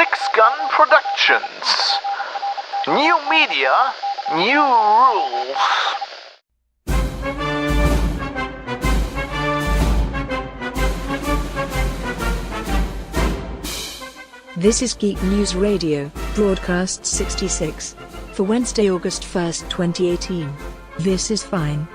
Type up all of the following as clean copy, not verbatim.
Six Gun Productions. New media, new rules. This is Geek News Radio, broadcast 66. For Wednesday, August 1st, 2018. This is fine.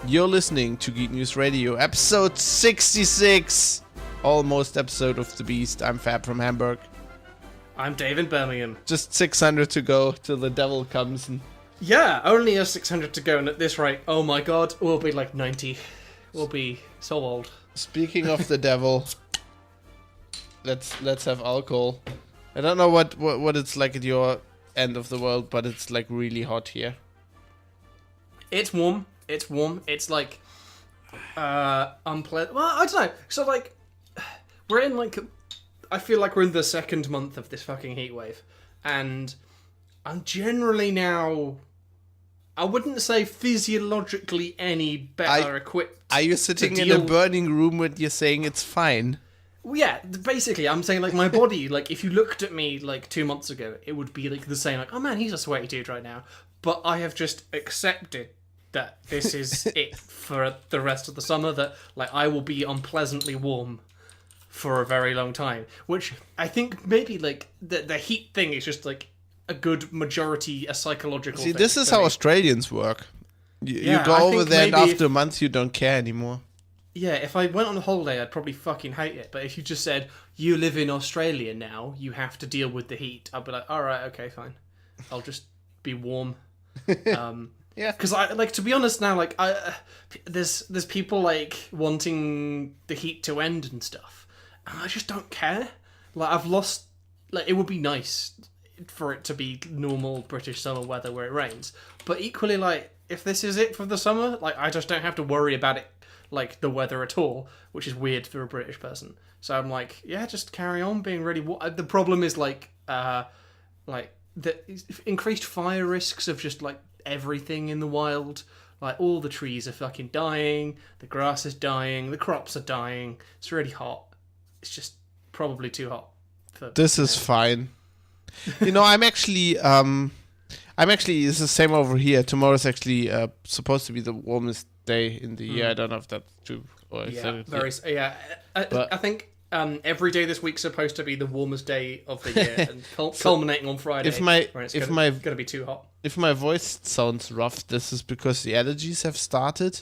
You're listening to Geek News Radio, episode 66. Almost episode of The Beast. I'm Fab from Hamburg. I'm Dave in Birmingham. Just 600 to go till the devil comes. And Yeah, only a 600 to go, and at this rate, oh my god, we'll be like 90. We'll be so old. speaking of the devil, let's have alcohol. I don't know what it's like at your end of the world, but it's like really hot here. It's warm. It's warm. It's like unpleasant. Well, I don't know. So like, we're in like, I feel like we're in the second month of this fucking heat wave, and I'm generally now, I wouldn't say physiologically any better equipped. Are you sitting in a burning room when you're saying it's fine? Well, yeah, basically, I'm saying, like, my body, like, if you looked at me, like, 2 months ago, it would be, like, the same, like, oh, man, he's a sweaty dude right now. But I have just accepted that this is it for the rest of the summer, that, like, I will be unpleasantly warm for a very long time. Which, I think, maybe, like, the heat thing is just, like, a good majority, a psychological thing. See, this is how Australians work. You go over there and after a month you don't care anymore. Yeah, if I went on a holiday, I'd probably fucking hate it. But if you just said, you live in Australia now, you have to deal with the heat, I'd be like, alright, okay, fine. I'll just be warm. Yeah. Because, I like, to be honest now, like, there's people, like, wanting the heat to end and stuff. And I just don't care. Like, I've lost... Like, it would be nice for it to be normal British summer weather where it rains. But equally, like, if this is it for the summer, like, I just don't have to worry about it, like, the weather at all, which is weird for a British person. So I'm like, yeah, just carry on being really... The problem is, like, the increased fire risks of just, like, everything in the wild. Like, all the trees are fucking dying, the grass is dying, the crops are dying. It's really hot. It's just probably too hot. This is fine. You know, I'm actually, it's the same over here. Tomorrow's actually supposed to be the warmest day in the year. I don't know if that's true. Or I think every day this week's supposed to be the warmest day of the year, and culminating on Friday. It's going to be too hot. If my voice sounds rough, this is because the allergies have started.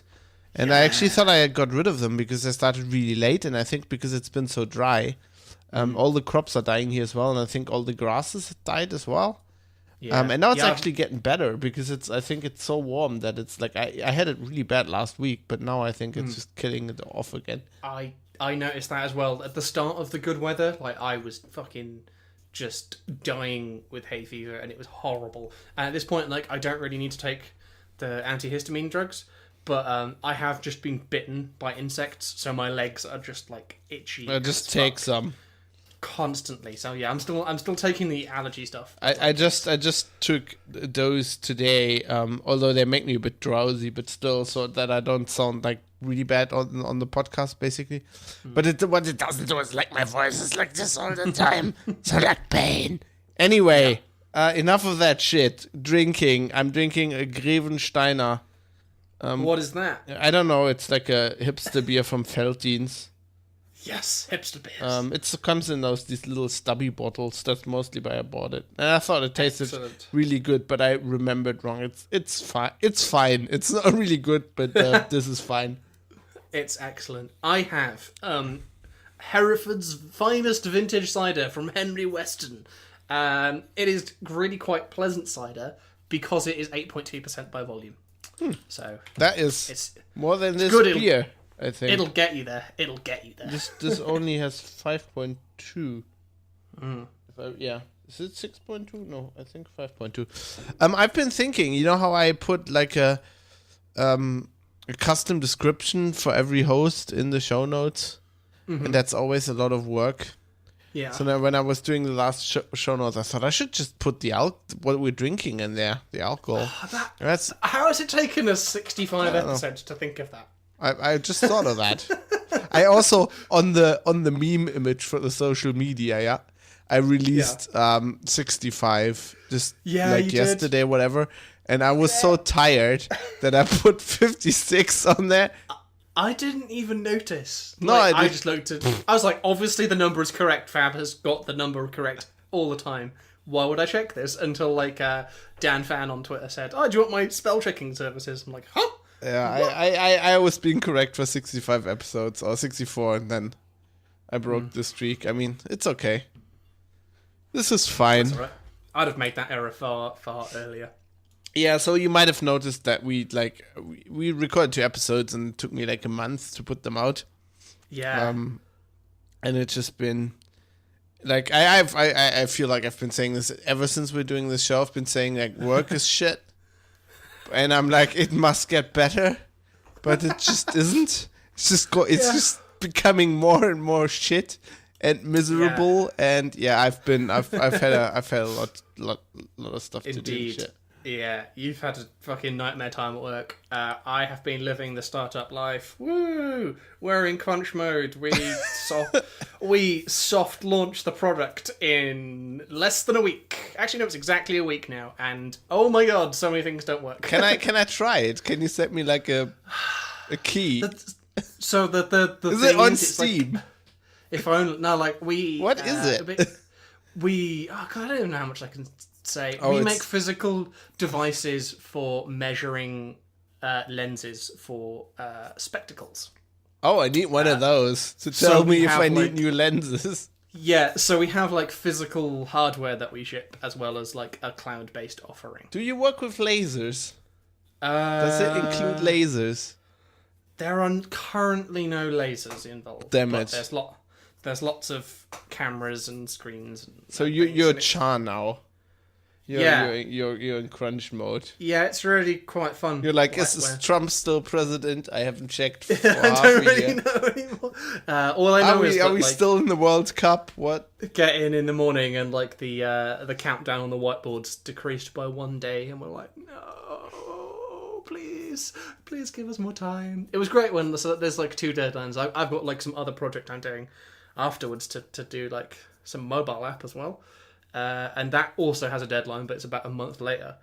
And I actually thought I had got rid of them because I started really late, and I think because it's been so dry, all the crops are dying here as well, and I think all the grasses died as well. Yeah. And now it's actually getting better because I think it's so warm that it's like I had it really bad last week, but now I think it's just killing it off again. I noticed that as well at the start of the good weather. Like, I was fucking just dying with hay fever, and it was horrible. And at this point, like, I don't really need to take the antihistamine drugs, but I have just been bitten by insects, so my legs are just like itchy. I'll just take some. Constantly. So yeah, I'm still taking the allergy stuff. I just took those today, although they make me a bit drowsy, but still, so that I don't sound like really bad on the podcast, basically. But what it doesn't do is like my voice is like this all the time. So like pain. Anyway, enough of that shit. Drinking. I'm drinking a Grevensteiner. What is that? I don't know. It's like a hipster beer from Veltins. Yes, hipster beers. It comes in these little stubby bottles. That's mostly why I bought it. And I thought it tasted really good, but I remembered wrong. It's fine. It's fine. It's not really good, but this is fine. It's excellent. I have Hereford's finest vintage cider from Henry Weston. It is really quite pleasant cider because it is 8.2% by volume. So that is more than this beer. I think it'll get you there. This only has 5.2. Is it 6.2? No, I think 5.2. I've been thinking, you know how I put like a custom description for every host in the show notes, and that's always a lot of work. Yeah. So now when I was doing the last show notes, I thought I should just put what we're drinking in there, the alcohol. That's How has it taken us 65 episodes to think of that? I just thought of that. I also on the meme image for the social media, I released 65 just like yesterday, whatever, and I was so tired that I put 56 on there. I didn't even notice. No, I just looked at. I was like, obviously the number is correct. Fab has got the number correct all the time. Why would I check this? Until Dan Fan on Twitter said, "Oh, do you want my spell checking services?" I'm like, huh? Yeah, I was being correct for 65 episodes or 64, and then I broke the streak. I mean, it's okay. This is fine. That's all right. I'd have made that error far earlier. Yeah, so you might have noticed that we recorded 2 episodes and it took me like a month to put them out. Yeah. And it's just been like I feel like I've been saying this ever since we're doing this show. I've been saying like work is shit, and I'm like it must get better, but it just isn't. It's just becoming more and more shit and miserable. Yeah. And I've had a lot of stuff to do. Indeed. Shit. Yeah, you've had a fucking nightmare time at work. I have been living the startup life. Woo! We're in crunch mode. We soft launched the product in less than a week. Actually, no, it's exactly a week now. And oh my god, so many things don't work. Can I try it? Can you set me like a key? So the is thing it on is, Steam? Like, if only no, like we. What is it? God, I don't even know how much I can say. Oh, we make physical devices for measuring lenses for spectacles. Oh, I need one of those to tell me if I need new lenses. Yeah, so we have like physical hardware that we ship as well as like a cloud-based offering. Do you work with lasers? Does it include lasers? There are currently no lasers involved. Damn but it. There's lots of cameras and screens. And so you're Chan now. You're in crunch mode. Yeah, it's really quite fun. You're like, is Trump still president? I haven't checked for I half don't a really year. know anymore. All I know is are we still in the World Cup? What? Get in the morning and like the countdown on the whiteboard's decreased by 1 day, and we're like, no, please give us more time. It was great when there's like 2 deadlines. I've got like some other project I'm doing afterwards to do like some mobile app as well. And that also has a deadline, but it's about a month later.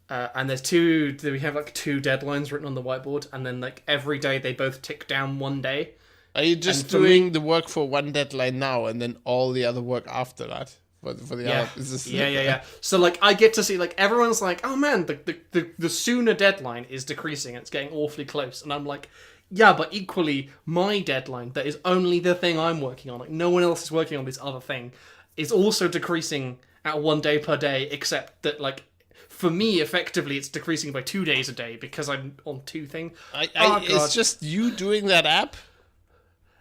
And we have like 2 deadlines written on the whiteboard, and then like every day they both tick down 1 day. Are you just doing the work for one deadline now, and then all the other work after that? For the other, is this yeah. So like I get to see like everyone's like, oh man, the sooner deadline is decreasing. It's getting awfully close, and I'm like, yeah, but equally my deadline that is only the thing I'm working on. Like no one else is working on this other thing. Is also decreasing at 1 day per day, except that, like, for me, effectively, it's decreasing by 2 days a day because I'm on 2 things. It's just you doing that app?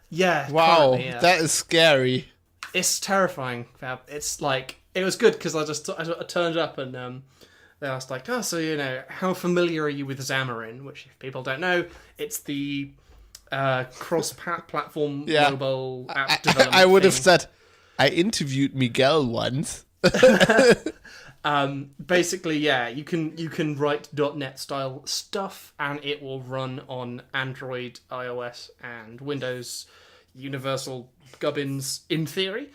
Yeah. Wow, yeah. That is scary. It's terrifying, Fab. It's like, it was good because I turned up and they asked, like, oh, so, how familiar are you with Xamarin? Which, if people don't know, it's the cross-platform mobile app development I would have said, I interviewed Miguel once. Basically, yeah, you can write .NET style stuff, and it will run on Android, iOS, and Windows Universal gubbins in theory.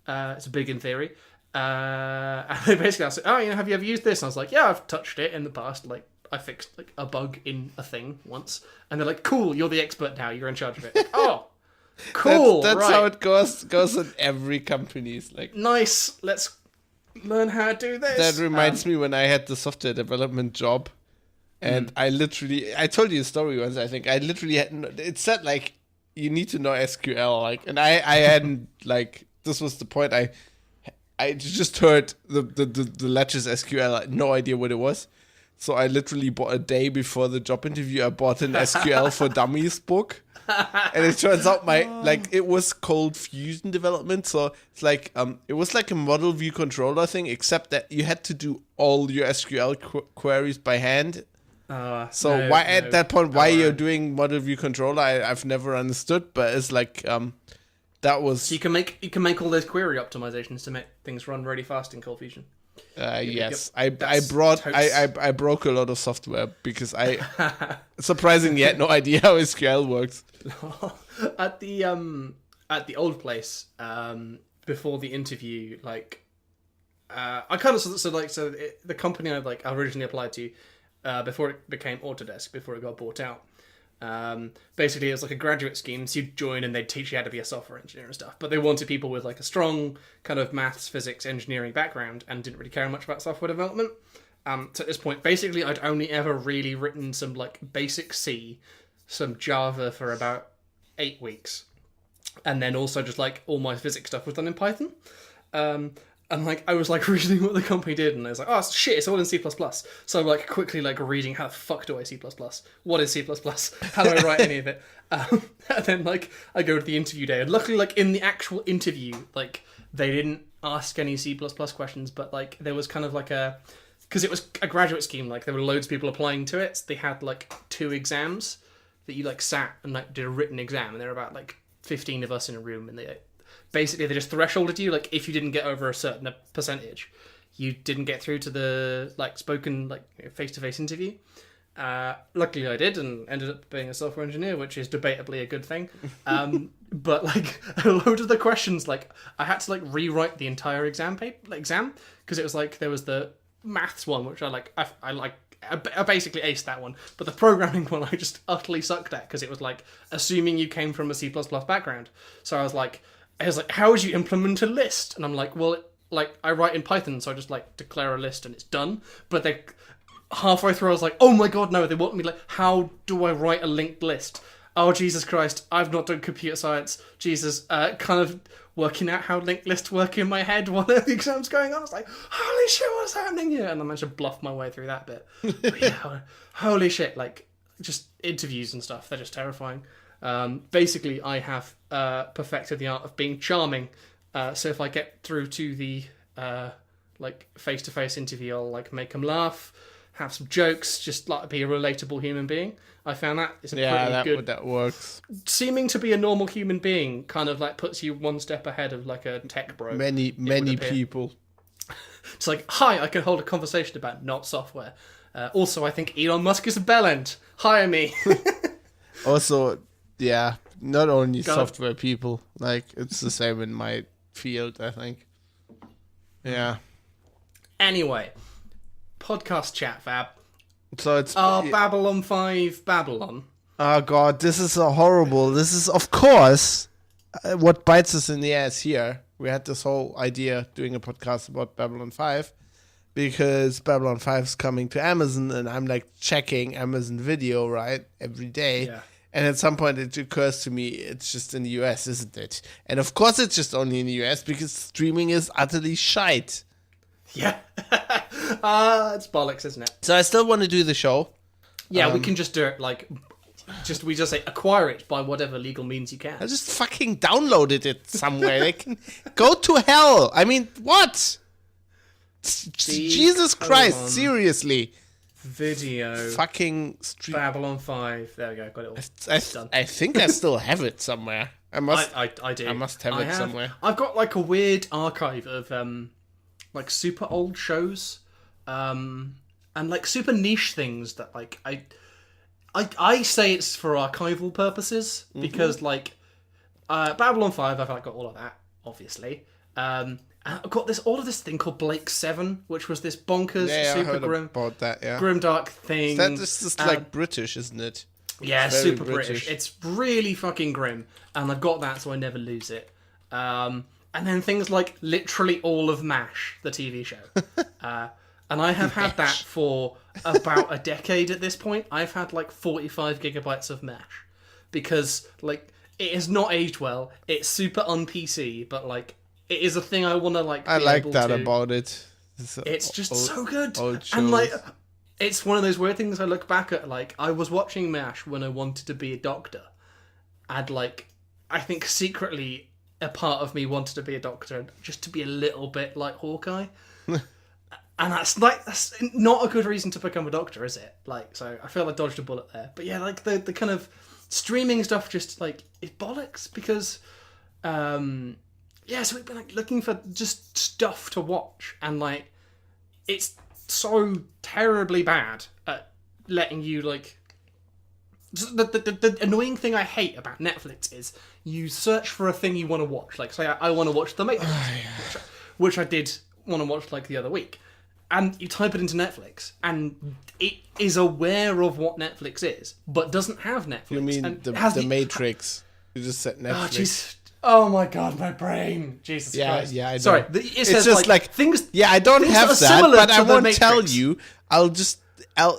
It's a big in theory. And they basically asked, oh, have you ever used this? And I was like, yeah, I've touched it in the past. Like, I fixed like a bug in a thing once, and they're like, cool, you're the expert now. You're in charge of it. Like, oh. Cool. That's right. how it goes in every company. It's like nice. Let's learn how to do this. That reminds me when I had the software development job, and I told you a story once. I think I literally had. It said like you need to know SQL. Like, and I hadn't like. This was the point. I just heard the letters SQL. I had no idea what it was. So I literally bought a day before the job interview. I bought an SQL for Dummies book. And it turns out it was Cold Fusion development, so it's like it was like a model view controller thing, except that you had to do all your SQL queries by hand. At that point why you're doing model view controller, I've never understood, but it's like that was You can make all those query optimizations to make things run really fast in Cold Fusion. yes. Yep. I broke a lot of software because I surprisingly had no idea how SQL works. At the old place, before the interview, I kind of the company I originally applied to, before it became Autodesk, before it got bought out. Basically, it was like a graduate scheme, so you'd join and they'd teach you how to be a software engineer and stuff. But they wanted people with like a strong kind of maths, physics, engineering background and didn't really care much about software development. So at this point, basically, I'd only ever really written some like basic C, some Java for about 8 weeks. And then also just like all my physics stuff was done in Python. And like I was like reading what the company did, and I was like, oh shit, it's all in C++. So I'm like quickly like reading, how the fuck do I C++? What is C++? How do I write any of it? And then like I go to the interview day, and luckily like in the actual interview, like they didn't ask any C++ questions, but like there was kind of like because it was a graduate scheme, like there were loads of people applying to it. So they had like 2 exams that you like sat and like did a written exam, and there were about like 15 of us in a room, and they just thresholded you. Like if you didn't get over a certain percentage, you didn't get through to the like spoken like face-to-face interview. Luckily I did, and ended up being a software engineer, which is debatably a good thing. But like a load of the questions, like I had to like rewrite the entire exam because it was like there was the maths one, which I basically aced that one, but the programming one I just utterly sucked at, because it was like assuming you came from a C++ background. So I was like, how would you implement a list? And I'm like, well, I write in Python, so I just like declare a list and it's done. But they halfway through I was like, oh my god, no, they want me like, how do I write a linked list? Oh Jesus Christ, I've not done computer science. Jesus, kind of working out how linked lists work in my head while the exam's going on. I was like, holy shit, what's happening here? And I managed to bluff my way through that bit. But yeah, holy shit, like just interviews and stuff, they're just terrifying. Basically, I have perfected the art of being charming. So if I get through to the like face-to-face interview, I'll like make them laugh, have some jokes, just like be a relatable human being. I found that is a pretty good. That works. Seeming to be a normal human being kind of like puts you one step ahead of like a tech bro. Many people. It's like, hi, I can hold a conversation about not software. Also, I think Elon Musk is a bellend. Hire me. Also, yeah, not only software people. Like, it's the same in my field, I think. Yeah. Anyway, podcast chat, Fab. So it's Babylon 5 Babylon. Oh god, this is so horrible. This is, of course, what bites us in the ass here. We had this whole idea doing a podcast about Babylon 5 because Babylon 5 is coming to Amazon, and I'm like checking Amazon Video, right, every day. Yeah. And at some point it occurs to me it's just in the US, isn't it? And of course it's just only in the US because streaming is utterly shite. Yeah. It's bollocks, isn't it? So I still want to do the show. Yeah, we can just do it like... we just say acquire it by whatever legal means you can. I just fucking downloaded it somewhere. Like, go to hell. I mean, what? Jesus Christ, seriously. Video. Fucking Babylon 5. There we go, got it all. Done. I think I still have it somewhere. I do. I must have it somewhere. I've got like a weird archive of like super old shows and like super niche things that like I say it's for archival purposes because like Babylon 5 I've like got all of that obviously. And I've got all of this thing called Blake 7, which was this bonkers super grim about that, yeah. grimdark thing. That's just like British, isn't it? Yeah, super British. It's really fucking grim, and I've got that so I never lose it. And then things like literally all of MASH, the TV show. And I have had that for about a decade at this point. I've had like 45 gigabytes of MASH because like it has not aged well. It's super un-PC, but like it is a thing I want to like. I like that about it. It's just so good, and like it's one of those weird things I look back at. Like I was watching MASH when I wanted to be a doctor, and like I think secretly a part of me wanted to be a doctor just to be a little bit like Hawkeye. And that's not a good reason to become a doctor, is it? Like, so I feel I dodged a bullet there. But yeah, like the kind of streaming stuff just like is bollocks because So we've been like looking for just stuff to watch, and like it's so terribly bad at letting you like. The annoying thing I hate about Netflix is you search for a thing you want to watch. Like, say, I want to watch The Matrix, which I did want to watch like the other week. And you type it into Netflix, and it is aware of what Netflix is, but doesn't have Netflix. You mean and the Matrix? You just said Netflix. Oh, jeez. Oh my god, my brain. Jesus Christ. Yeah, I know. Sorry, it says just like things. Yeah, I don't things have that, that, but I won't Matrix. tell you.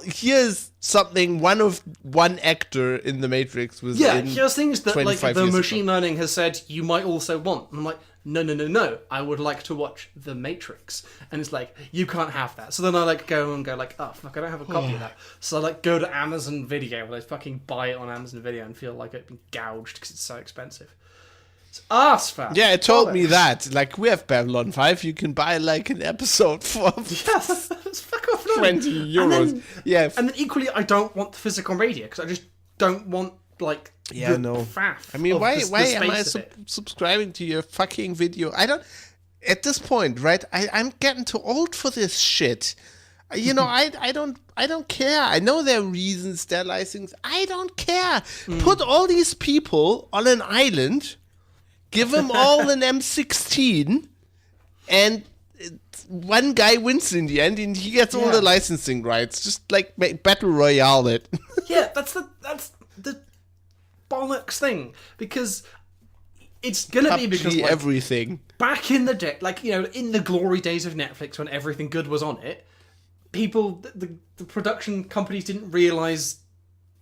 Here's something one actor in the Matrix was in. Here's things that like 25 the years machine ago. learning has said you might also want. And I'm like, no. I would like to watch The Matrix, and it's like you can't have that. So then I like go like, oh fuck, I don't have a copy of that. So I like go to Amazon Video, where I fucking buy it on Amazon Video and feel like I've been gouged because it's so expensive. It's arse fam. Yeah, it told me that. Like, we have Babylon 5, you can buy like an episode for Let's fuck off. 20 euros. And then equally, I don't want the physical media because I just don't want like the faff. I mean, of why the am I space of it. subscribing to your fucking video? I don't. At this point, right? I'm getting too old for this shit. You know, I don't care. I know there are reasons, there are licensing. I don't care. Put all these people on an island, give them all an M16, and one guy wins in the end, and he gets all the licensing rights. Just like battle royale it. Yeah, that's the bollocks thing, because it's gonna be because like, everything back in the day, like, you know, in the glory days of Netflix when everything good was on it, people, the production companies didn't realize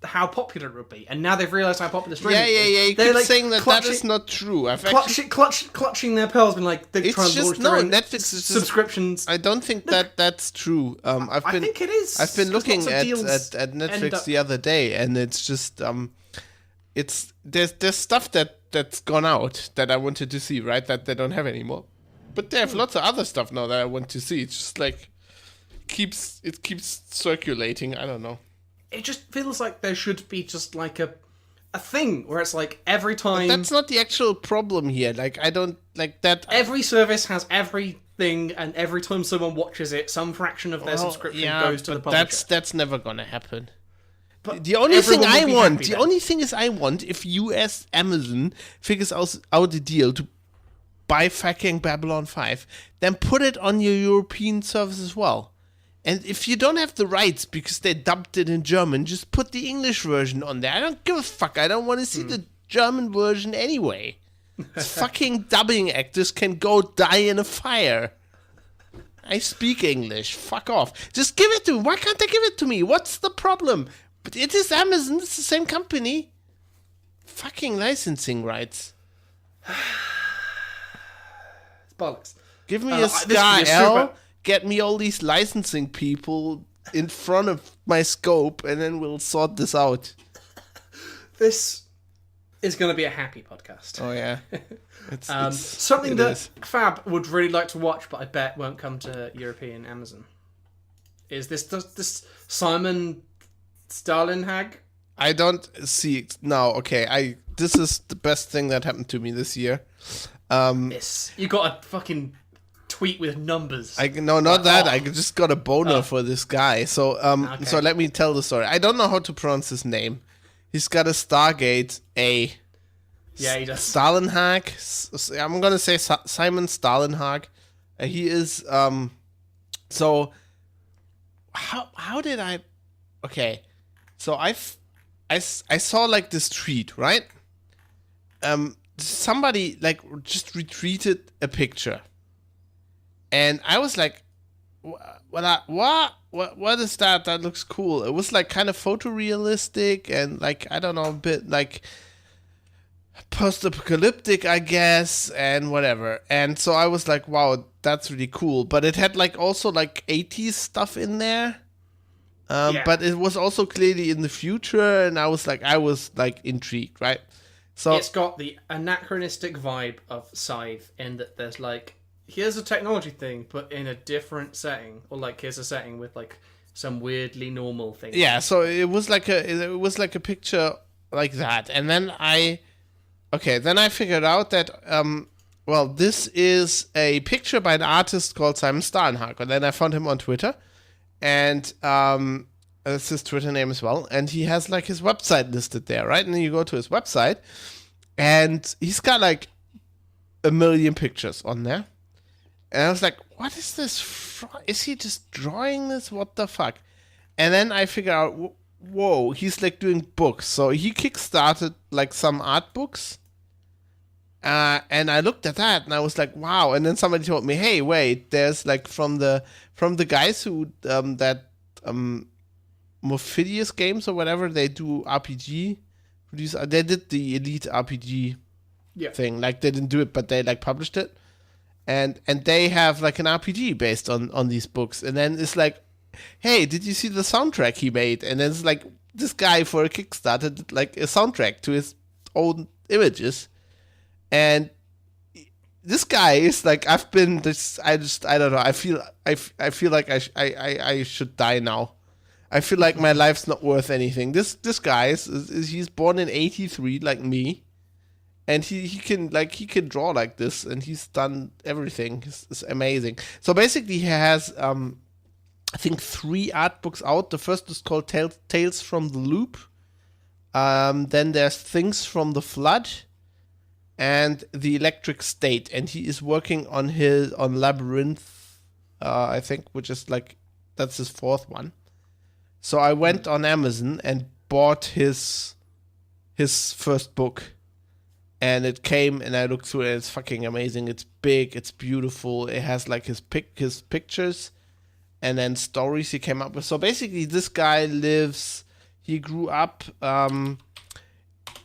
how popular it would be, and now they've realized how popular streaming is. You keep saying that is not true. I've clutching their pearls, been like they're trying to launch their own Netflix is subscriptions. I don't think that's true. I think it is. I've been looking at Netflix the other day, and it's just there's stuff that's gone out that I wanted to see, right? That they don't have anymore. But they have lots of other stuff now that I want to see. It's just like it keeps circulating. I don't know. It just feels like there should be just like a thing where it's like every time. But that's not the actual problem here. Like, I don't like that. Every service has everything, and every time someone watches it, some fraction of their subscription goes to the publisher. That's never gonna happen. But the only thing I want, I want, if you as Amazon figures out a deal to buy fucking Babylon 5, then put it on your European service as well. And if you don't have the rights because they dubbed it in German, just put the English version on there. I don't give a fuck. I don't want to see the German version anyway. Fucking dubbing actors can go die in a fire. I speak English. Fuck off. Just give it to me. Why can't they give it to me? What's the problem? But it is Amazon. It's the same company. Fucking licensing rights. It's bollocks. Give me a Sky L. Get me all these licensing people in front of my scope, and then we'll sort this out. This is going to be a happy podcast. Oh, yeah. Something that Fab would really like to watch, but I bet won't come to European Amazon, is this Simon Stålenhag. I don't see it now. Okay, this is the best thing that happened to me this year. You got a fucking tweet with numbers. No, not that. I just got a boner for this guy. So, so let me tell the story. I don't know how to pronounce his name. He's got a Stargate A. Yeah, he does. Stålenhag. I'm gonna say Simon Stålenhag. He is. So, how did I? Okay, so I saw like this tweet, right? Somebody like just retweeted a picture. And I was like, what is that? That looks cool. It was like kind of photorealistic and like, I don't know, a bit like post-apocalyptic, I guess, and whatever. And so I was like, wow, that's really cool. But it had like also like 80s stuff in there. But it was also clearly in the future. And I was like intrigued, right? So it's got the anachronistic vibe of Scythe in that there's like, here's a technology thing, but in a different setting, or like here's a setting with like some weirdly normal thing. Yeah, so it was like a picture like that, and then I Okay, then I figured out that, this is a picture by an artist called Simon Stålenhag. And then I found him on Twitter. And that's his Twitter name as well. And he has, like, his website listed there, right? And then you go to his website. And he's got, like, 1 million pictures on there. And I was like, what is this? Is he just drawing this? What the fuck? And then I figured out, whoa, he's, like, doing books. So he kickstarted, like, some art books. And I looked at that and I was like, wow. And then somebody told me, hey, wait, there's like from the guys who Morphidius Games or whatever, they do RPG. They did the Elite RPG thing. Like they didn't do it, but they like published it. And they have like an RPG based on these books. And then it's like, hey, did you see the soundtrack he made? And then it's like this guy for a Kickstarter did like a soundtrack to his own images. And this guy is like, I don't know. I feel like I should die now. I feel like my life's not worth anything. This guy he's born in 83 like me, and he can draw like this, and he's done everything. It's amazing. So basically, he has I think 3 art books out. The first is called Tales from the Loop. Then there's Things from the Flood. And the Electric State, and he is working on Labyrinth, I think, which is like that's his 4th one. So I went on Amazon and bought his first book, and it came, and I looked through it. And it's fucking amazing. It's big, it's beautiful. It has like his pictures, and then stories he came up with. So basically, this guy he grew up.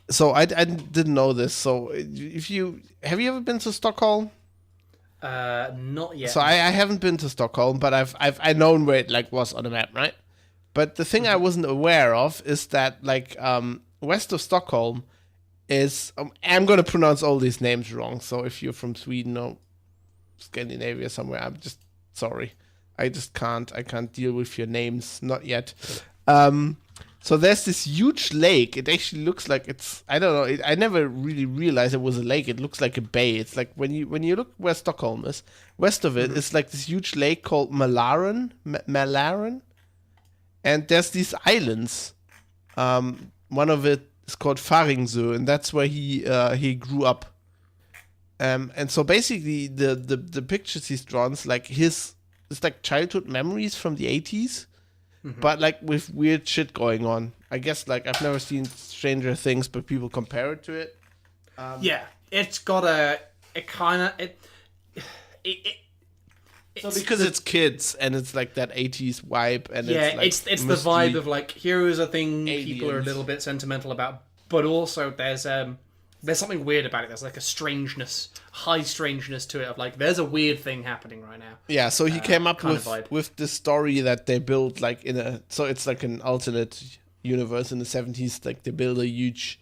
So I didn't know this. So have you ever been to Stockholm? Not yet. So I haven't been to Stockholm, but I known where it like was on the map, right? But the thing I wasn't aware of is that like west of Stockholm is I'm gonna pronounce all these names wrong. So if you're from Sweden or Scandinavia somewhere, I'm just sorry. I can't deal with your names, not yet. So there's this huge lake. It actually looks like I don't know. I never really realized it was a lake. It looks like a bay. It's like when you look where Stockholm is, west of it, it's like this huge lake called Mälaren. And there's these islands. One of it is called Faringsö, and that's where he grew up. And so basically the pictures he's drawn is like it's like childhood memories from the 80s. But like with weird shit going on. I guess like I've never seen Stranger Things, but people compare it to it. Yeah, it's got so because it's kids and it's like that 80s vibe, and it's the vibe of like heroes are a thing people are a little bit sentimental about, but also there's something weird about it. There's like a high strangeness to it of like there's a weird thing happening right now. Yeah, so he came up with this story that they built like so it's like an alternate universe in the 70s. Like they build a huge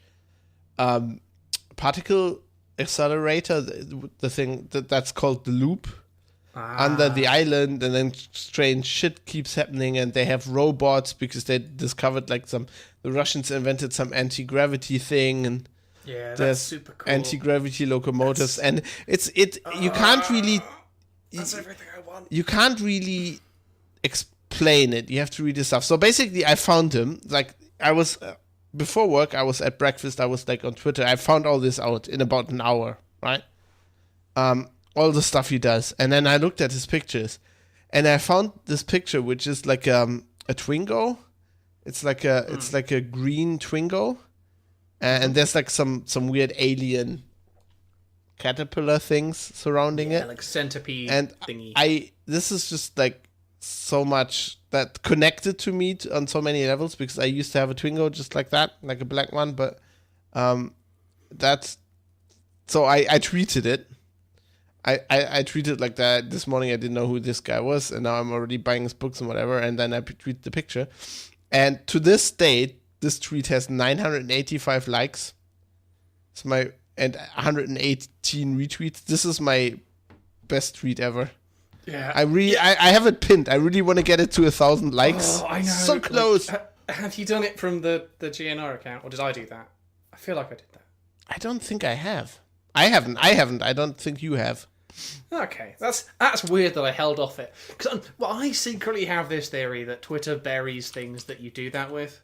particle accelerator, the thing that's called the Loop, under the island, and then strange shit keeps happening, and they have robots because they discovered like the Russians invented some anti-gravity thing, and yeah, that's super cool. Anti-gravity locomotives, and you can't really. That's everything I want. You can't really explain it. You have to read the stuff. So basically, I found him. Like I was before work. I was at breakfast. I was like on Twitter. I found all this out in about an hour. Right. All the stuff he does, and then I looked at his pictures, and I found this picture, which is like a Twingo. It's like a green Twingo. And there's like some weird alien caterpillar things surrounding it, like centipede and thingy. This is just like so much that connected to me on so many levels, because I used to have a Twingo just like that, like a black one, but that's so I tweeted it. I tweeted like that this morning. I didn't know who this guy was, and now I'm already buying his books and whatever. And then I tweeted the picture, and to this date, this tweet has 985 likes. And 118 retweets. This is my best tweet ever. Yeah, I have it pinned. I really want to get it to 1,000 likes. Oh, I know. So close. Like, have you done it from the GNR account, or did I do that? I feel like I did that. I don't think I have. I haven't. I don't think you have. Okay, that's weird that I held off it. Because I secretly have this theory that Twitter buries things that you do that with.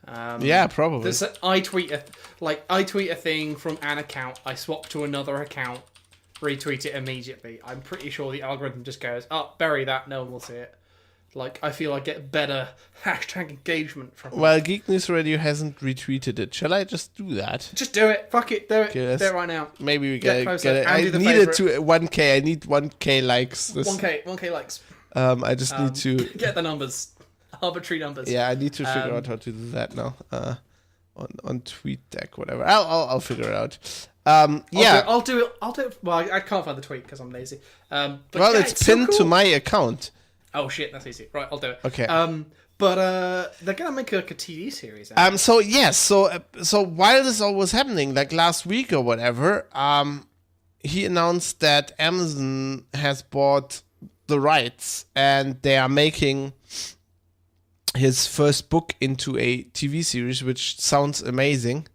Yeah, probably. I tweet a thing from an account, I swap to another account, retweet it immediately. I'm pretty sure the algorithm just goes, "Oh, bury that, no one will see it." Like, I feel I get better hashtag engagement from it. Well, Geek News Radio hasn't retweeted it. Shall I just do that? Just do it. Fuck it. Do it. Okay, Do it right now. Maybe we get closer. it. Andy I the need it favourite. to 1K. I need 1K likes. 1K likes. I just need to... Get the numbers. Arbitrary numbers. Yeah, I need to figure out how to do that now. On TweetDeck, whatever. I'll figure it out. Yeah. I'll do it. Well, I can't find the tweet because I'm lazy. But Well, yeah, it's so pinned cool. to my account. Oh shit, that's easy. Right, I'll do it. Okay. But they're gonna make like a TV series. Out. So yes, so while this all was happening, like last week or whatever, he announced that Amazon has bought the rights and they are making his first book into a TV series, which sounds amazing.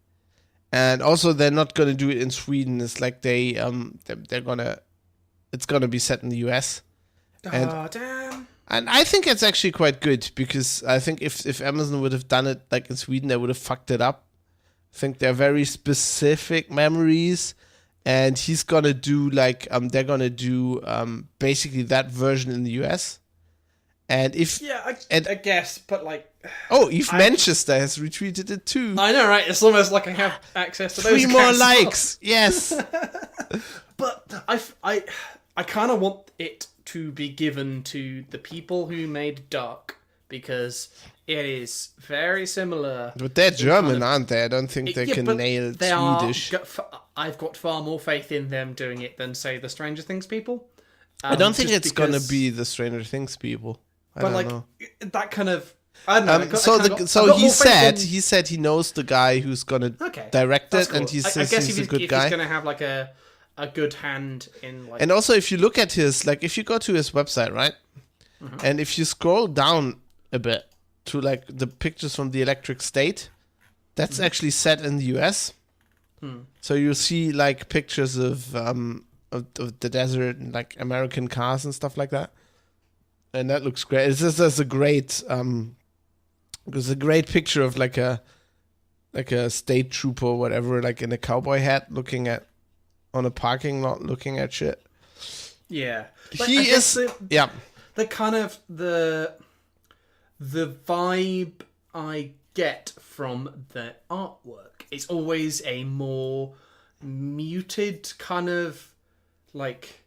And also, they're not gonna do it in Sweden. It's like they're gonna, it's gonna be set in the US. Oh damn. And I think it's actually quite good because I think if Amazon would have done it like in Sweden, they would have fucked it up. I think they're very specific memories, and he's gonna do like they're gonna do basically that version in the US. And if I guess, but like. Eve Manchester has retweeted it too. I know, right? It's almost like I have access to those. 3 more accounts. likes, yes. But I kind of want it to be given to the people who made Dark because it is very similar. But they're German, aren't they? I don't think they can but nail they Swedish. I've got far more faith in them doing it than say the Stranger Things people. I don't think just it's gonna because- be the Stranger Things people. I But don't like know. that kind of. I don't know. He said he knows the guy who's gonna direct it, and he says he's a good guy. He's gonna have like a good hand in like. And also, if you look at his, like, if you go to his website, right, and if you scroll down a bit to like the pictures from the Electric State, that's actually set in the US. So you'll see like pictures of the desert and like American cars and stuff like that, and that looks great. It's just a great there's a great picture of like a state trooper or whatever, like in a cowboy hat, looking at on a parking lot, looking at shit. Yeah, He is the kind of the vibe I get from the artwork. It's always a more muted kind of like.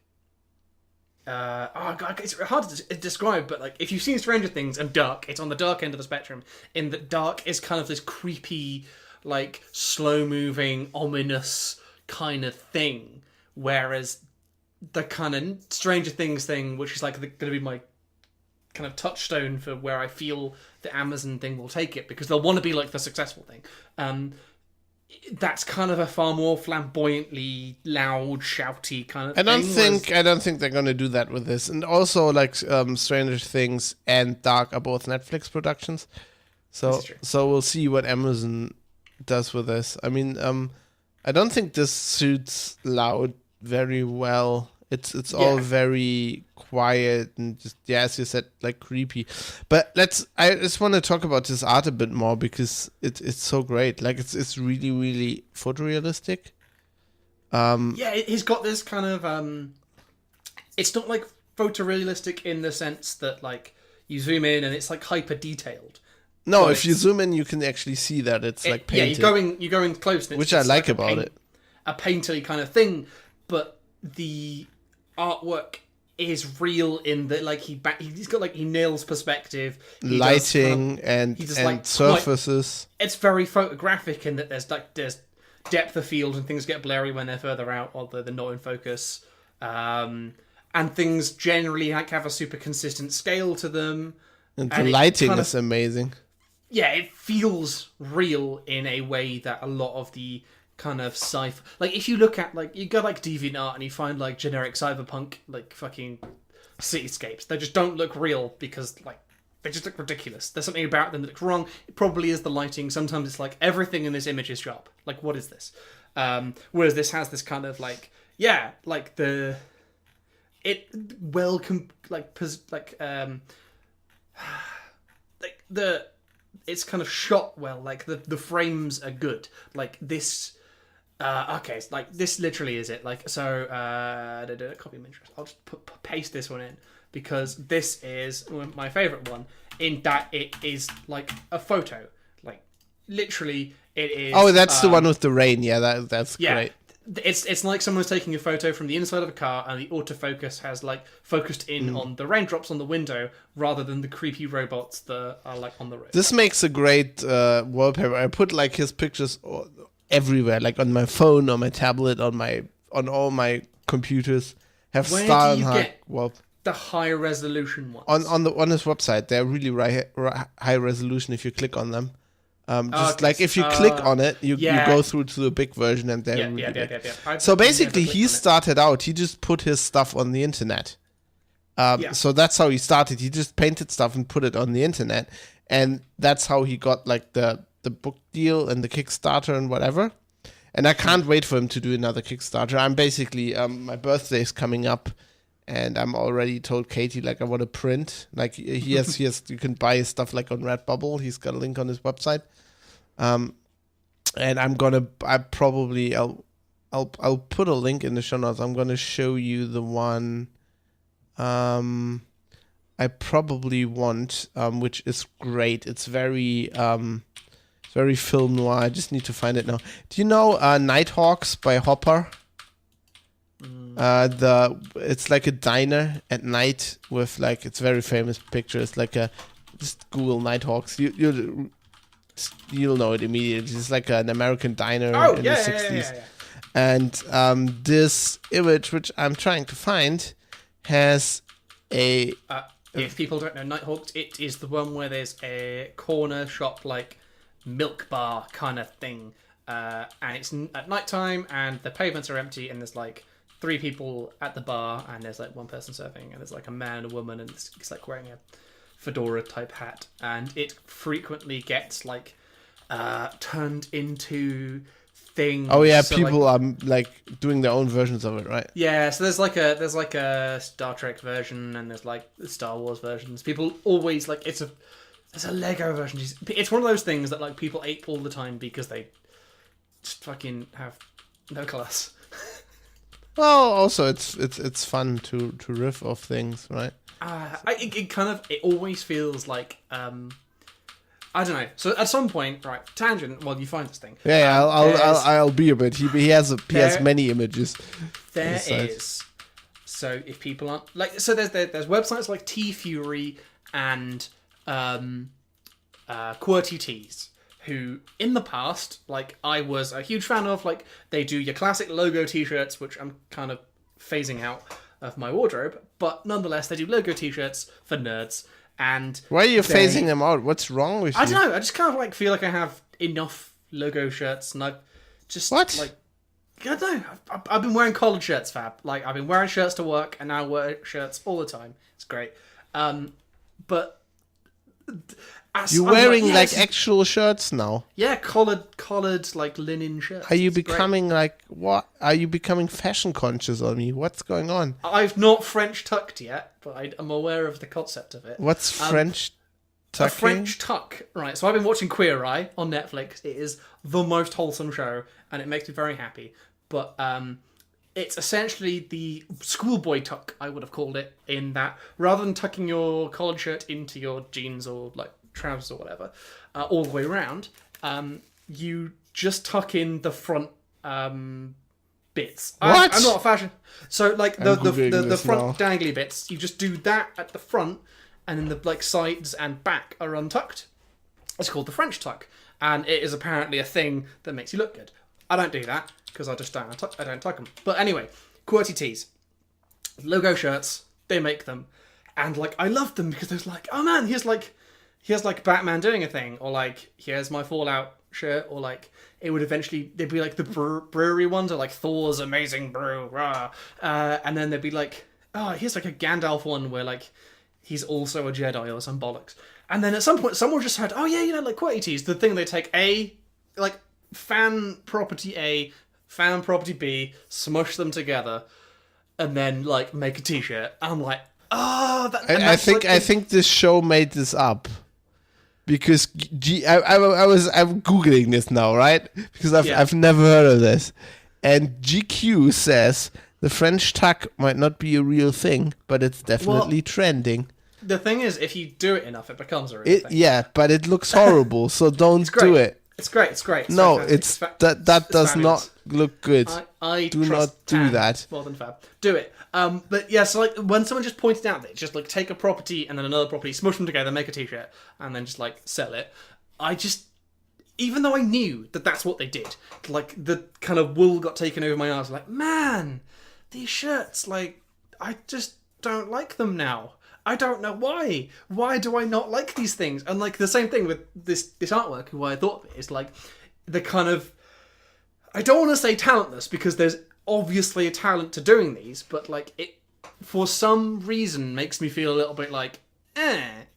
God, it's hard to describe, but like if you've seen Stranger Things and Dark, it's on the dark end of the spectrum. In that Dark is kind of this creepy, like slow-moving, ominous kind of thing, whereas the kind of Stranger Things thing, which is like going to be my kind of touchstone for where I feel the Amazon thing will take it, because they'll want to be like the successful thing. That's kind of a far more flamboyantly loud, shouty kind of I don't thing. think they're gonna do that with this. And also, like, Stranger Things and Dark are both Netflix productions, so we'll see what Amazon does with this. I mean, I don't think this suits Loud very well. It's all very quiet and just, as you said, like creepy. But I just want to talk about this art a bit more because it's so great. Like it's really, really photorealistic. He's got this kind of it's not like photorealistic in the sense that like you zoom in and it's like hyper detailed. No, if you zoom in, you can actually see that it's like painted. Yeah, you go in close, and which I like about it. A painterly kind of thing, but the artwork is real in that like he's got like he nails perspective, lighting and surfaces. It's very photographic in that there's depth of field and things get blurry when they're further out or they're not in focus, and things generally like have a super consistent scale to them. And the lighting is amazing. Yeah, it feels real in a way that a lot of the kind of sci-fi... Like, if you look at, like, you go, like, DeviantArt and you find, like, generic cyberpunk, like, fucking cityscapes. They just don't look real because, like, they just look ridiculous. There's something about them that looks wrong. It probably is the lighting. Sometimes it's like, everything in this image is sharp. Like, what is this? Whereas this has this kind of like it's kind of shot well. Like the frames are good. Like this. Okay, it's like this literally is it. Like so. Copy of interest. I'll just paste this one in because this is my favorite one. In that it is like a photo. Like literally, it is. Oh, that's the one with the rain. Yeah, that's great. It's like someone's taking a photo from the inside of a car and the autofocus has like focused in on the raindrops on the window rather than the creepy robots that are like on the road. This makes a great wallpaper. I put like his pictures everywhere, like on my phone, on my tablet, on all my computers. Have Stålenhag wallpaper. The high resolution ones on his website. They're really high resolution if you click on them. Like if you click on it, you go through to the big version and they're really big. So basically, he started out. He just put his stuff on the internet. So that's how he started. He just painted stuff and put it on the internet, and that's how he got like the book deal and the Kickstarter and whatever. And I can't wait for him to do another Kickstarter. I'm basically my birthday's coming up. And I'm already told Katie, like, I want to print. Like, he has, you can buy his stuff, like, on Redbubble. He's got a link on his website. And I'll put a link in the show notes. I'm going to show you the one I probably want, which is great. It's very film noir. I just need to find it now. Do you know Nighthawks by Hopper? It's like a diner at night with like it's very famous picture. It's like just Google Nighthawks. You'll know it immediately. It's like an American diner in the 60s. And this image, which I'm trying to find, has a. If people don't know Nighthawks, it is the one where there's a corner shop like milk bar kind of thing, and it's at nighttime and the pavements are empty and there's like 3 people at the bar, and there's like one person serving, and there's like a man and a woman, and it's like wearing a fedora type hat, and it frequently gets like turned into things. Oh yeah, so people are like doing their own versions of it, right? Yeah, so there's like a Star Trek version, and there's like the Star Wars versions. People always like there's a Lego version. It's one of those things that like people ape all the time because they just fucking have no class. Well, also it's fun to riff off things, right? It always feels like I don't know. So at some point, right? Tangent. While you find this thing, I'll be a bit. He has many images. There is. So if people aren't like, so there's websites like T-Fury and QWERTY Tees, who in the past, like I was a huge fan of. Like they do your classic logo T-shirts, which I'm kind of phasing out of my wardrobe, but nonetheless they do logo T-shirts for nerds. And why are you phasing them out? What's wrong with you? I don't know. I just kind of like feel like I have enough logo shirts, and I've just like I don't know. I've been wearing collared shirts, Fab. Like I've been wearing shirts to work, and now I wear shirts all the time. It's great. But you're wearing like actual shirts now. Yeah, collared like linen shirts. Are you becoming like what? Are you becoming fashion conscious on me? What's going on? I've not French tucked yet, but I'm aware of the concept of it. What's French tucking? A French tuck, right? So I've been watching Queer Eye on Netflix. It is the most wholesome show, and it makes me very happy. But it's essentially the schoolboy tuck, I would have called it, in that rather than tucking your collared shirt into your jeans or like trousers or whatever, all the way around, you just tuck in the front bits. What? I'm not a fashion. So like the front dangly bits, you just do that at the front, and then the like sides and back are untucked. It's called the French tuck, and it is apparently a thing that makes you look good. I don't do that because I just don't tuck them. But anyway, QWERTY Tees, logo shirts, they make them, and like I love them because there's like, oh man, here's like Batman doing a thing, or like here's my Fallout shirt, or like it would eventually they'd be like the brewery ones, or like Thor's amazing brew, rah. And then they'd be like, oh, here's like a Gandalf one where like he's also a Jedi or some bollocks. And then at some point someone just said, oh yeah, like QWERTY Tees, the thing they take like fan property A, found property B, smush them together, and then like make a T-shirt. I'm like, oh, I think this show made this up. Because I'm googling this now, right? Because I've never heard of this, and GQ says the French tuck might not be a real thing, but it's definitely trending. The thing is, if you do it enough, it becomes a real thing. Yeah, but it looks horrible, so don't do it. It's great. It's No, fantastic. that does not look good. I do trust not do Tan that. more than Fab. Do it. But yeah, so like when someone just pointed out that it's just like take a property and then another property, smush them together, make a T-shirt, and then just like sell it. I just, even though I knew that that's what they did, like the kind of wool got taken over my eyes. Like, man, these shirts, like I just don't like them now. I don't know why. Why do I not like these things? And like the same thing with this artwork, who I thought is like the kind of, I don't want to say talentless because there's obviously a talent to doing these, but like it for some reason makes me feel a little bit like,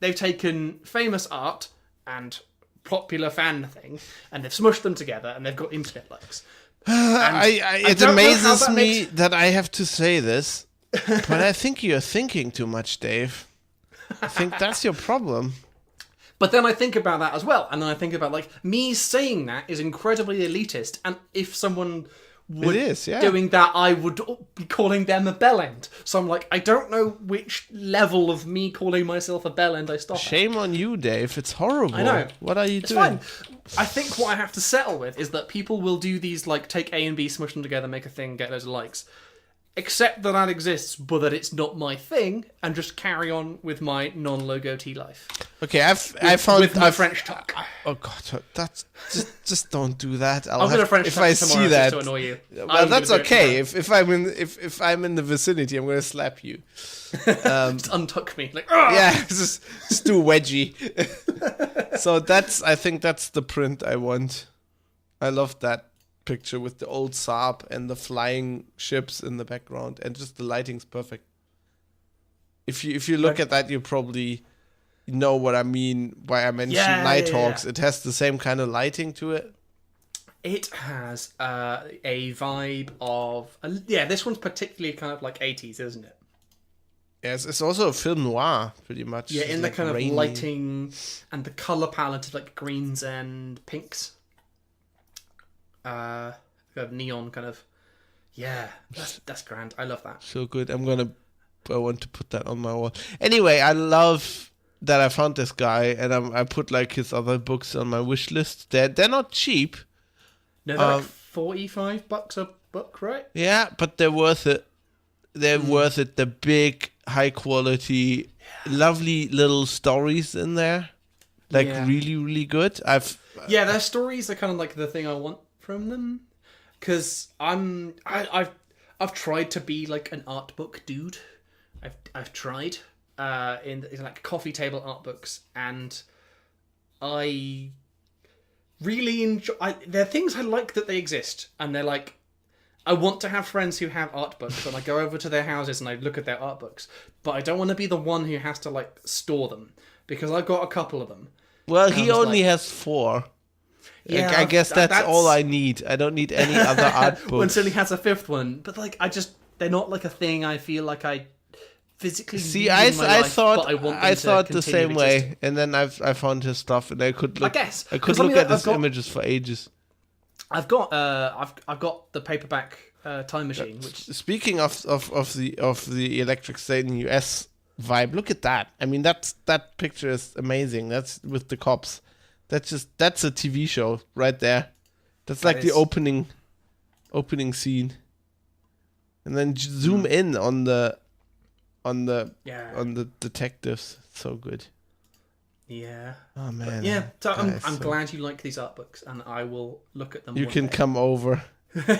they've taken famous art and popular fan thing and they've smushed them together and they've got internet likes. It amazes me that I have to say this. But I think you're thinking too much, Dave. I think that's your problem. But then I think about that as well. And then I think about, like, me saying that is incredibly elitist. And if someone were doing that, I would be calling them a bellend. So I'm like, I don't know which level of me calling myself a bellend I stop Shame at. on you, Dave. It's horrible. I know. What are you it's doing? Fine. I think what I have to settle with is that people will do these, like, take A and B, smush them together, make a thing, get loads of likes. Accept that exists, but that it's not my thing, and just carry on with my non-logo T life. Okay, I found with my French tuck. Oh God, that's just don't do that. I'm gonna French tuck tomorrow just to annoy you. Well, that's okay. If I'm in the vicinity, I'm gonna slap you. Just untuck me, like yeah, just do a wedgie. So I think that's the print I want. I love that picture with the old Saab and the flying ships in the background, and just the lighting's perfect. If you look at that, you probably know what I mean by I mentioned Nighthawks. It has the same kind of lighting to it. It has a vibe of this one's particularly kind of like 80s, isn't it? Yes, it's also a film noir, pretty much. Yeah, in the like kind rainy. of lighting and the color palette of like greens and pinks. Kind of neon kind of, that's grand. I love that. So good. I want to put that on my wall. Anyway, I love that I found this guy, and I put like his other books on my wish list. They're not cheap. No, they're like $45 a book, right? Yeah, but they're worth it. They're worth it. The big, high quality, lovely little stories in there, like really, really good. Their stories are kind of like the thing I want from them, because I've tried to be like an art book dude. I've tried in like coffee table art books, and I really enjoy. They're things I like that they exist, and they're like, I want to have friends who have art books, and I go over to their houses and I look at their art books, but I don't want to be the one who has to like store them, because I've got a couple of them. Well, he only has 4. Yeah, I guess that's all I need. I don't need any other art books. When Silly has a 5th one, but like they're not like a thing I feel like I physically need in my life, but I want them I thought the same way, existing. and then I found his stuff, and I could look. I could look at his images for ages. I've got the paperback Time Machine. Which, speaking of the Electric State in US vibe, look at that. I mean, that picture is amazing. That's with the cops. That's a TV show right there. That's like the opening scene, and then zoom in on the detectives. It's so good. Yeah. Oh man. But yeah. So I'm glad you like these art books, and I will look at them. You can come over.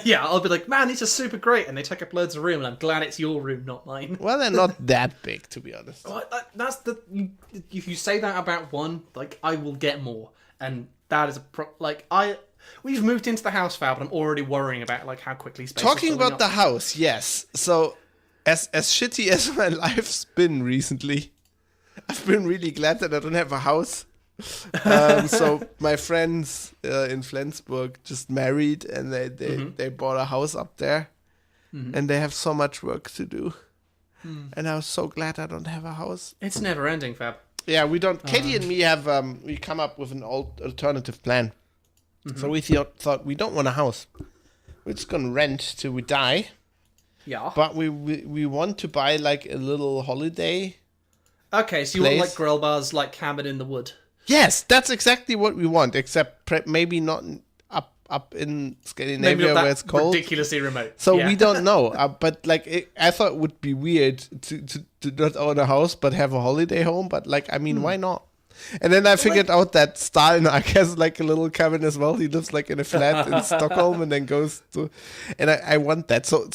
Yeah, I'll be like, man, these are super great, and they take up loads of room, and I'm glad it's your room, not mine. Well, they're not that big, to be honest. Well, if you say that about one, like, I will get more, and that is we've moved into the house, Fab, and I'm already worrying about like how quickly space. Talking about the house, yes. So, as shitty as my life's been recently, I've been really glad that I don't have a house So my friends in Flensburg just married, and they bought a house up there, and they have so much work to do. And I was so glad I don't have a house. It's never ending, Fab. Yeah, we don't. Katie and me have we come up with an alternative plan. So we thought we don't want a house. We're just gonna rent till we die. Yeah. But we want to buy like a little holiday. Okay, so you want like Grillbar's like cabin in the wood. Yes, that's exactly what we want. Except maybe not up in Scandinavia where it's cold. Ridiculously remote. So we don't know. But like I thought it would be weird to not own a house but have a holiday home. But like I mean, why not? And then I figured out that Stålenhag has like a little cabin as well. He lives like in a flat in Stockholm and then goes to, and I want that. So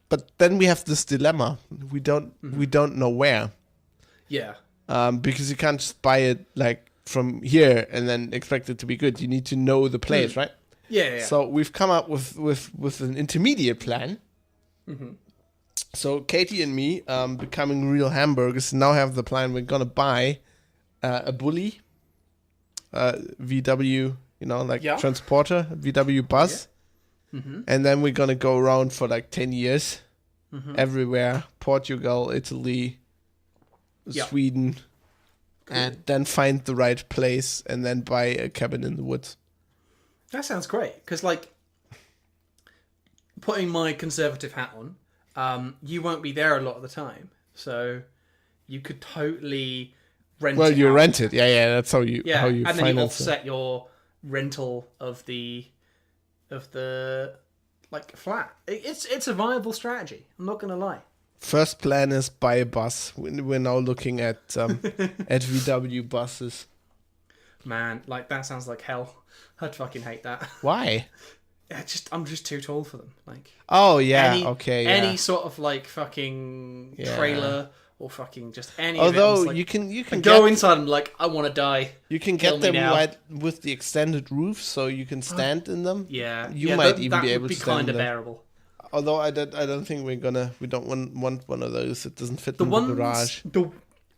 but then we have this dilemma. We don't know where. Yeah. Because you can't just buy it like from here and then expect it to be good. You need to know the place, right? Yeah. So we've come up with an intermediate plan. So Katie and me, becoming real hamburgers, now have the plan. We're gonna buy a bully, VW, transporter, VW bus, and then we're gonna go around for like 10 years, everywhere, Portugal, Italy, Sweden, and then find the right place and then buy a cabin in the woods. That sounds great, because like putting my conservative hat on, you won't be there a lot of the time, so you could totally rent. Well, it you out. rent it, yeah. That's how you and then you finance offset your rental of the like flat. It's a viable strategy. I'm not gonna lie. First plan is buy a bus. We're now looking at at VW buses. Man, like that sounds like hell. I'd fucking hate that. Why? I'm just too tall for them. Like, oh yeah, any sort of like fucking trailer or fucking just any. Although of it, like, you can go inside and like I want to die. You can get them right with the extended roof, so you can stand in them. Yeah, you might even be able to stand kind of in them. bearable. Although I don't think we don't want one of those. It doesn't fit in the garage.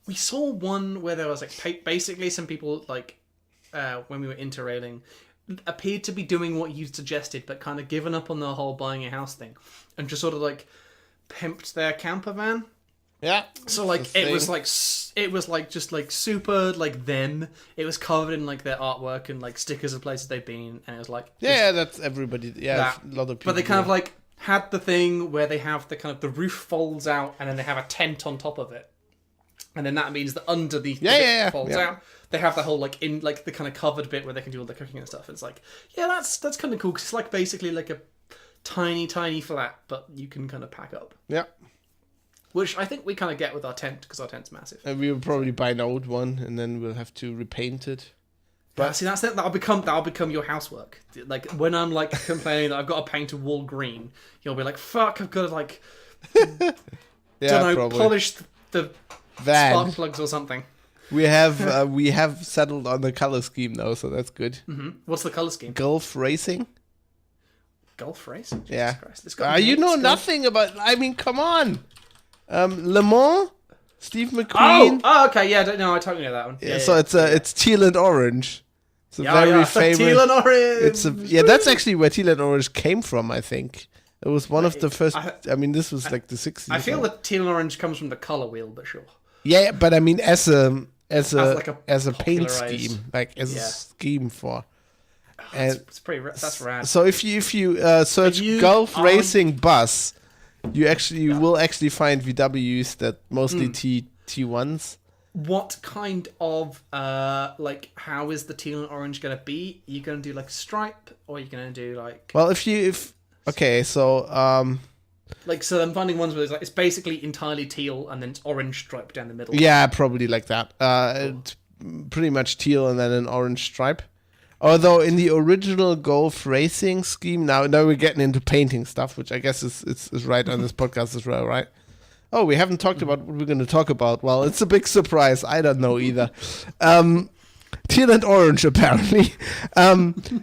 We saw one where there was like basically some people like when we were interrailing appeared to be doing what you suggested, but kind of given up on the whole buying a house thing, and just sort of like pimped their camper van. Yeah. So like it was like just like super like them. It was covered in like their artwork and like stickers of places they've been, and it was like that's everybody. Yeah, a lot of people. But they kind of like had the thing where they have the kind of the roof folds out, and then they have a tent on top of it, and then that means that underneath the folds out. They have the whole like in like the kind of covered bit where they can do all the cooking and stuff. It's like that's kind of cool because it's like basically like a tiny flat, but you can kind of pack up. Yeah. Which I think we kind of get with our tent because our tent's massive. And we will probably buy an old one, and then we'll have to repaint it. But see, that's it. That'll become your housework. Like when I'm like complaining that I've got to paint a wall green, you'll be like, "Fuck, I've got to like, polish the spark plugs or something." We have settled on the color scheme now, so that's good. Mm-hmm. What's the color scheme? Golf racing. Golf racing. Jesus yeah. Christ. You know nothing about. I mean, come on. Le Mans. Steve McQueen. Oh, okay. Yeah, no, I totally know that one. Yeah, it's teal and orange. It's a very famous. Teal and orange. That's actually where teal and orange came from. I think it was one of the first. I mean, this was like the 60s. I feel that teal and orange comes from the color wheel, but sure. Yeah, but I mean, as a paint scheme, like as a scheme for. It's pretty. That's rad. So if you search golf racing bus, you will actually find VWs that mostly T1s. What kind of like how is the teal and orange gonna be? Are you gonna do like a stripe, or are you gonna do like? Well, so I'm finding ones where it's basically entirely teal and then it's orange stripe down the middle. Yeah, probably like that. It's pretty much teal and then an orange stripe. Although in the original golf racing scheme, now we're getting into painting stuff, which I guess is right on this podcast as well, right? Oh, we haven't talked about what we're going to talk about. Well, it's a big surprise. I don't know either. Teal and orange, apparently.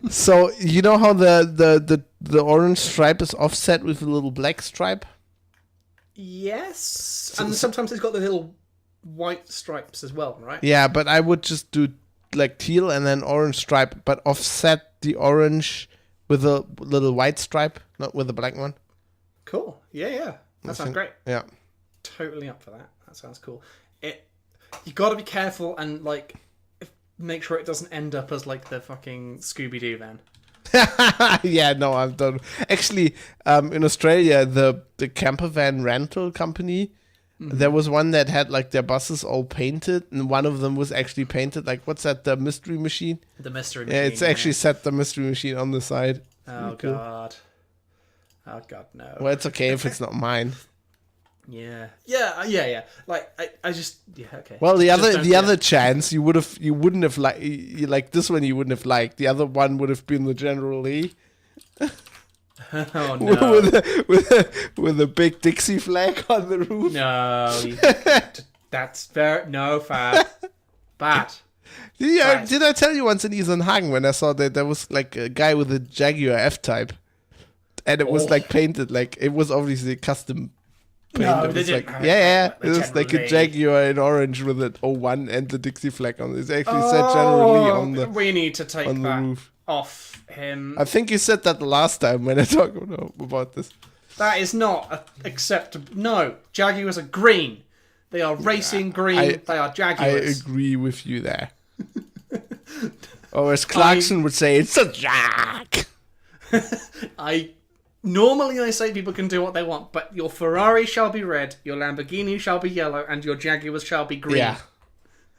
So you know how the orange stripe is offset with a little black stripe? Yes. And sometimes it's got the little white stripes as well, right? Yeah, but I would just do like teal and then orange stripe, but offset the orange with a little white stripe, not with a black one. Cool. Yeah. That sounds great. Yeah. Totally up for that. That sounds cool. You got to be careful and like make sure it doesn't end up as like the fucking Scooby-Doo van. Yeah, no, I've done. Actually, in Australia, the camper van rental company, there was one that had like their buses all painted, and one of them was actually painted like, what's that? The Mystery Machine. The Mystery Machine. Yeah, it's actually set the Mystery Machine on the side. Oh god. Oh god, no. Well, it's okay if it's not mine. Yeah. Like I just okay. Well, the Just don't other chance you wouldn't have like this one you wouldn't have liked. The other one would have been the General Lee. Oh no. with a big Dixie flag on the roof. No. That's very no Fab. Bad. Did I tell you once in Stålenhag when I saw that there was like a guy with a Jaguar F-Type, and it was like painted like it was obviously custom. No, it they was didn't like, have yeah. the It was like a General Lee. Jaguar in orange with an 01 and the Dixie flag on it. It actually said General Lee on the We need to take on the that roof. off him. I think you said that the last time when I talked about this. That is not acceptable. No, Jaguars are green. They are racing green. They are I Jaguars. agree with you there. Or as Clarkson would say, it's a Jag. Normally I say people can do what they want, but your Ferrari shall be red, your Lamborghini shall be yellow, and your Jaguars shall be green. Yeah.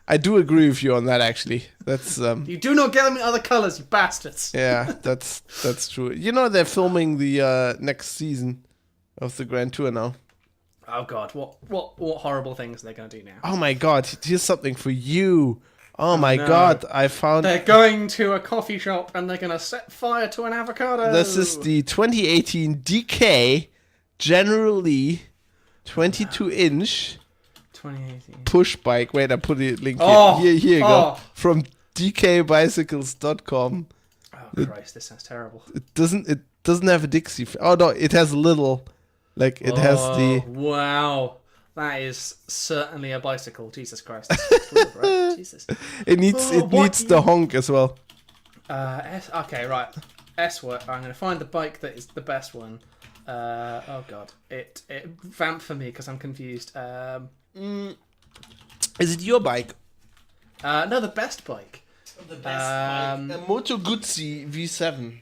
I do agree with you on that, actually. That's You do not get them in other colours, you bastards. yeah, that's true. You know they're filming the next season of the Grand Tour now. Oh god, what horrible things are they going to do now? Oh my god, here's something for you. Oh my no. god, I found They're going to a coffee shop and they're going to set fire to an avocado. this is the 2018 DK General Lee 22-inch 2018. push bike. Wait, I put the link Oh, here. Here you go. oh. From dkbicycles.com. Oh Christ, this sounds terrible. It doesn't have a Dixie. Oh no, it has a little like it has the Wow. That is certainly a bicycle. Jesus Christ. That's weird, right? Jesus. it needs the honk as well. Okay, right. S word. I'm going to find the bike that is the best one. Oh god. It vamp for me because I'm confused. Is it your bike? No, the best bike. The best bike. A Moto Guzzi V7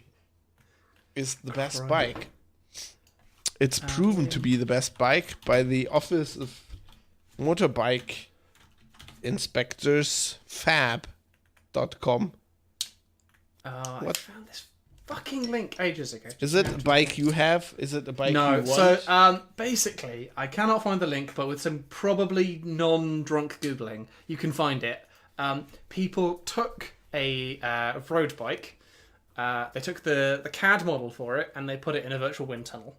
is the best bike. It's proven to be the best bike by the Office of Motorbike Inspectors Fab.com. I found this fucking link ages ago. Is it a bike you have? Is it a bike you No, want? so basically, I cannot find the link, but with some probably non-drunk Googling, you can find it. People took a road bike, they took the CAD model for it, and they put it in a virtual wind tunnel.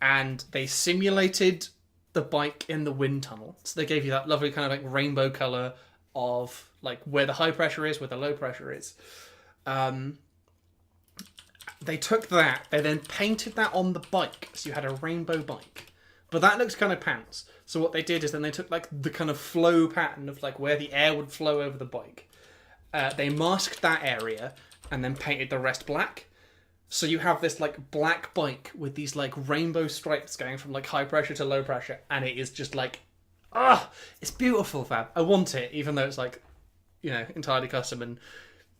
And they simulated the bike in the wind tunnel. So they gave you that lovely kind of like rainbow colour of like where the high pressure is, where the low pressure is. They took that, they then painted that on the bike, so you had a rainbow bike. But that looks kind of pants. So what they did is then they took like the kind of flow pattern of like where the air would flow over the bike. They masked that area and then painted the rest black. So you have this like black bike with these like rainbow stripes going from like high pressure to low pressure, and it is just like, it's beautiful, Fab. I want it, even though it's like, entirely custom and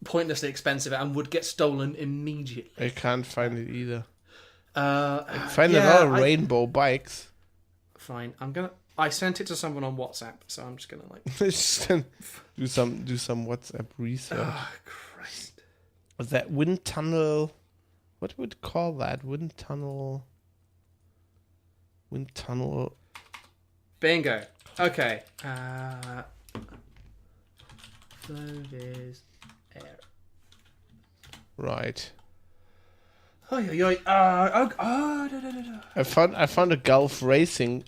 pointlessly expensive and would get stolen immediately. I can't find it either. I find a lot of rainbow bikes. Fine, I sent it to someone on WhatsApp, so I'm just gonna like Just do some WhatsApp research. Oh Christ! That wind tunnel. What would you call that? Wind tunnel. Bingo. Okay. Flow is air. Right. No. I found a Gulf Racing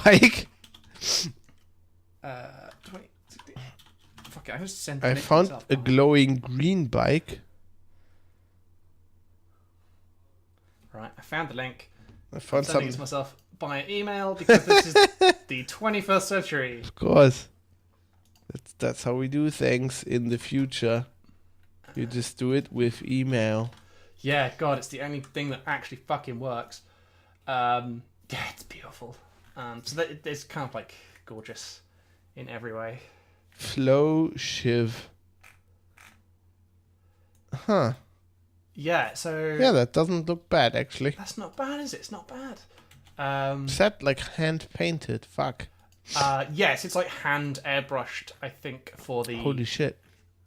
bike. 20, 60. Fuck it, I just sent I it found myself. a glowing green bike. Right, I found the link. I found I'm sending it to something. myself by email because this is the 21st century. Of course. That's how we do things in the future. You just do it with email. Yeah, God, it's the only thing that actually fucking works. Yeah, it's beautiful. So that it's kind of like gorgeous in every way. Flow Shiv. Huh. Yeah, so... Yeah, that doesn't look bad, actually. That's not bad, is it? It's not bad. Is that like hand-painted? Fuck. Yes, it's like hand airbrushed, I think, for the Holy shit.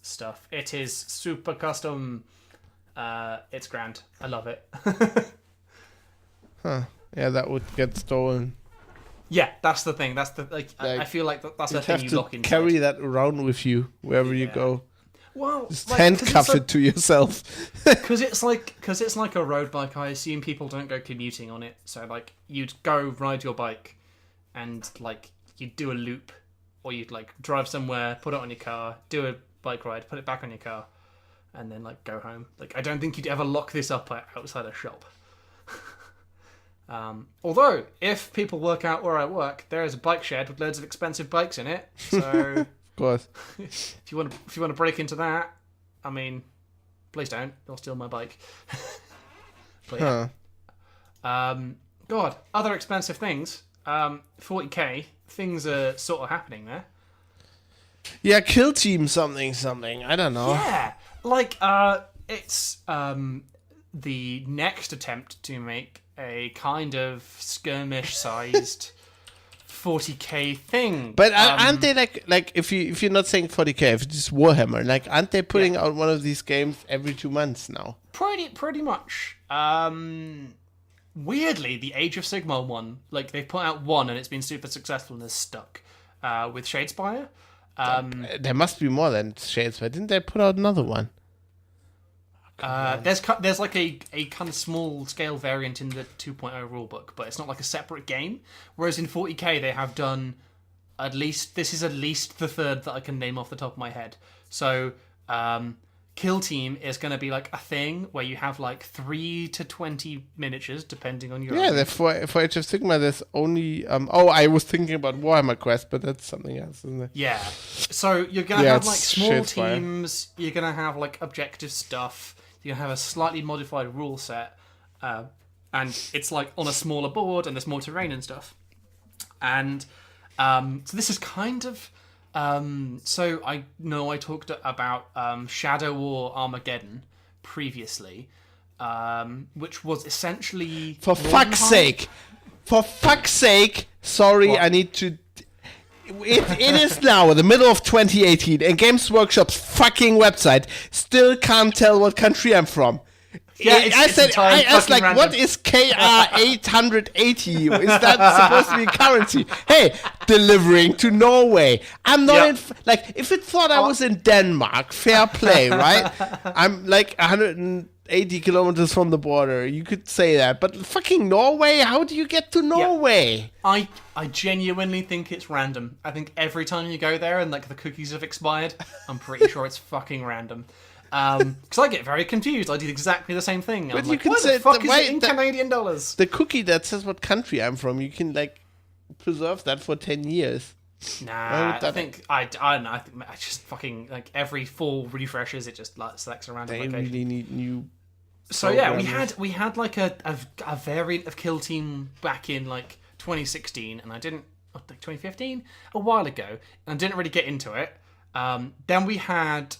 stuff. It is super custom. It's grand. I love it. Huh. Yeah, that would get stolen. Yeah, that's the thing. That's the I feel like that's a You'd thing have you to lock inside. carry that around with you wherever you Yeah. go. Well, Just like, handcuff it to yourself. because it's like a road bike. I assume people don't go commuting on it. So like you'd go ride your bike, and like you'd do a loop, or you'd like drive somewhere, put it on your car, do a bike ride, put it back on your car, and then like go home. Like I don't think you'd ever lock this up outside a shop. Although if people work out where I work, there is a bike shed with loads of expensive bikes in it. So Of course. if you want to break into that, I mean, please don't. You'll steal my bike. But yeah. God, other expensive things. 40k. Things are sort of happening there. Yeah, Kill Team something. I don't know. Yeah, like it's the next attempt to make a kind of skirmish-sized 40k thing. But aren't they like if you're not saying 40k, if it's just Warhammer, like aren't they putting out one of these games every 2 months now? Pretty much. Weirdly, the Age of Sigmar one, like they've put out one and it's been super successful and has stuck. With Shadespire. There must be more than Shadespire. Didn't they put out another one? There's like a kind of small scale variant in the 2.0 rulebook, but it's not like a separate game. Whereas in 40k they have done this is at least the third that I can name off the top of my head. So Kill Team is going to be like a thing where you have like 3 to 20 miniatures depending on your Yeah, for Age of Sigmar there's only I was thinking about Warhammer Quest, but that's something else, isn't it? Yeah. So you're going to have like it's small Shadespire. teams, you're going to have like objective stuff, you're going to have a slightly modified rule set, and it's like on a smaller board and there's more terrain and stuff. And so this is kind of... so I know I talked about Shadow War Armageddon previously, which was essentially... For fuck's sake! Sorry, What? I need to... It is now the middle of 2018 and Games Workshop's fucking website still can't tell what country I'm from. Yeah, I asked like, random. what is KR 880? Is that supposed to be currency? Hey, delivering to Norway. I'm not Yep. like, if it thought I was in Denmark, fair play, right? I'm like 180 kilometers from the border. You could say that, but fucking Norway? How do you get to Norway? I genuinely think it's random. I think every time you go there and like the cookies have expired, I'm pretty sure it's fucking random. Because I get very confused. I did exactly the same thing. But I'm you like, can why say the fuck the is way it in that- Canadian dollars? The cookie that says what country I'm from, you can like preserve that for 10 years. Nah, Well, I think I don't know. I think I just fucking like every 4 refreshes, it just like selects a random They location. really need new. So yeah, programmers. we had like a variant of Kill Team back in like 2016, and I didn't like 2015 a while ago, and I didn't really get into it. Then we had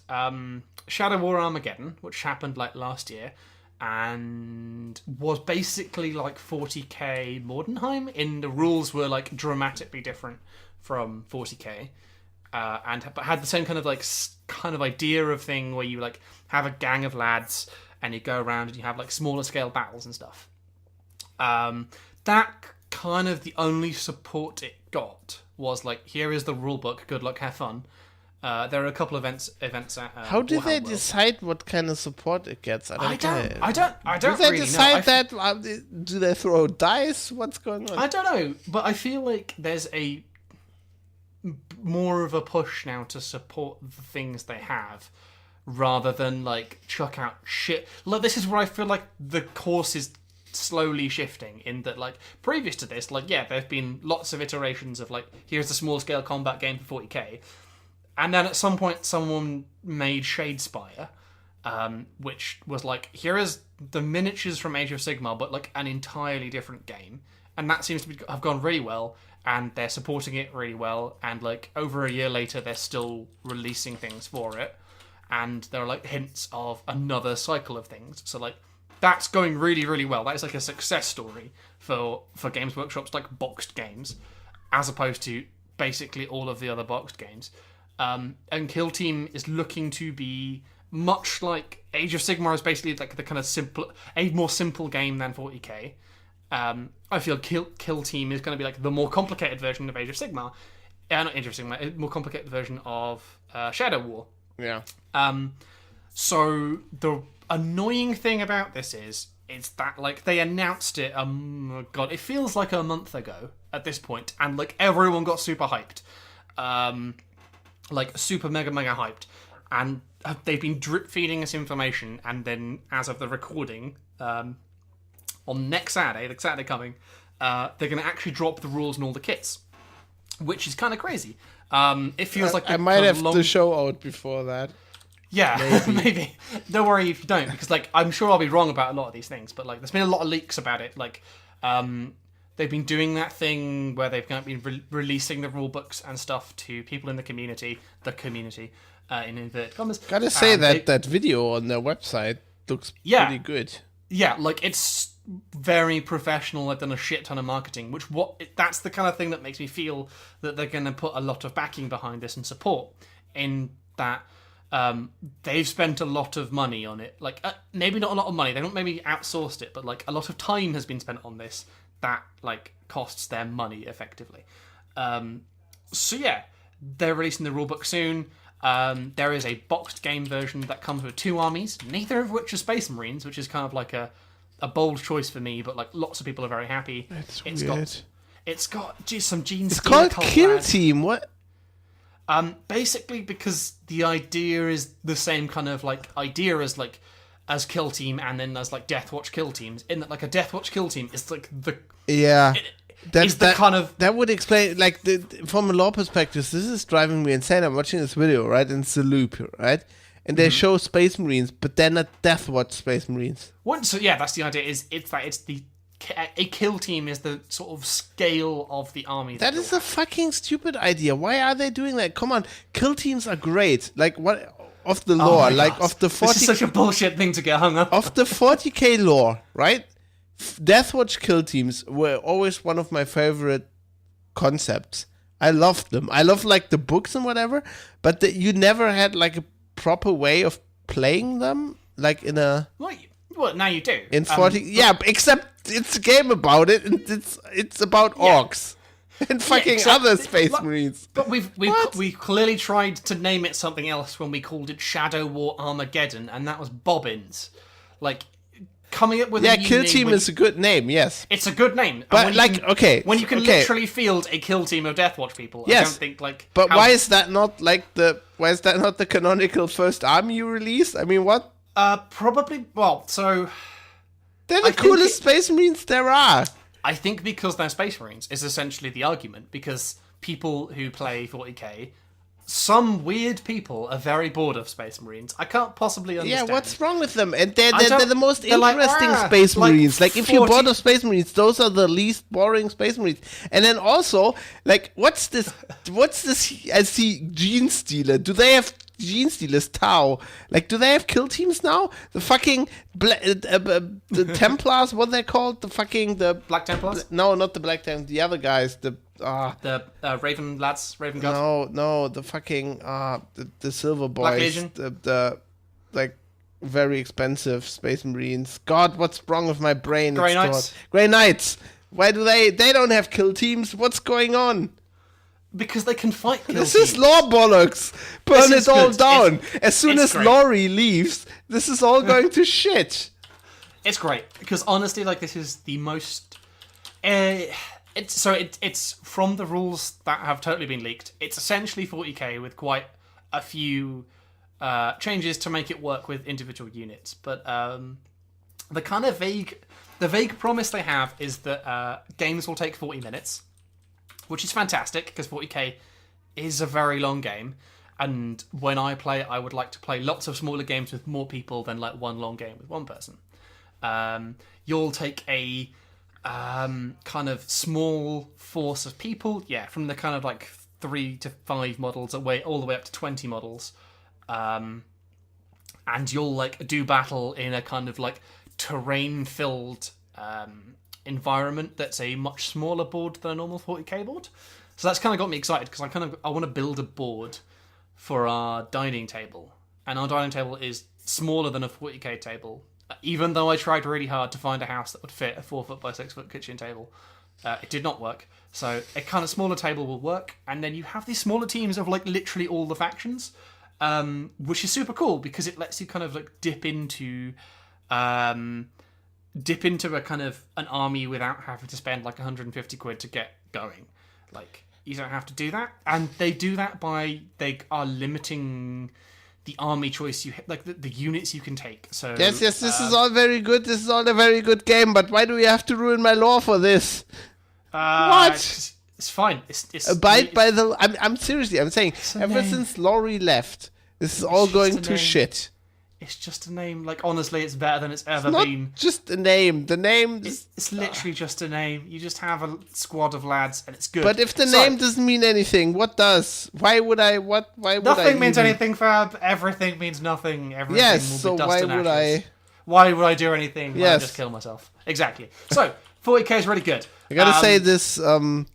Shadow War Armageddon, which happened like last year, and was basically like 40k Mordenheim. In the rules were like dramatically different from 40k, but had the same kind of like kind of idea of thing where you like have a gang of lads and you go around and you have like smaller scale battles and stuff. That kind of the only support it got was like, here is the rulebook, good luck, have fun. There are a couple of events at How do Warhammer they World. decide what kind of support it gets? I don't Do they really decide know. that? Do they throw dice? What's going on? I don't know, but I feel like there's a more of a push now to support the things they have rather than like chuck out shit. Like, this is where I feel like the course is slowly shifting, in that like previous to this, like, yeah, there've been lots of iterations of like, here's a small scale combat game for 40k, And then at some point, someone made Shadespire, which was like, here is the miniatures from Age of Sigmar, but like an entirely different game. And that seems to have gone really well, and they're supporting it really well. And like over a year later, they're still releasing things for it. And there are like hints of another cycle of things. So like that's going really, really well. That is like a success story for Games Workshop's like boxed games, as opposed to basically all of the other boxed games. And Kill Team is looking to be much like Age of Sigmar is basically like the kind of a more simple game than 40k. I feel Kill Team is going to be like the more complicated version of Age of Sigmar. Not Age of Sigmar, a more complicated version of Shadow War. Yeah. So the annoying thing about this is that like they announced it. God, it feels like a month ago at this point, and like everyone got super hyped, like super mega hyped, and they've been drip feeding us information, and then as of the recording, on next Saturday, the Saturday coming, they're going to actually drop the rules and all the kits, which is kind of crazy. It feels like I might have the show out before that. Yeah, maybe. Don't worry if you don't, because like I'm sure I'll be wrong about a lot of these things. But like, there's been a lot of leaks about it. Like, they've been doing that thing where they've been releasing the rule books and stuff to people in the community, in inverted commas. Gotta say that video on their website looks pretty good. Yeah, like it's very professional. They've done a shit ton of marketing, that's the kind of thing that makes me feel that they're going to put a lot of backing behind this and support. In that, they've spent a lot of money on it. Like maybe not a lot of money. They don't maybe outsourced it, but like a lot of time has been spent on this that like costs them money effectively. So yeah, they're releasing the rulebook soon. There is a boxed game version that comes with 2 armies, neither of which are Space Marines, which is kind of like a bold choice for me, but like lots of people are very happy. It's weird. It's got some Gene It's Stealer called Kill Team. What? Basically because the idea is the same kind of like idea as Kill Team, and then as like Deathwatch Kill Teams. In that, like a Deathwatch Kill Team is like the that would explain, like, from a lore perspective, this is driving me insane. I'm watching this video, right, and it's a loop, right? And they show Space Marines, but they're not Deathwatch Space Marines. So yeah, that's the idea. A kill team is the sort of scale of the army. That is a fucking stupid idea. Why are they doing that? Come on, kill teams are great. Like, what of the lore? Like, of the 40. This is such a bullshit thing to get hung up of the 40k lore, right? Deathwatch kill teams were always one of my favorite concepts. I loved them. I love like the books and whatever, but you never had like a proper way of playing them, like in a. Well, now you do. In 40, except it's a game about it, and it's about orcs and fucking other Space Marines. But we clearly tried to name it something else when we called it Shadow War Armageddon, and that was bobbins. Like, coming up with a new Kill name Team is a good name. Yes, it's a good name. But when you can literally field a kill team of Deathwatch people, yes. I don't think like. But why is that not the canonical first army you released? I mean, what? Probably. Well, so they're the coolest Space Marines there are. I think because they're Space Marines is essentially the argument, because people who play 40k, some weird people are very bored of Space Marines. I can't possibly understand. Yeah, what's wrong with them? And they're the most interesting Space Marines. Like, if you're bored of Space Marines, those are the least boring Space Marines. And then also, like, what's this? I see Gene Stealer. Do they have Gene Stealers, Tau? Like, do they have kill teams now? The fucking the Templars, what are they called? The Black Templars? No, not the Black Templars. The other guys. The Raven Guard? No, the fucking the Silver Boys. Black Legion? The like very expensive Space Marines. God, what's wrong with my brain? Grey Knights. Grey Knights. Why do they don't have kill teams? What's going on? Because they can fight kill This teams. is lore bollocks. Burn it all down. As soon as great. Laurie leaves, this is all going to shit. It's great, because honestly, like, this is the most. It's from the rules that have totally been leaked. It's essentially 40k with quite a few changes to make it work with individual units. But the kind of vague promise they have is that games will take 40 minutes, which is fantastic because 40k is a very long game, And when I play, I would like to play lots of smaller games with more people than like one long game with one person. You'll take a kind of small force of people, from the kind of like 3 to 5 models away, all the way up to 20 models, and you'll like do battle in a kind of like terrain-filled environment that's a much smaller board than a normal 40k board. So that's kind of got me excited because I want to build a board for our dining table, and our dining table is smaller than a 40k table. Even though I tried really hard to find a house that would fit a 4-foot by 6-foot kitchen table, it did not work. So a kind of smaller table will work, and then you have these smaller teams of like literally all the factions, which is super cool because it lets you kind of like dip into a kind of an army without having to spend like 150 quid to get going. Like, you don't have to do that, and they do that by they are limiting the army choice like the units you can take. So yes, this is all very good. This is all a very good game, but why do we have to ruin my lore for this? What? It's fine. It's abide by the. I'm seriously. I'm saying ever since Laurie left, this is all going to shit. It's just a name. Like, honestly, it's better than it's ever not been. Just a name. The name. It's literally just a name. You just have a squad of lads, and it's good. But if the name doesn't mean anything, what does? Why would I? What? Why would I? Nothing means anything, Fab. Everything means nothing. Everything will be dust why and would ashes. I? Why would I do anything? Why Yes. I just kill myself. Exactly. So 40k is really good. I gotta say this. What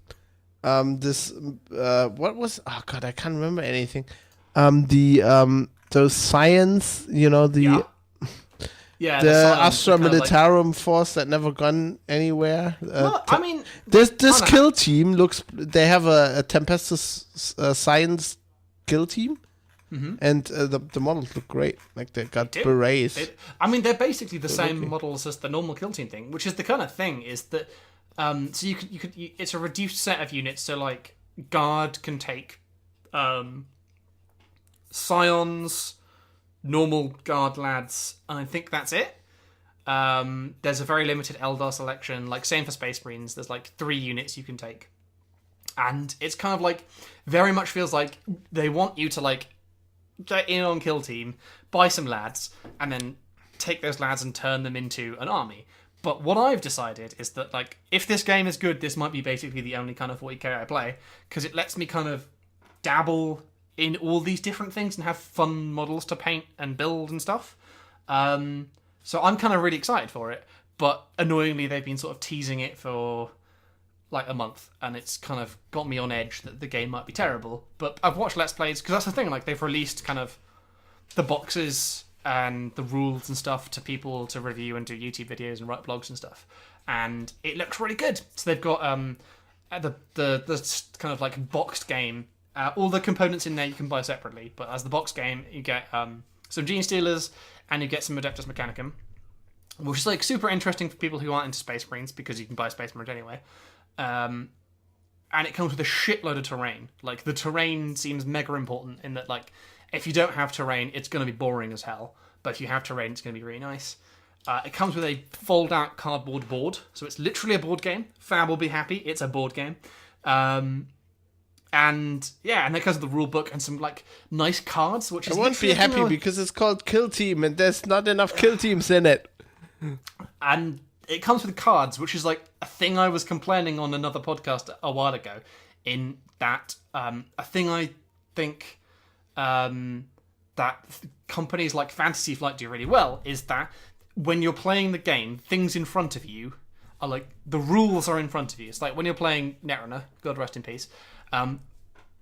was? Oh God, I can't remember anything. Those science, the Astra Militarum force that never gone anywhere. I mean, this kill team looks. They have a Tempestus science kill team, and the models look great. Like they got berets. They're basically the same models as the normal kill team thing, which is the kind of thing is that. So you could it's a reduced set of units. So like guard can take. Scions, normal guard lads, and I think that's it. There's a very limited Eldar selection, like same for Space Marines. There's like 3 units you can take, and it's kind of like very much feels like they want you to like get in on kill team, buy some lads, and then take those lads and turn them into an army. But what I've decided is that like if this game is good, this might be basically the only kind of 40k I play because it lets me kind of dabble in all these different things and have fun models to paint and build and stuff. So I'm kind of really excited for it, but annoyingly they've been sort of teasing it for like a month, and it's kind of got me on edge that the game might be terrible. But I've watched Let's Plays, because that's the thing, like they've released kind of the boxes and the rules and stuff to people to review and do YouTube videos and write blogs and stuff, and it looks really good. So they've got the kind of like boxed game. All the components in there you can buy separately, but as the box game, you get some Gene Stealers and you get some Adeptus Mechanicum, which is like super interesting for people who aren't into Space Marines because you can buy Space Marines anyway. And it comes with a shitload of terrain. Like the terrain seems mega important in that, like, if you don't have terrain, it's going to be boring as hell. But if you have terrain, it's going to be really nice. It comes with a fold-out cardboard board, so it's literally a board game. Fab will be happy. It's a board game. And it comes with the rule book and some like nice cards, which is. I won't be happy because it's called Kill Team and there's not enough kill teams in it. And it comes with cards, which is like a thing I was complaining on another podcast a while ago. In that, a thing I think that companies like Fantasy Flight do really well is that when you're playing the game, things in front of you are like the rules are in front of you. It's like when you're playing Netrunner, God rest in peace.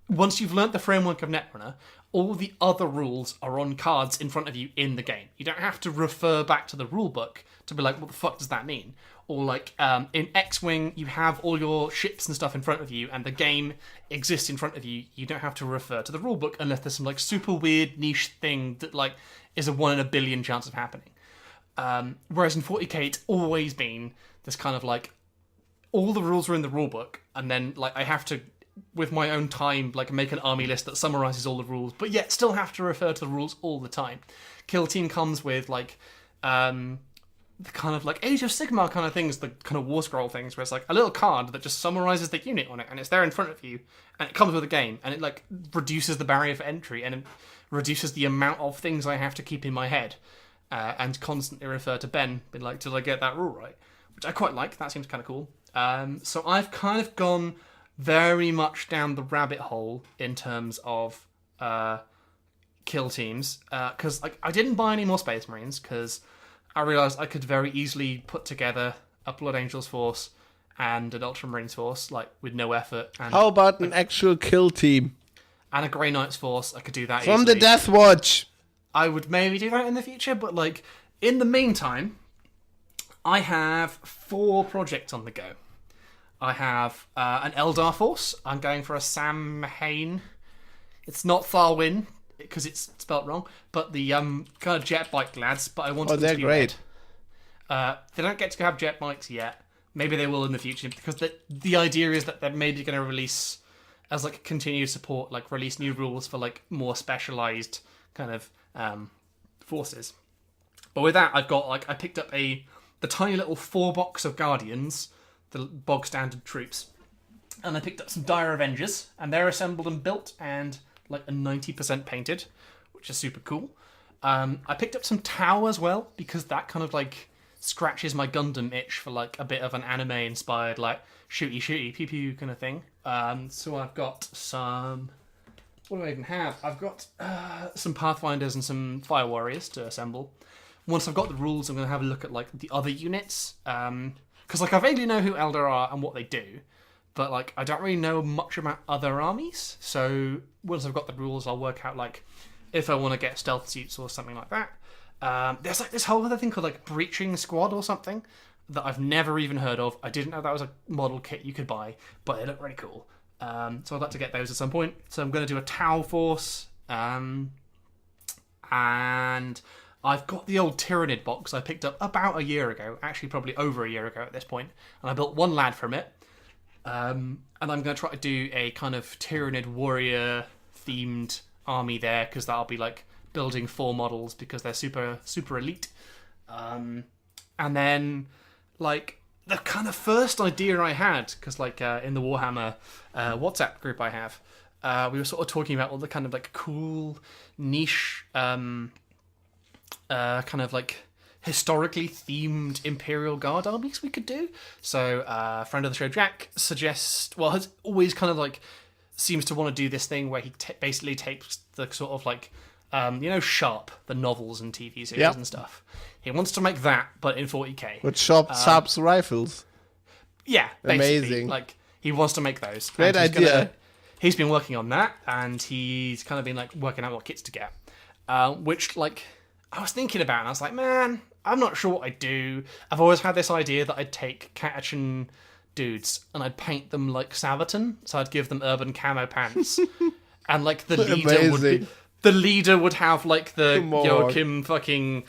Once you've learnt the framework of Netrunner, all the other rules are on cards in front of you in the game. You don't have to refer back to the rule book to be like, what the fuck does that mean? Or like in X-Wing, you have all your ships and stuff in front of you, and the game exists in front of you. You don't have to refer to the rule book unless there's some like super weird niche thing that like is a 1 in a billion chance of happening. Whereas in 40k, it's always been this kind of like all the rules are in the rule book, and then like I have to, with my own time, like make an army list that summarizes all the rules, but yet still have to refer to the rules all the time. Kill Team comes with like the kind of like Age of Sigmar kind of things, the kind of War Scroll things, where it's like a little card that just summarizes the unit on it, and it's there in front of you, and it comes with a game, and it like reduces the barrier for entry, and it reduces the amount of things I have to keep in my head, and constantly refer to Ben, being like, did I get that rule right? Which I quite like. That seems kind of cool. So I've kind of gone very much down the rabbit hole in terms of kill teams, because like I didn't buy any more Space Marines because I realised I could very easily put together a Blood Angels force and an Ultramarines force, like with no effort. And How about an actual kill team? And a Grey Knights force, I could do that From easily. the Death Watch! I would maybe do that in the future, but like in the meantime, I have 4 projects on the go. I have an Eldar force. I'm going for a Samhain. It's not Tharwin, because it's spelt wrong, but the kind of jet bike lads, but I want them to be great. red. They don't get to have jet bikes yet. Maybe they will in the future, because the idea is that they're maybe going to release, as like a continued support, like release new rules for like more specialized kind of forces. But with that, I've got like, I picked up the tiny little 4-box of Guardians, the bog standard troops, and I picked up some Dire Avengers, and they're assembled and built and like a 90% painted, which is super cool. I picked up some Tau as well, because that kind of like scratches my Gundam itch for like a bit of an anime inspired like shooty pew pew kind of thing. So I've got some, what do I even have? I've got some Pathfinders and some Fire Warriors to assemble. Once I've got the rules, I'm going to have a look at like the other units, because like I vaguely know who Eldar are and what they do, but like I don't really know much about other armies. So once I've got the rules, I'll work out like if I want to get stealth suits or something like that. There's like this whole other thing called like Breaching Squad or something that I've never even heard of. I didn't know that was a model kit you could buy, but they look really cool. So I'd like to get those at some point. So I'm going to do a Tau force, and I've got the old Tyrannid box I picked up about a year ago, actually probably over a year ago at this point, and I built 1 lad from it. And I'm going to try to do a kind of Tyrannid warrior themed army there, because that'll be like building 4 models because they're super elite. And then like the kind of first idea I had, because like in the Warhammer WhatsApp group I have, we were sort of talking about all the kind of like cool niche kind of like historically themed Imperial Guard armies we could do. So friend of the show Jack has always kind of like seems to want to do this thing where he basically takes the sort of like Sharp, the novels and TV series and stuff. He wants to make that, but in 40k. With Sharp's rifles. Yeah, basically. Amazing. Like he wants to make those. Great idea. He's been working on that, and he's kind of been like working out what kits to get. Which like I was thinking about, and I was like, man, I'm not sure what I'd do. I've always had this idea that I'd take Catachan dudes and I'd paint them like Sabaton, so I'd give them urban camo pants, and like the leader would have like the Joachim fucking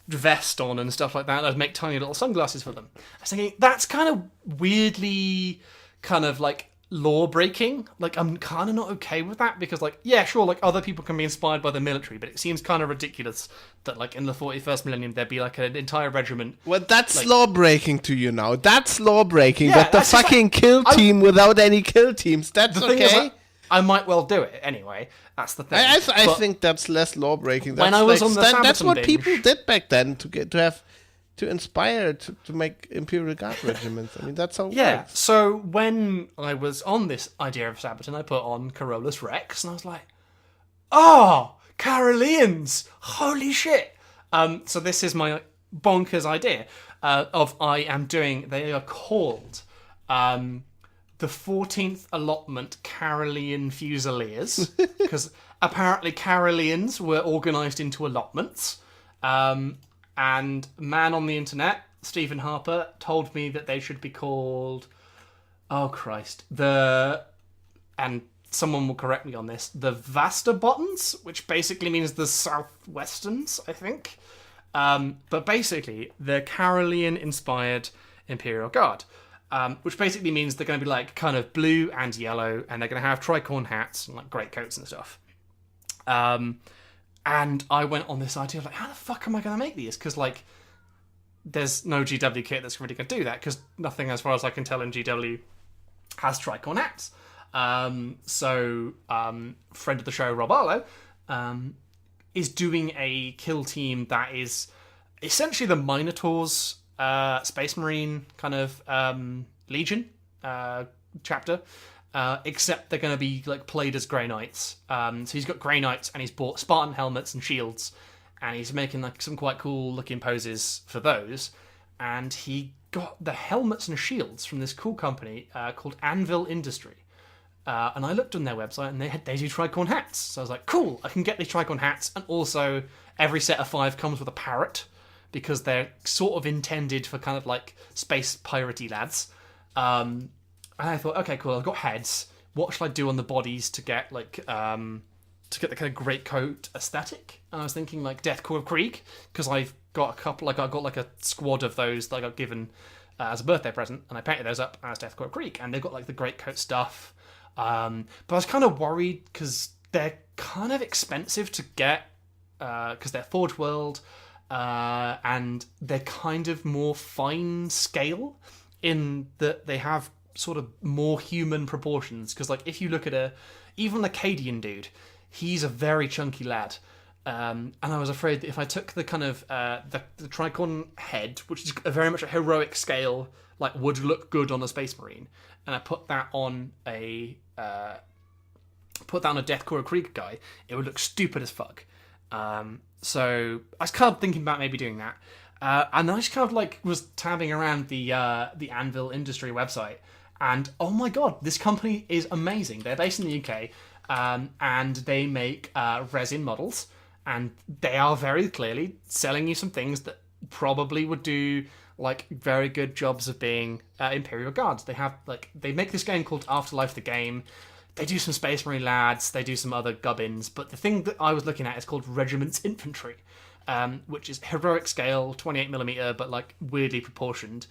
vest on and stuff like that. I'd make tiny little sunglasses for them. I was thinking that's kind of weirdly kind of like law breaking. Like I'm kind of not okay with that, because like yeah sure, like other people can be inspired by the military, but it seems kind of ridiculous that like in the 41st millennium there'd be like an entire regiment. Well, that's like, law breaking to you now. That's law breaking. Yeah, but the fucking like, kill team without any kill teams, that's the thing okay. is, like, I might well do it anyway. That's the thing. I think that's less law breaking. When I was on the that's Sabaton what binge, people did back then to inspire to make Imperial Guard regiments. I mean, that's how it works. So when I was on this idea of Sabaton, I put on Carolus Rex, and I was like, oh, Caroleans! Holy shit! So this is my bonkers idea they are called the 14th Allotment Carolean Fusiliers, because apparently Caroleans were organised into allotments. And man on the internet, Stephen Harper, told me that they should be called, oh Christ, and someone will correct me on this, the Vasterbottens, which basically means the Southwesterns, I think. But basically, the Carolean-inspired Imperial Guard, which basically means they're going to be like kind of blue and yellow, and they're going to have tricorn hats and like greatcoats and stuff. And I went on this idea of like, how the fuck am I going to make these? Because like, there's no GW kit that's really going to do that, because nothing, as far as I can tell, in GW has tricorn hats. So friend of the show, Rob Arlo, is doing a kill team that is essentially the Minotaur's Space Marine kind of Legion chapter, except they're going to be like played as Grey Knights. So he's got Grey Knights, and he's bought Spartan helmets and shields, and he's making like some quite cool looking poses for those. And he got the helmets and shields from this cool company called Anvil Industry. And I looked on their website, and they do tricorn hats. So I was like, cool, I can get these tricorn hats, and also every set of 5 comes with a parrot, because they're sort of intended for kind of like space piratey lads. And I thought, okay, cool, I've got heads. What should I do on the bodies to get like to get the kind of greatcoat aesthetic? And I was thinking like Deathcore of Krieg, because I've got a couple, like I got like a squad of those that I got given as a birthday present, and I painted those up as Deathcore of Krieg, and they've got like the greatcoat stuff. But I was kind of worried because they're kind of expensive to get, because they're Forge World, and they're kind of more fine scale in that they have sort of more human proportions. Because like if you look at even an Acadian dude, he's a very chunky lad. And I was afraid that if I took the kind of the tricorn head, which is very much a heroic scale, like would look good on a Space Marine, and I put that on a Deathcore Krieg guy, it would look stupid as fuck. So I was kind of thinking about maybe doing that. And I just kind of like was tabbing around the Anvil Industry website, and oh my god, this company is amazing. They're based in the UK, and they make resin models, and they are very clearly selling you some things that probably would do like very good jobs of being Imperial Guards. They make this game called Afterlife the Game. They do some Space Marine lads, they do some other gubbins, but the thing that I was looking at is called Regiment's Infantry, which is heroic scale, 28mm, but like weirdly proportioned.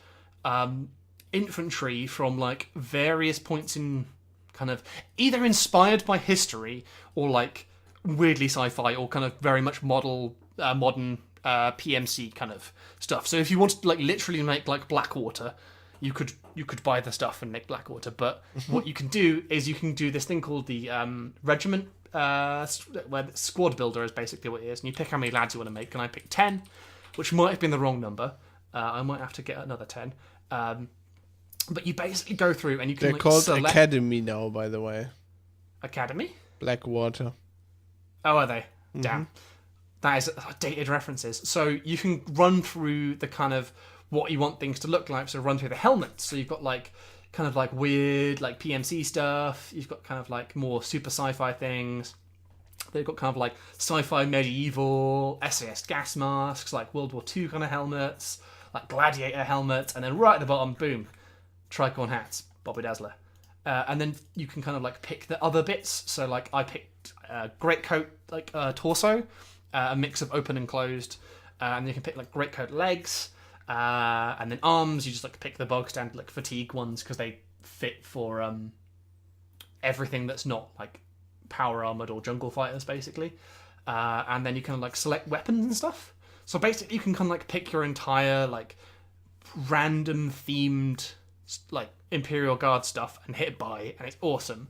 Infantry from like various points in kind of either inspired by history or like weirdly sci-fi or kind of very much modern PMC kind of stuff. So if you wanted to like literally make like Blackwater, you could buy the stuff and make Blackwater. But what you can do is you can do this thing called the regiment where squad builder is basically what it is, and you pick how many lads you want to make. And I picked 10, which might have been the wrong number. I might have to get another 10. But you basically go through and you can. They're called Academy now, by the way. Academy? Blackwater. Oh, are they? Mm-hmm. Damn. That is dated references. So you can run through the kind of what you want things to look like. So run through the helmets. So you've got like kind of like weird like PMC stuff. You've got kind of like more super sci-fi things. They've got kind of like sci-fi medieval SAS gas masks, like World War II kind of helmets, like gladiator helmets, and then right at the bottom, boom, tricorn hats, Bobby Dazzler. And then you can kind of like pick the other bits. So like I picked greatcoat like torso, a mix of open and closed, and you can pick like greatcoat legs, and then arms. You just like pick the bog standard like fatigue ones because they fit for everything that's not like power armored or jungle fighters basically. And then you can like select weapons and stuff. So basically you can kind of like pick your entire like random themed like Imperial Guard stuff and hit buy, and it's awesome.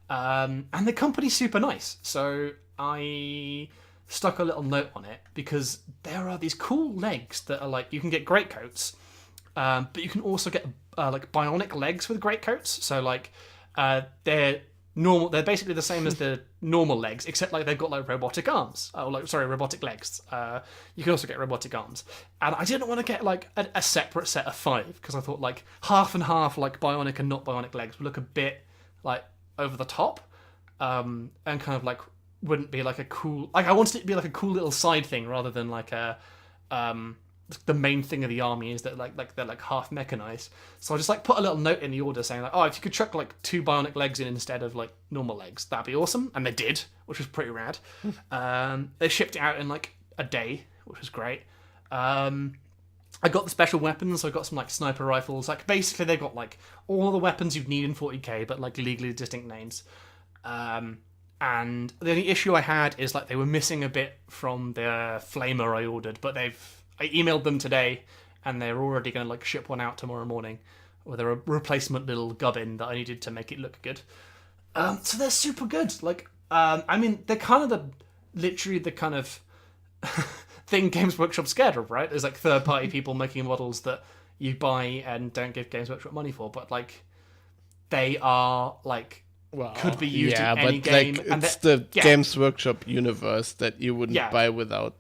And the company's super nice, so I stuck a little note on it because there are these cool legs that are like you can get greatcoats, but you can also get like bionic legs with greatcoats. So like they're normal. They're basically the same as the normal legs, except like they've got like robotic arms. Robotic legs. You can also get robotic arms. And I didn't want to get like a separate set of 5 because I thought like half and half like bionic and not bionic legs would look a bit like over the top, and kind of like wouldn't be like a cool. Like I wanted it to be like a cool little side thing rather than like a the main thing of the army is that like they're like half mechanized. So I just like put a little note in the order saying like, oh, if you could chuck like 2 bionic legs in instead of like normal legs, that'd be awesome. And they did, which was pretty rad. They shipped it out in like a day, which was great. I got the special weapons. So I got some like sniper rifles. Like basically they've got like all the weapons you'd need in 40k, but like legally distinct names. And the only issue I had is like they were missing a bit from the flamer I ordered, but I emailed them today and they're already going to like ship one out tomorrow morning with a replacement little gubbin that I needed to make it look good. So they're super good. Like, I mean, they're kind of literally the kind of thing Games Workshop's scared of, right? There's like third-party people making models that you buy and don't give Games Workshop money for, but like they are like could be used in any game. Like, it's the Games Workshop universe that you wouldn't buy without,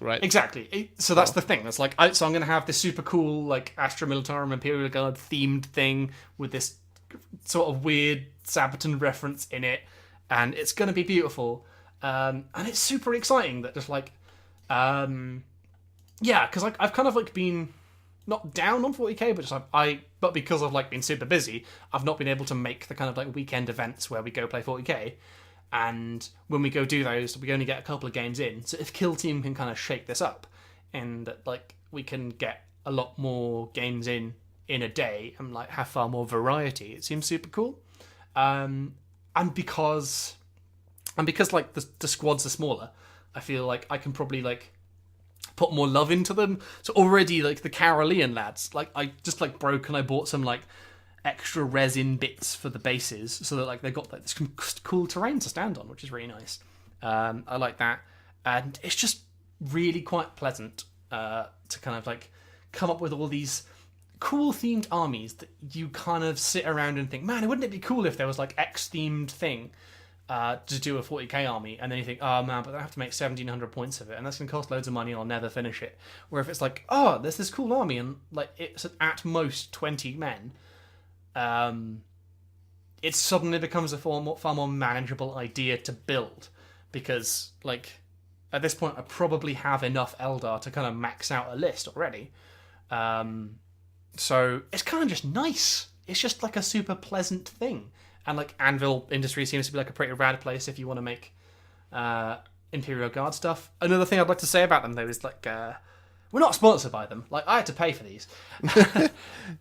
right? Exactly. So that's the thing. It's like, so I'm going to have this super cool like Astra Militarum Imperial Guard themed thing with this sort of weird Sabaton reference in it, and it's going to be beautiful. And it's super exciting that just like, because like I've kind of like been not down on 40k, but just but because I've like been super busy, I've not been able to make the kind of like weekend events where we go play 40k. And when we go do those, we only get a couple of games in. So if Kill Team can kind of shake this up, and like we can get a lot more games in a day and like have far more variety, it seems super cool. And because like the squads are smaller, I feel like I can probably like put more love into them. So already like the Carolean lads, like I just like broke and I bought some like extra resin bits for the bases so that like they've got like this cool terrain to stand on, which is really nice. I like that, and it's just really quite pleasant to kind of like come up with all these cool themed armies that you kind of sit around and think, man, wouldn't it be cool if there was like X themed thing to do a 40k army, and then you think, oh man, but I have to make 1700 points of it, and that's going to cost loads of money and I'll never finish it. Where if it's like, oh, there's this cool army and like it's at most 20 men, it suddenly becomes a far more manageable idea to build, because like at this point I probably have enough Eldar to kind of max out a list already. So it's kind of just nice. It's just like a super pleasant thing. And like Anvil Industry seems to be like a pretty rad place if you want to make Imperial Guard stuff. Another thing I'd like to say about them though is like we're not sponsored by them. Like I had to pay for these. Is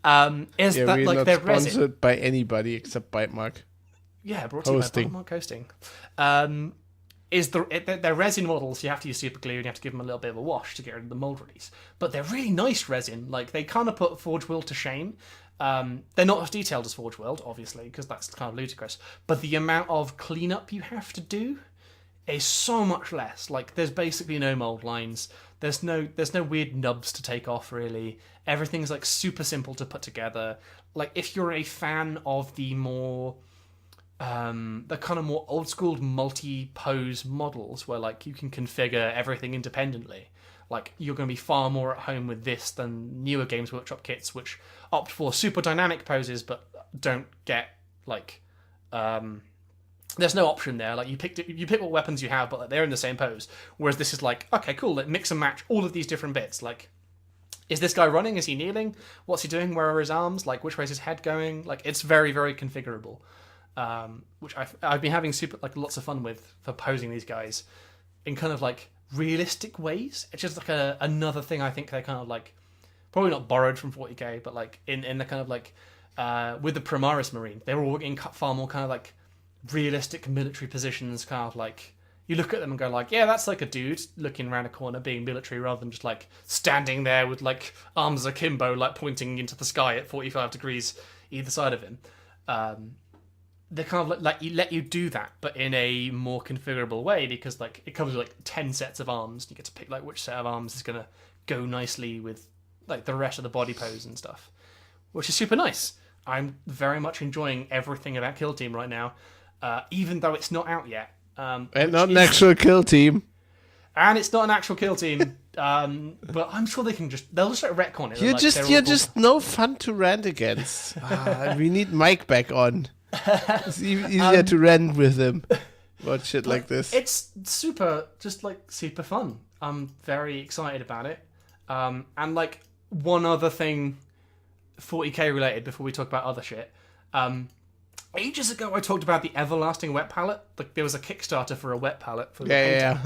that like they're sponsored by anybody except Bytemark. Yeah, brought to you by Bytemark Hosting. They're resin models. You have to use super glue and you have to give them a little bit of a wash to get rid of the mold release. But they're really nice resin. Like they kind of put Forge World to shame. They're not as detailed as Forge World, obviously, because that's kind of ludicrous. But the amount of cleanup you have to do is so much less. Like there's basically no mold lines. There's no weird nubs to take off really. Everything's like super simple to put together. Like if you're a fan of the more the kind of more old school multi-pose models where like you can configure everything independently, like you're going to be far more at home with this than newer Games Workshop kits which opt for super dynamic poses but don't get like there's no option there. Like you pick what weapons you have, but like, they're in the same pose. Whereas this is like, okay, cool, like mix and match all of these different bits. Like, is this guy running? Is he kneeling? What's he doing? Where are his arms? Like, which way is his head going? Like, it's very, very configurable. Which I've been having lots of fun with for posing these guys in kind of like realistic ways. It's just like another thing I think they kind of like probably not borrowed from 40k, but like in the kind of like with the Primaris Marine, they were all in far more kind of like realistic military positions, kind of like you look at them and go like, yeah, that's like a dude looking around a corner being military rather than just like standing there with like arms akimbo like pointing into the sky at 45 degrees either side of him. They kind of like you let you do that but in a more configurable way, because like it comes with like 10 sets of arms. You get to pick like which set of arms is going to go nicely with like the rest of the body pose and stuff, which is super nice. I'm very much enjoying everything about Kill Team right now. Even though it's not out yet. And not an actual kill team. And it's not an actual kill team. But I'm sure they'll just like retcon it. You're just no fun to rant against. We need Mike back on. It's easier to rant with him. About shit like this. It's super fun. I'm very excited about it. And like one other thing 40k related before we talk about other shit. Ages ago, I talked about the Everlasting Wet Palette. Like there was a Kickstarter for a wet palette for the painting, yeah.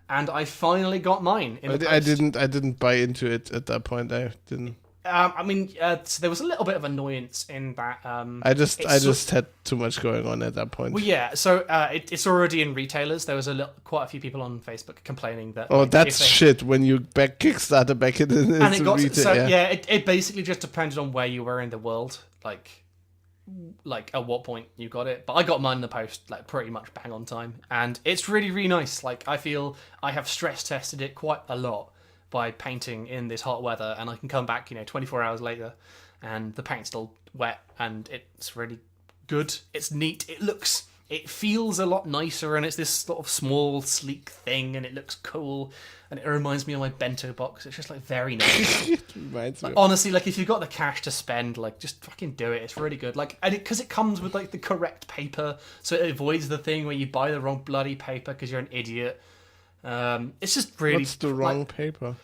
And I finally got mine. I didn't buy into it at that point. I didn't. So there was a little bit of annoyance in that. I just had too much going on at that point. Well, yeah. So it's already in retailers. There was quite a few people on Facebook complaining that. Oh, that's shit! When you Kickstarter back it in, and it got retail, It basically just depended on where you were in the world, like at what point you got it. But I got mine in the post like pretty much bang on time, and it's really really nice. Like I feel I have stress tested it quite a lot by painting in this hot weather, and I can come back 24 hours later and the paint's still wet and it's really good. It's neat. It feels a lot nicer, and it's this sort of small sleek thing, and it looks cool, and it reminds me of my bento box. It's just like very nice. It reminds me. Honestly, like if you've got the cash to spend, like just fucking do it. It's really good. Like, because it comes with like the correct paper, so it avoids the thing where you buy the wrong bloody paper because you're an idiot. It's just really... What's the wrong paper?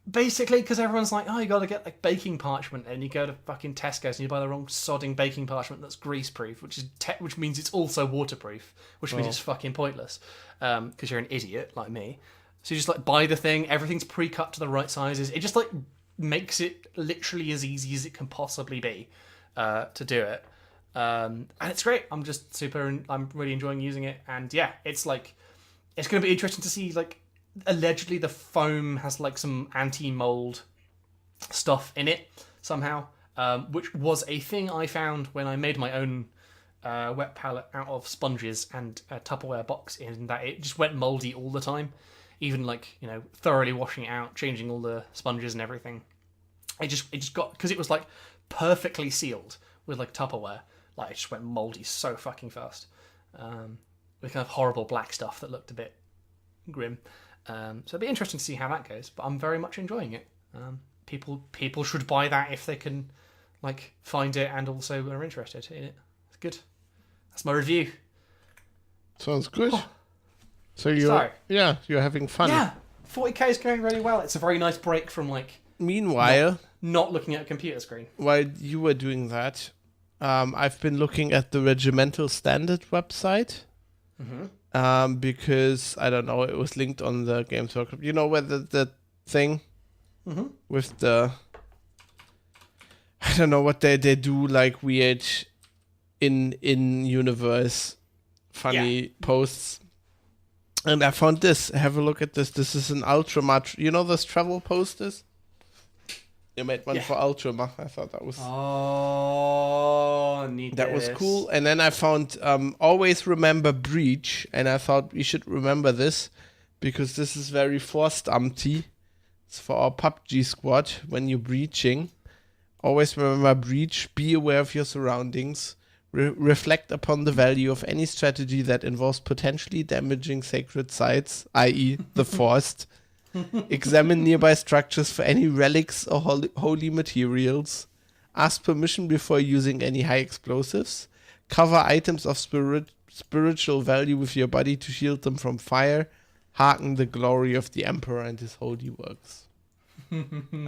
Basically, because everyone's like, oh, you got to get like baking parchment, and you go to fucking Tesco's and you buy the wrong sodding baking parchment that's grease-proof, which means it's also waterproof, which means it's fucking pointless, because you're an idiot like me. So you just like buy the thing, everything's pre-cut to the right sizes. It just like makes it literally as easy as it can possibly be to do it. And it's great. I'm really enjoying using it, and yeah, it's going to be interesting to see, like, allegedly the foam has like some anti-mold stuff in it somehow, which was a thing I found when I made my own wet palette out of sponges and a Tupperware box, in that it just went moldy all the time, even like thoroughly washing it out, changing all the sponges and everything. It just got, because it was like perfectly sealed with like Tupperware, like it just went moldy so fucking fast, with kind of horrible black stuff that looked a bit grim. So it'll be interesting to see how that goes, but I'm very much enjoying it. People should buy that if they can, like, find it and also are interested in it. It's good. That's my review. Sounds good. Oh. So you're having fun. Yeah, 40k is going really well. It's a very nice break from like. Meanwhile, not looking at a computer screen. While you were doing that, I've been looking at the Regimental Standard website. Mm-hmm. Because I don't know, it was linked on the Games Workshop. You know where the thing with the, I don't know what they do, like weird in universe funny posts. And I found this. Have a look at this. This is an Ultramar. You know those travel posters? You made one for Ultramar. I thought that was... Oh, neat. That was cool. And then I found Always Remember Breach. And I thought we should remember this, because this is very forced empty. It's for our PUBG squad when you're breaching. Always remember Breach. Be aware of your surroundings. Reflect upon the value of any strategy that involves potentially damaging sacred sites, i.e. the Forced. Examine nearby structures for any relics or holy materials. Ask permission before using any high explosives. Cover items of spiritual value with your body to shield them from fire. Hearken the glory of the Emperor and his holy works. I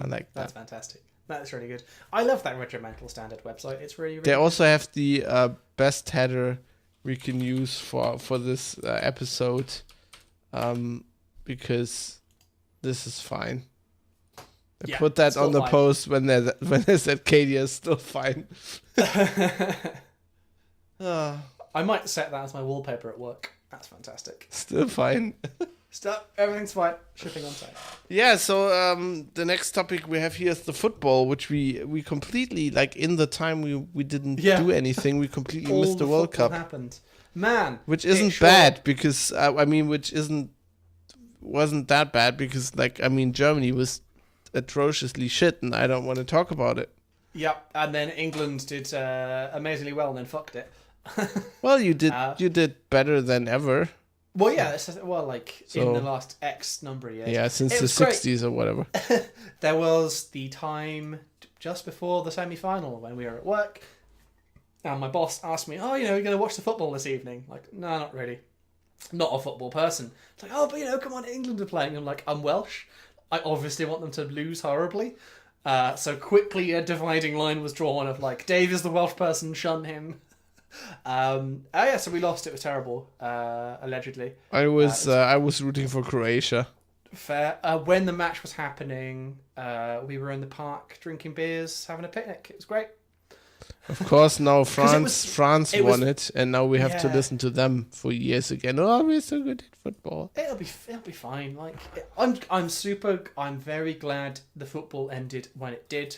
like that. That's fantastic. That's really good. I love that Regimental Standard website. It's really, really They good. also have the best header we can use for this episode, because this is fine. They put that on the post when they said Cadia is still fine. I might set that as my wallpaper at work. That's fantastic. Still fine. Stop. Everything's fine. Shipping on time. Yeah, so the next topic we have here is the football, which we completely, like, in the time we didn't do anything, we completely missed the World Cup. Happened. Man. Which isn't bad, because, wasn't that bad, because, like, I mean, Germany was atrociously shit, and I don't want to talk about it. Yep, and then England did amazingly well and then fucked it. Well, you did better than ever. Well, yeah, in the last X number of years. Yeah, since the 60s or whatever. There was the time just before the semi-final when we were at work, and my boss asked me, you're going to watch the football this evening? Like, no, not really. Not a football person. It's like, but come on, England are playing. I'm like, I'm Welsh. I obviously want them to lose horribly. So quickly a dividing line was drawn of like, Dave is the Welsh person, shun him. So we lost. It was terrible, allegedly. I was rooting for Croatia. Fair. When the match was happening, we were in the park drinking beers, having a picnic. It was great. Of course, now was- France it won was- it, and now we have to Yeah. listen to them for years again. Oh, we're so good at football. It'll be fine. Like I'm very glad the football ended when it did,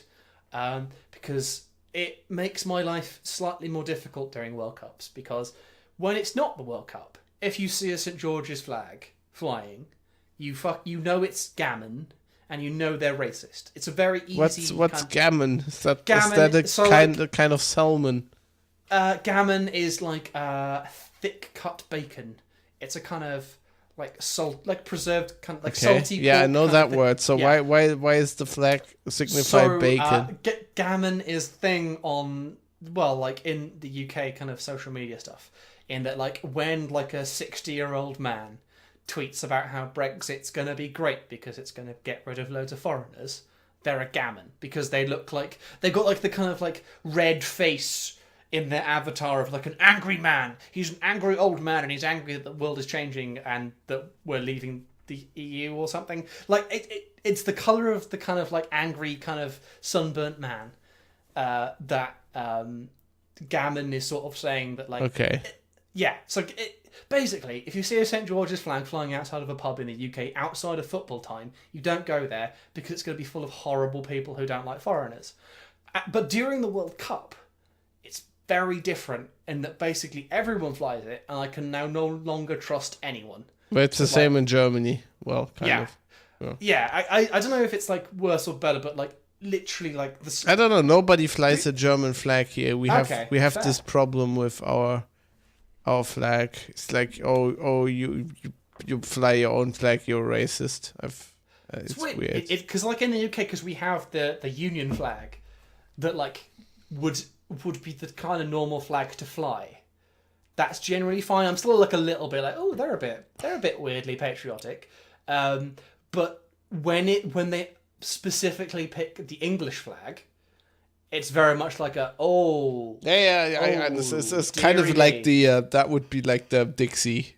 because it makes my life slightly more difficult during World Cups. Because when it's not the World Cup, if you see a St George's flag flying, you know it's gammon, and you know they're racist. It's a very easy. What's gammon? Is that Gammon, a so kind of salmon? Gammon is like thick cut bacon. It's a kind of like preserved kind of like salty. Yeah, I pork know kind that of thing. word. So Yeah. why is the flag signify bacon? Gammon is thing on like in the UK kind of social media stuff. In that, like when like a 60-year-old man tweets about how Brexit's gonna be great because it's gonna get rid of loads of foreigners, they're a gammon because they look like they've got like the kind of like red face in their avatar of like an angry man. He's an angry old man and he's angry that the world is changing and that we're leaving the EU or something. Like it's the colour of the kind of like angry kind of sunburnt man that gammon is sort of saying that like Okay. so basically, if you see a St George's flag flying outside of a pub in the UK outside of football time, you don't go there because it's going to be full of horrible people who don't like foreigners. But during the World Cup, it's very different in that basically everyone flies it, and I can now no longer trust anyone. But it's the same in Germany. Well, kind of. Yeah. I don't know if it's like worse or better, but like literally like the. I don't know. Nobody flies a German flag here. We have Okay, we have fair. this problem with our flag. It's like you fly your own flag. You're racist. It's weird. Because like in the UK, because we have the Union flag that like would be the kind of normal flag to fly. That's generally fine. I'm still like a little bit like, oh, they're a bit weirdly patriotic. But when they specifically pick the English flag, it's very much like a I understand. It's kind of like the that would be like the Dixie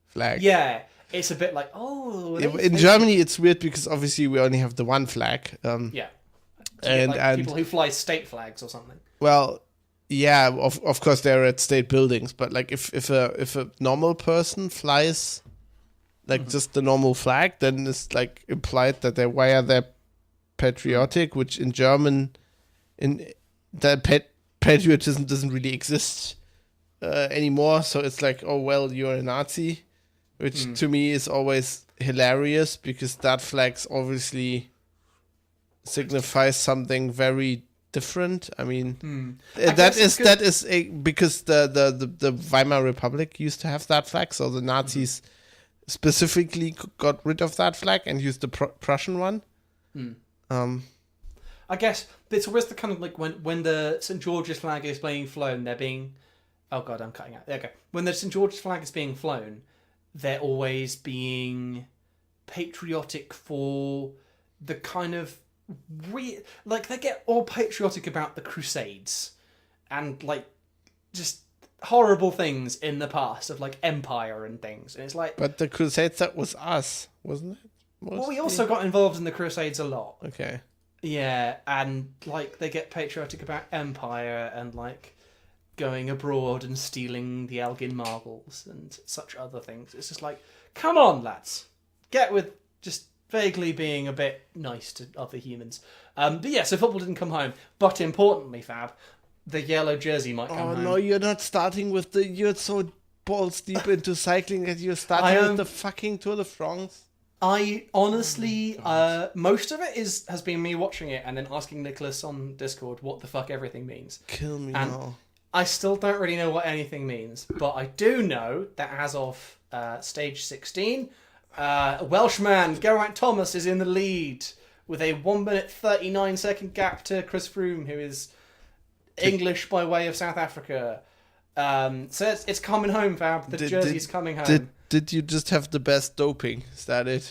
flag. Yeah, it's a bit like In Germany, it's weird because obviously we only have the one flag. Yeah, and people who fly state flags or something. Well, yeah, of course they're at state buildings, but like if a normal person flies like just the normal flag, then it's like implied that why are they patriotic, which in German patriotism doesn't really exist anymore. So it's like, oh well, you're a Nazi, which to me is always hilarious because that flag obviously signifies something very different. I mean, that is because the Weimar Republic used to have that flag, so the Nazis specifically got rid of that flag and used the Prussian one. I guess it's always the kind of like when the St George's flag is being flown, they're being. Oh god, I'm cutting out. There you go. When the St George's flag is being flown, they're always being patriotic for the kind of like they get all patriotic about the Crusades and like just horrible things in the past of like empire and things, and it's like. But the Crusades, that was us, wasn't it? Well, we also got involved in the Crusades a lot. Okay. Yeah, and like they get patriotic about empire and like going abroad and stealing the Elgin marbles and such other things. It's just like, come on, lads, get with just vaguely being a bit nice to other humans. But yeah, so football didn't come home. But importantly, Fab, the yellow jersey might come home. Oh no, you're not starting with you're so balls deep into cycling that you're starting with the fucking Tour de France. I honestly, most of it has been me watching it and then asking Nicholas on Discord what the fuck everything means. Kill me And now. I still don't really know what anything means, but I do know that as of stage 16, Welshman Geraint Thomas is in the lead with a 1 minute 39 second gap to Chris Froome, who is English by way of South Africa. So it's coming home, Fab. The jersey's coming home. Did you just have the best doping? Is that it?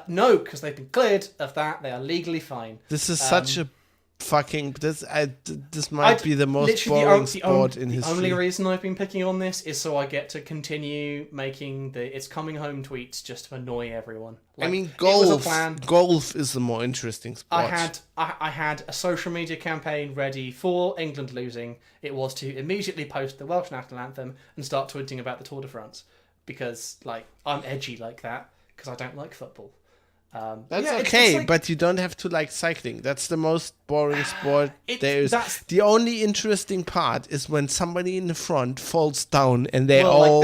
No, because they've been cleared of that. They are legally fine. This is such a fucking this might be the most literally boring sport in the history. only reason I've been picking on this is so I get to continue making the "it's coming home" tweets just to annoy everyone. I mean, it was a golf. plan. Golf is the more interesting sport. I had a social media campaign ready for England losing. It was to immediately post the Welsh national anthem and start tweeting about the Tour de France because, like, I'm edgy like that because I don't like football. That's okay, but you don't have to like cycling. That's the most boring sport there is. The only interesting part is when somebody in the front falls down and they all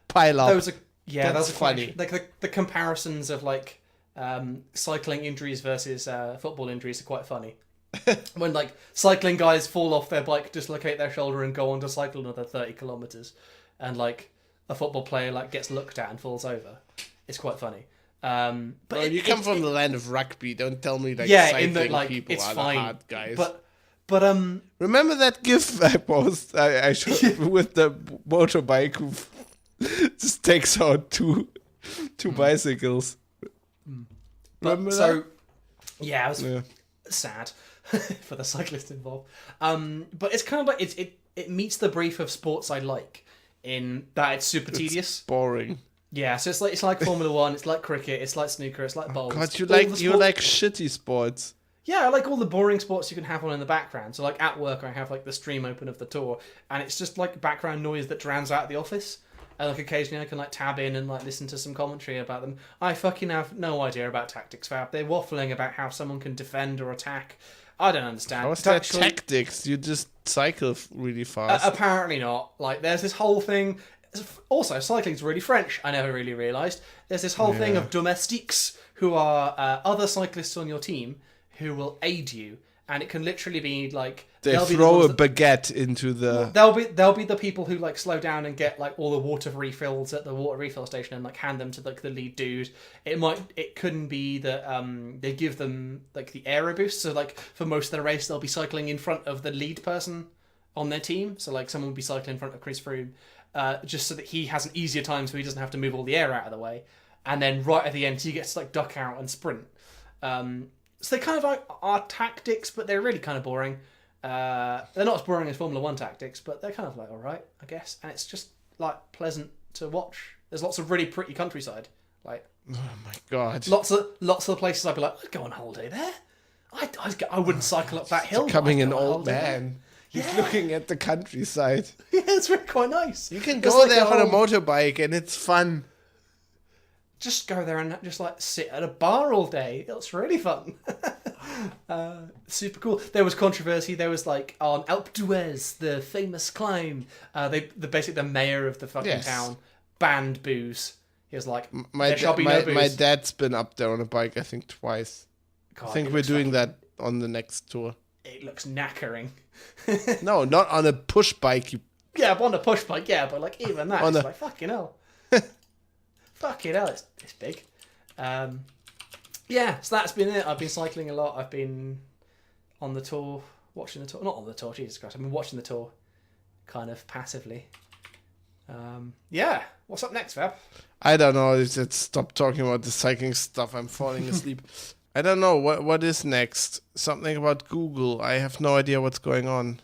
pile up. That's funny. Like the comparisons of like cycling injuries versus football injuries are quite funny. When like cycling guys fall off their bike, dislocate their shoulder, and go on to cycle another 30 kilometers, and like a football player like gets looked at and falls over. It's quite funny. But you come from the land of rugby. Don't tell me like cycling people are the hard guys. But remember that GIF I post I showed with the motorbike who just takes out two bicycles. Remember that? Yeah, it was sad for the cyclist involved. But it's kind of like it meets the brief of sports I like in that it's super tedious, boring. Yeah, so it's like Formula One, it's like cricket, it's like snooker, it's like bowls. God, you like shitty sports. Yeah, I like all the boring sports you can have on in the background. So like at work, I have like the stream open of the tour, and it's just like background noise that drowns out the office. And like occasionally I can like tab in and like listen to some commentary about them. I fucking have no idea about tactics, Fab. They're waffling about how someone can defend or attack. I don't understand. How's that tactics? You just cycle really fast. Apparently not. Like there's this whole thing. Also, cycling's really French. I never really realised. There's this whole thing of domestiques who are other cyclists on your team who will aid you, and it can literally be like they throw a baguette into the. They'll be the people who like slow down and get like all the water refills at the water refill station and like hand them to like the lead dude. It couldn't be that they give them like the aero boost. So like for most of the race, they'll be cycling in front of the lead person on their team. So like someone will be cycling in front of Chris Froome. Just so that he has an easier time, so he doesn't have to move all the air out of the way, and then right at the end he gets to like duck out and sprint. So they kind of like are tactics, but they're really kind of boring. They're not as boring as Formula One tactics, but they're kind of like all right, I guess. And it's just like pleasant to watch. There's lots of really pretty countryside. Like oh my god, lots of the places I'd be like, I'd go on holiday there. I wouldn't cycle up that hill. Becoming an old man. He's looking at the countryside. Yeah, it's really quite nice. You can go there on a motorbike and it's fun. Just go there and just like sit at a bar all day. It's really fun. Super cool. There was controversy. There was like on Alpe d'Huez, the famous climb. Basically the mayor of the fucking town banned booze. He was like, there shall be no booze. My dad's been up there on a bike, I think twice. God, I think we're doing that on the next tour. It looks knackering. No, not on a push bike. Yeah, on a push bike, yeah, but like even that, it's like fucking hell. Fucking hell, it's big. Yeah, so that's been it. I've been cycling a lot. I've been on the tour, watching the tour. Not on the tour, Jesus Christ. I've been watching the tour, kind of passively. Yeah, what's up next, Fab? I don't know. Let's stop talking about the cycling stuff. I'm falling asleep. I don't know what is next. Something about Google. I have no idea what's going on.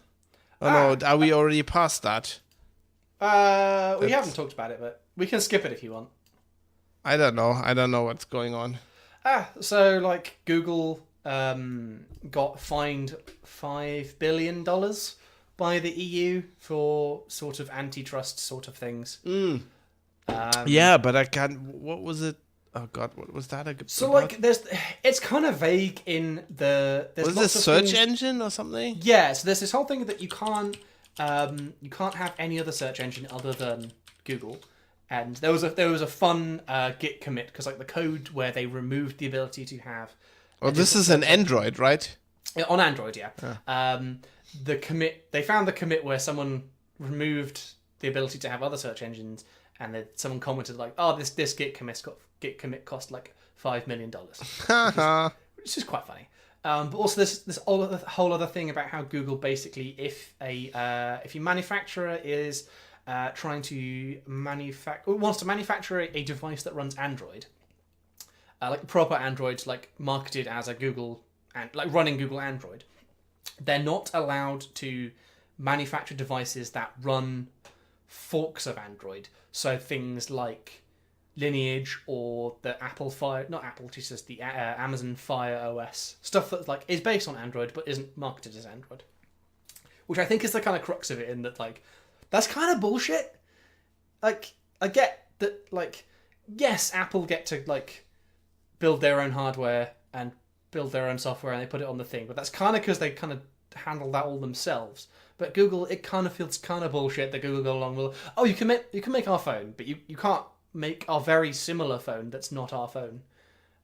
Oh no, are we already past that? We haven't talked about it, but we can skip it if you want. I don't know. I don't know what's going on. So like Google got fined $5 billion by the EU for sort of antitrust sort of things. Yeah, but I can't. What was it? Oh God, what was that? So like, it's kind of vague in the. Was this a search engine or something? Yeah, so there's this whole thing that you can't have any other search engine other than Google. And there was a fun Git commit because like the code where they removed the ability to have. Oh, this is an Android, right? On Android, yeah. The commit, they found the commit where someone removed the ability to have other search engines, and then someone commented like, "Oh, this Git commit cost like $5 million," which is quite funny. But also this whole other thing about how Google basically, if your manufacturer is wants to manufacture a device that runs Android, like proper Android, like marketed as a Google and like running Google Android, they're not allowed to manufacture devices that run forks of Android. So things like Lineage or the Amazon Fire OS, stuff that like is based on Android but isn't marketed as Android, which I think is the kind of crux of it. In that, like, that's kind of bullshit. Like, I get that, like, yes, Apple get to like build their own hardware and build their own software and they put it on the thing, but that's kind of because they kind of handle that all themselves. But Google, it kind of feels kind of bullshit that Google go along with, oh, you can make our phone, but you can't make our very similar phone that's not our phone.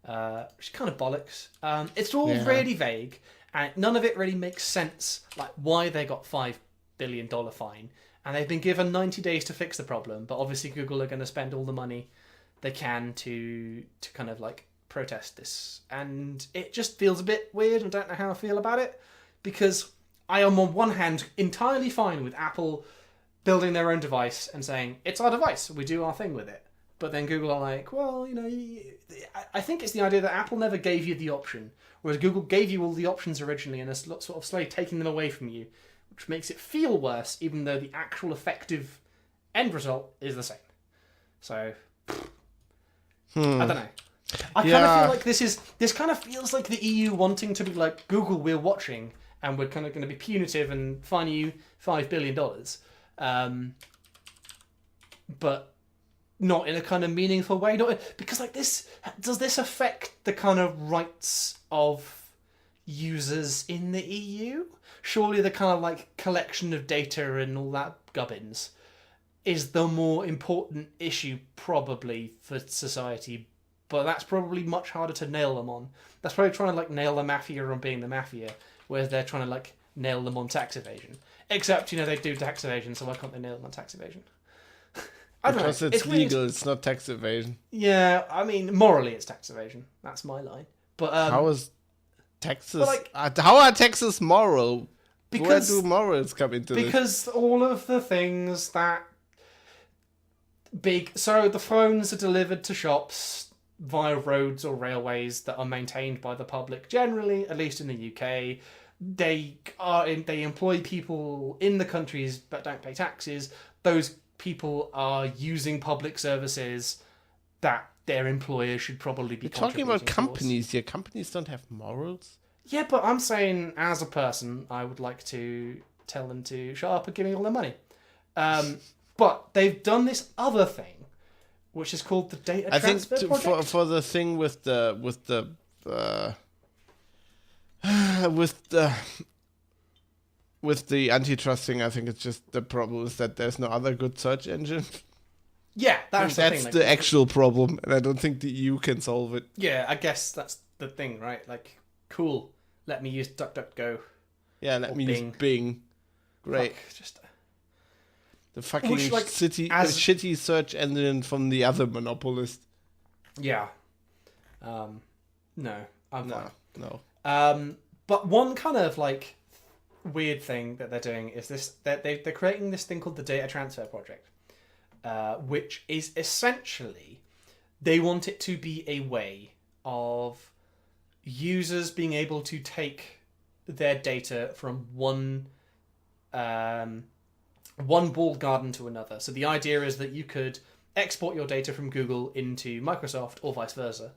Which is kind of bollocks. It's all really vague, and none of it really makes sense, like why they got $5 billion fine, and they've been given 90 days to fix the problem, but obviously Google are going to spend all the money they can to kind of like protest this. And it just feels a bit weird. I don't know how I feel about it, because I am on one hand entirely fine with Apple building their own device and saying, it's our device, we do our thing with it. But then Google are like, well, you know, I think it's the idea that Apple never gave you the option, whereas Google gave you all the options originally and is sort of slowly taking them away from you, which makes it feel worse, even though the actual effective end result is the same. So, I don't know. I kind of feel like this kind of feels like the EU wanting to be like, Google, we're watching, and we're kind of going to be punitive and fine you $5 billion. But not in a kind of meaningful way. Not because like this, does this affect the kind of rights of users in the EU? Surely the kind of like collection of data and all that gubbins is the more important issue probably for society. But that's probably much harder to nail them on. That's probably trying to like nail the mafia on being the mafia, whereas they're trying to like nail them on tax evasion. Except, you know, they do tax evasion, so why can't they nail them on tax evasion? I don't because know. it's legal, it's not tax evasion. Yeah, I mean, morally it's tax evasion. That's my line. But how is taxes? How are taxes moral? Because, where do morals come into this? Because all of the things that so the phones are delivered to shops via roads or railways that are maintained by the public generally, at least in the UK. They employ people in the countries but don't pay taxes. Those people are using public services that their employer should probably be talking about companies towards. here. Companies don't have morals. Yeah, but I'm saying as a person, I would like to tell them to shut up and give me all their money. But they've done this other thing, which is called the data transfer project. For the thing with the antitrust thing, I think it's just the problem is that there's no other good search engine. Yeah, that's the thing. That's the actual problem, and I don't think the EU can solve it. Yeah, I guess that's the thing, right? Like, cool, let me use DuckDuckGo. Yeah, let me use Bing. Great. Just the fucking shitty search engine from the other monopolist. Yeah. No, I'm fine. No. But one kind of like weird thing that they're doing is this: they're creating this thing called the data transfer project, which is essentially they want it to be a way of users being able to take their data from one walled garden to another. So the idea is that you could export your data from Google into Microsoft or vice versa,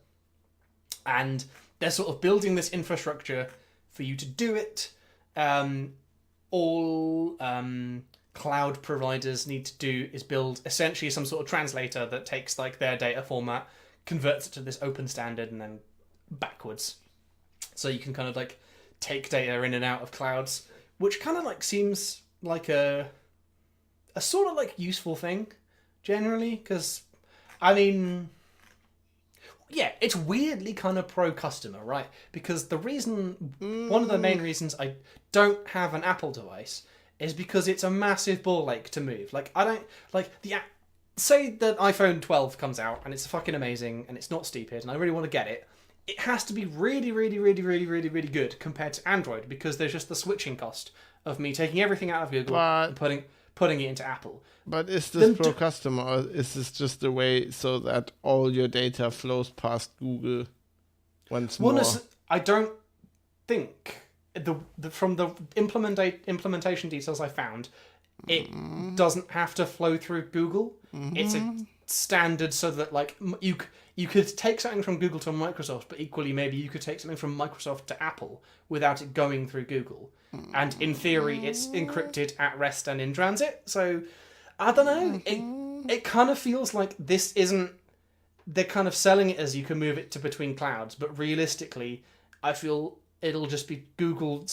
and they're sort of building this infrastructure for you to do it. All cloud providers need to do is build essentially some sort of translator that takes like their data format, converts it to this open standard, and then backwards. So you can kind of like take data in and out of clouds, which kind of like seems like a sort of like useful thing generally, because I mean, yeah, it's weirdly kind of pro-customer, right? Because the reason, one of the main reasons I don't have an Apple device is because it's a massive ball ache to move. Like, I don't, like, say that iPhone 12 comes out and it's fucking amazing and it's not stupid and I really want to get it. It has to be really, really, really, really, really, really good compared to Android, because there's just the switching cost of me taking everything out of Google and putting it into Apple. But is this pro-customer, or is this just a way so that all your data flows past Google once more? I don't think from the implementation details I found, it doesn't have to flow through Google. It's a standard so that like you could take something from Google to Microsoft, but equally maybe you could take something from Microsoft to Apple without it going through Google. And in theory, it's encrypted at rest and in transit. So I don't know. It kind of feels like this isn't. They're kind of selling it as you can move it to between clouds, but realistically, I feel it'll just be Google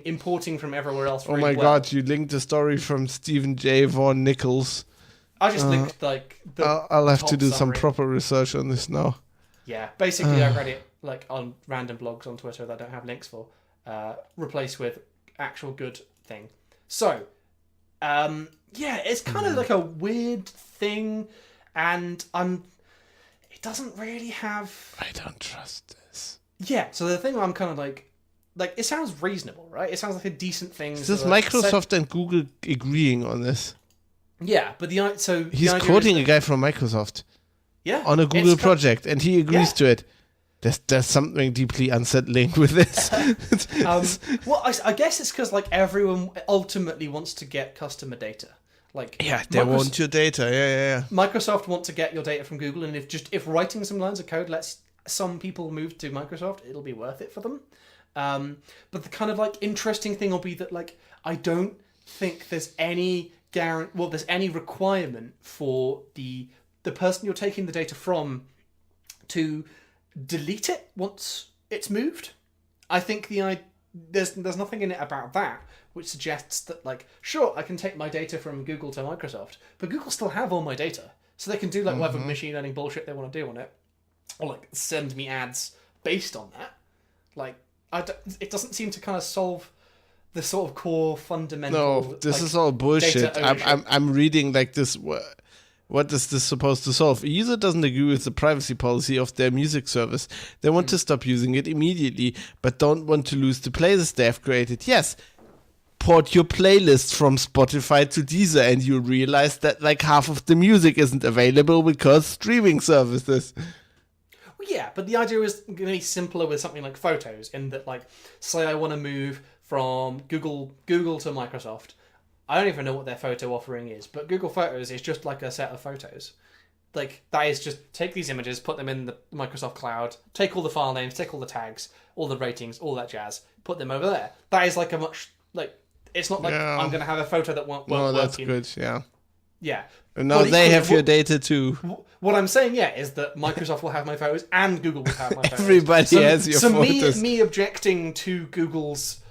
importing from everywhere else. Oh my god, you linked a story from Stephen J. Vaughan Nichols. I just linked like the I'll have to do some summary. proper research on this now. Yeah, basically I read it like on random blogs on Twitter that I don't have links for, replaced with actual good thing. So, yeah, it's kind of like a weird thing, and it doesn't really have... I don't trust this. Yeah, so the thing I'm kind of like it sounds reasonable, right? It sounds like a decent thing. Is this Microsoft and Google agreeing on this? Yeah, but he's quoting a guy from Microsoft. Yeah, on a Google project, and he agrees to it. There's something deeply unsettling with this. Well, I guess it's because like everyone ultimately wants to get customer data. Like they want your data. Yeah. Microsoft want to get your data from Google, and if writing some lines of code lets some people move to Microsoft, it'll be worth it for them. But the kind of like interesting thing will be that like I don't think there's any there's any requirement for the person you're taking the data from to delete it once it's moved. I think there's nothing in it about that which suggests that like sure I can take my data from Google to Microsoft, but Google still have all my data, so they can do like whatever machine learning bullshit they want to do on it, or like send me ads based on that. Like it doesn't seem to kind of solve the sort of core fundamental. No, this is all bullshit. I'm reading like this. What is this supposed to solve? A user doesn't agree with the privacy policy of their music service. They want to stop using it immediately, but don't want to lose the playlist they have created. Yes, port your playlist from Spotify to Deezer, and you'll realize that like half of the music isn't available because streaming services. Yeah, but the idea is going to be simpler with something like photos, in that, like, say I want to move from Google to Microsoft. I don't even know what their photo offering is, but Google Photos is just like a set of photos. Like, that is just take these images, put them in the Microsoft Cloud, take all the file names, take all the tags, all the ratings, all that jazz, put them over there. That is like a much, like, it's not like I'm going to have a photo that won't work. That's good, yeah. Yeah. And now they have your data too. What I'm saying, is that Microsoft will have my photos and Google will have my photos. Everybody has your photos. So me objecting to Google's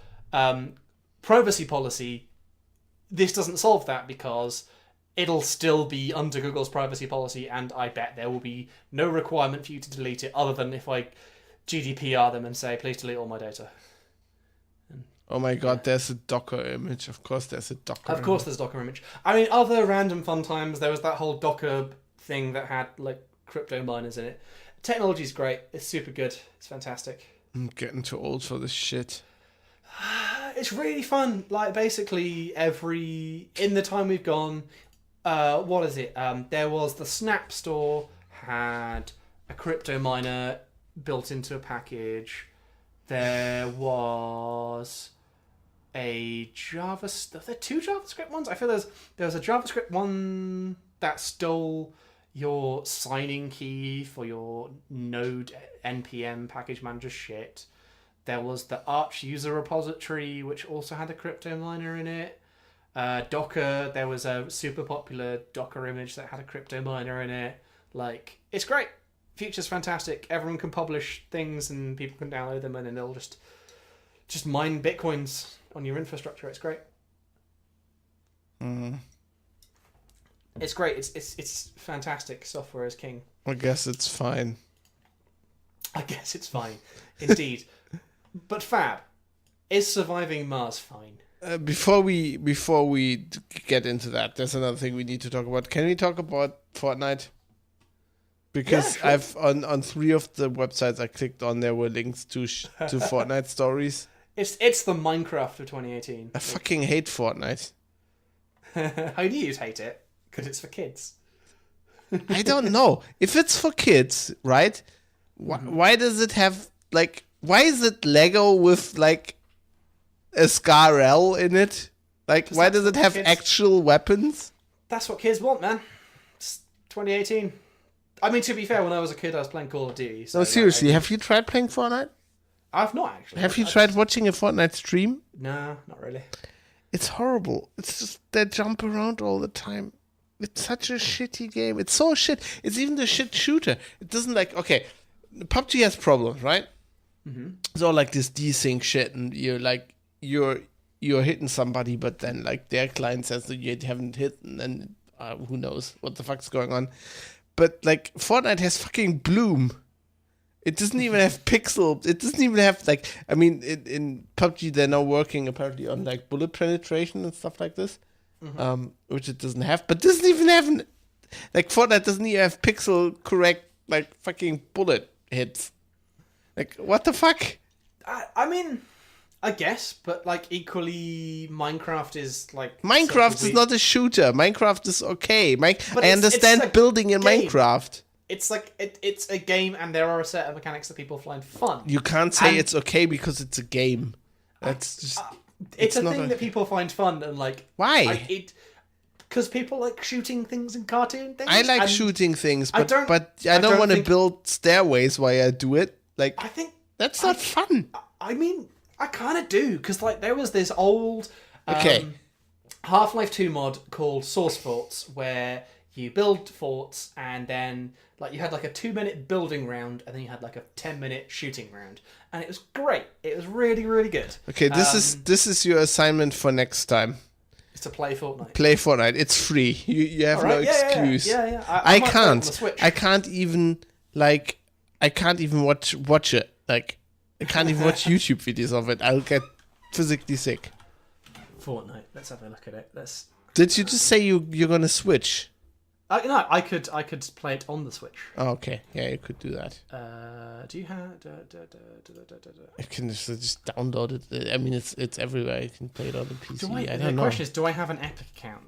privacy policy, this doesn't solve that, because it'll still be under Google's privacy policy, and I bet there will be no requirement for you to delete it other than if I GDPR them and say, please delete all my data. Oh my god, there's a Docker image. Of course there's a Docker Of course there's Docker image. I mean, other random fun times, there was that whole Docker thing that had, like, crypto miners in it. Technology's great. It's super good. It's fantastic. I'm getting too old for this shit. It's really fun. Like, basically, in the time we've gone, what is it? There was the Snap Store had a crypto miner built into a package. There was a JavaScript. Are there two JavaScript ones? I feel there was a JavaScript one that stole your signing key for your Node npm package manager shit. There was the Arch user repository, which also had a crypto miner in it. Docker, there was a super popular Docker image that had a crypto miner in it. Like, it's great. Future's fantastic. Everyone can publish things and people can download them, and then they'll just mine bitcoins on your infrastructure. It's great. It's great. It's fantastic. Software is king. I guess it's fine. Indeed. But Fab, is surviving Mars fine? Before we get into that, there's another thing we need to talk about. Can we talk about Fortnite? Because yeah, sure. I've on 3 of the websites I clicked on, there were links to Fortnite stories. It's the Minecraft of 2018. I fucking hate Fortnite. How do you hate it? Because it's for kids. I don't know. If it's for kids, right? Why does it have, like, why is it Lego with, like, a SCAR-L in it? Like, why does it have actual weapons? That's what kids want, man. It's 2018. I mean, to be fair, when I was a kid, I was playing Call of Duty. So No, seriously, have you tried playing Fortnite? I've not, actually. Have you tried watching a Fortnite stream? No, not really. It's horrible. It's just they jump around all the time. It's such a shitty game. It's so shit. It's even the shit shooter. It doesn't like, okay, PUBG has problems, right? Mm-hmm. It's all like this desync shit, and you're hitting somebody, but then like their client says that you haven't hit, and then who knows what the fuck's going on. But like Fortnite has fucking bloom. It doesn't even have pixel. It doesn't even have like. I mean, in PUBG they're now working apparently on like bullet penetration and stuff like this, which it doesn't have. But doesn't even have like Fortnite doesn't even have pixel correct like fucking bullet hits. Like what the fuck? I mean, I guess, but like equally, Minecraft is like Minecraft is not a shooter. Minecraft is okay. But I understand building in game. Minecraft. It's like it's a game, and there are a set of mechanics that people find fun. You can't say it's okay because it's a game. That's just it's a thing that people find fun, and like why? Because people like shooting things in cartoon things. I like shooting things, but I don't want to build stairways while I do it. Like I think that's not fun. I mean, I kind of do, because like there was this old Okay. Half-Life 2 mod called Source Forts, where you build forts, and then like you had like a 2-minute building round, and then you had like a 10-minute shooting round, and it was great. It was really, really good. Okay, this is your assignment for next time. Is to play Fortnite. Play Fortnite. It's free. You have no excuse. Yeah. I might play it on the can't. Switch. I can't even watch it. Like I can't even watch YouTube videos of it. I'll get physically sick. Fortnite. Let's have a look at it. Did you just say you're gonna switch? No, I could play it on the Switch. Oh, okay. Yeah, you could do that. Do you have? I can just download it. I mean, it's everywhere. You can play it on the PC. I don't know. The question is, do I have an Epic account?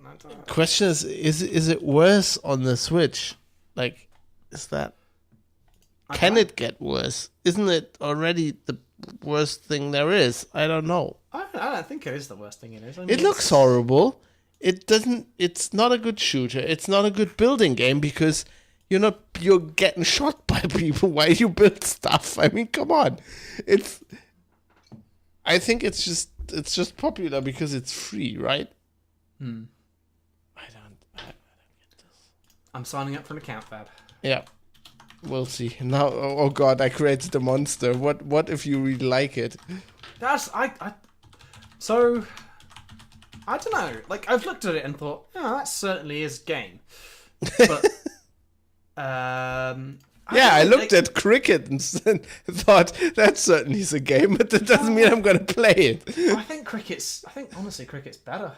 Question is it worse on the Switch? Like, is that? Can it get worse? Isn't it already the worst thing there is? I don't know. I don't think it is the worst thing it is. I mean, it looks horrible. It doesn't. It's not a good shooter. It's not a good building game because you're getting shot by people while you build stuff. I mean, come on. I think it's just popular because it's free, right? I don't get this. I'm signing up for an account, Fab. Yeah. We'll see. Now, oh god, I created a monster. What if you really like it? So I don't know. Like I've looked at it and thought, oh, that certainly is game. But I looked at cricket and thought that certainly is a game, but that doesn't mean I'm going to play it. I think honestly cricket's better.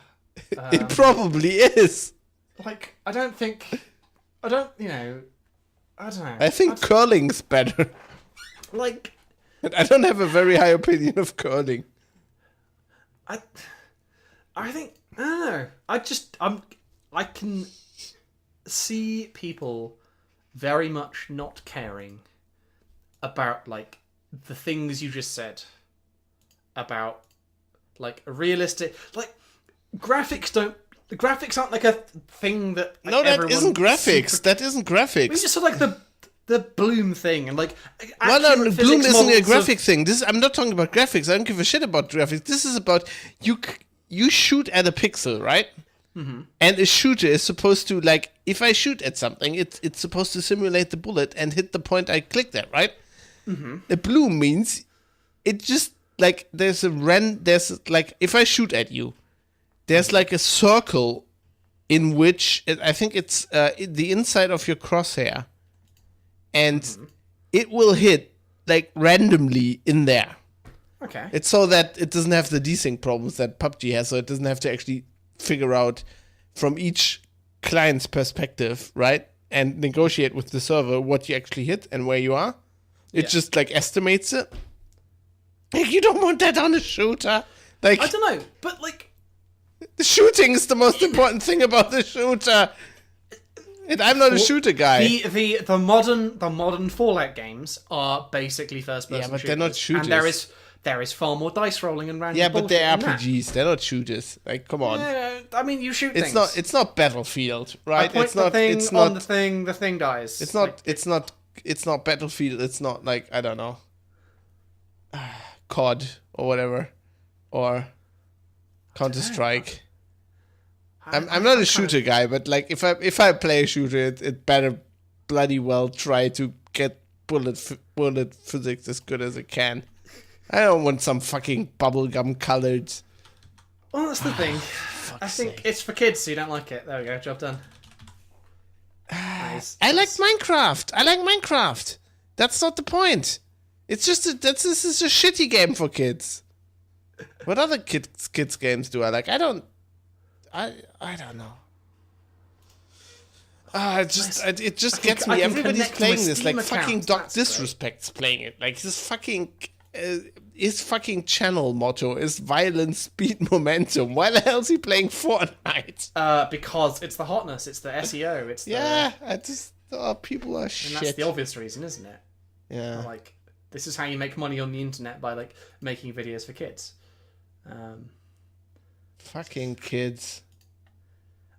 It probably is. Like I don't know. I think curling's better. Like I don't have a very high opinion of curling. I think I don't know. I can see people very much not caring about like the things you just said about like a realistic like graphics don't. The graphics aren't like a thing that. Like, no, that isn't graphics. That isn't graphics. We just saw like the bloom thing and like. Well, no, bloom isn't a graphic thing. I'm not talking about graphics. I don't give a shit about graphics. This is about you shoot at a pixel, right? Mm-hmm. And a shooter is supposed to like if I shoot at something, it's supposed to simulate the bullet and hit the point I clicked at, right? Mm-hmm. A bloom means it just like there's like if I shoot at you. There's like a circle in which I think it's the inside of your crosshair, and it will hit like randomly in there. Okay. It's so that it doesn't have the desync problems that PUBG has, so it doesn't have to actually figure out from each client's perspective, right? And negotiate with the server what you actually hit and where you are. It just like estimates it. Like you don't want that on a shooter. Like I don't know, but like. The shooting is the most important thing about the shooter. And I'm not a shooter guy. The modern Fallout games are basically first person. Yeah, but shooters. they're not shooters. And there is far more dice rolling and random. Yeah, but they're bullshit than RPGs. They're not shooters. Like, come on. that. I mean, you shoot It's things. It's not Battlefield, right? I point It's not. the thing It's on not. the thing dies. It's not. It's not. It's not Battlefield. It's not like, I don't know, COD or whatever, or Counter Strike. I'm not a shooter guy, but like if I play a shooter, it better bloody well try to get bullet physics as good as it can. I don't want some fucking bubblegum colored. Well, that's the thing. I think it's for kids, so you don't like it. There we go, job done. Nice. I like Minecraft. That's not the point. It's just this is a shitty game for kids. What other kids games do I like? I don't know. It just gets me. Everybody's playing this. Like fucking Doc Disrespect's playing it. Like his fucking channel motto is violence, speed, momentum. Why the hell is he playing Fortnite? Because it's the hotness, it's the SEO, it's the... people are And shit. that's the obvious reason, isn't it? Yeah. Like, this is how you make money on the internet, by, like, making videos for kids. Fucking kids.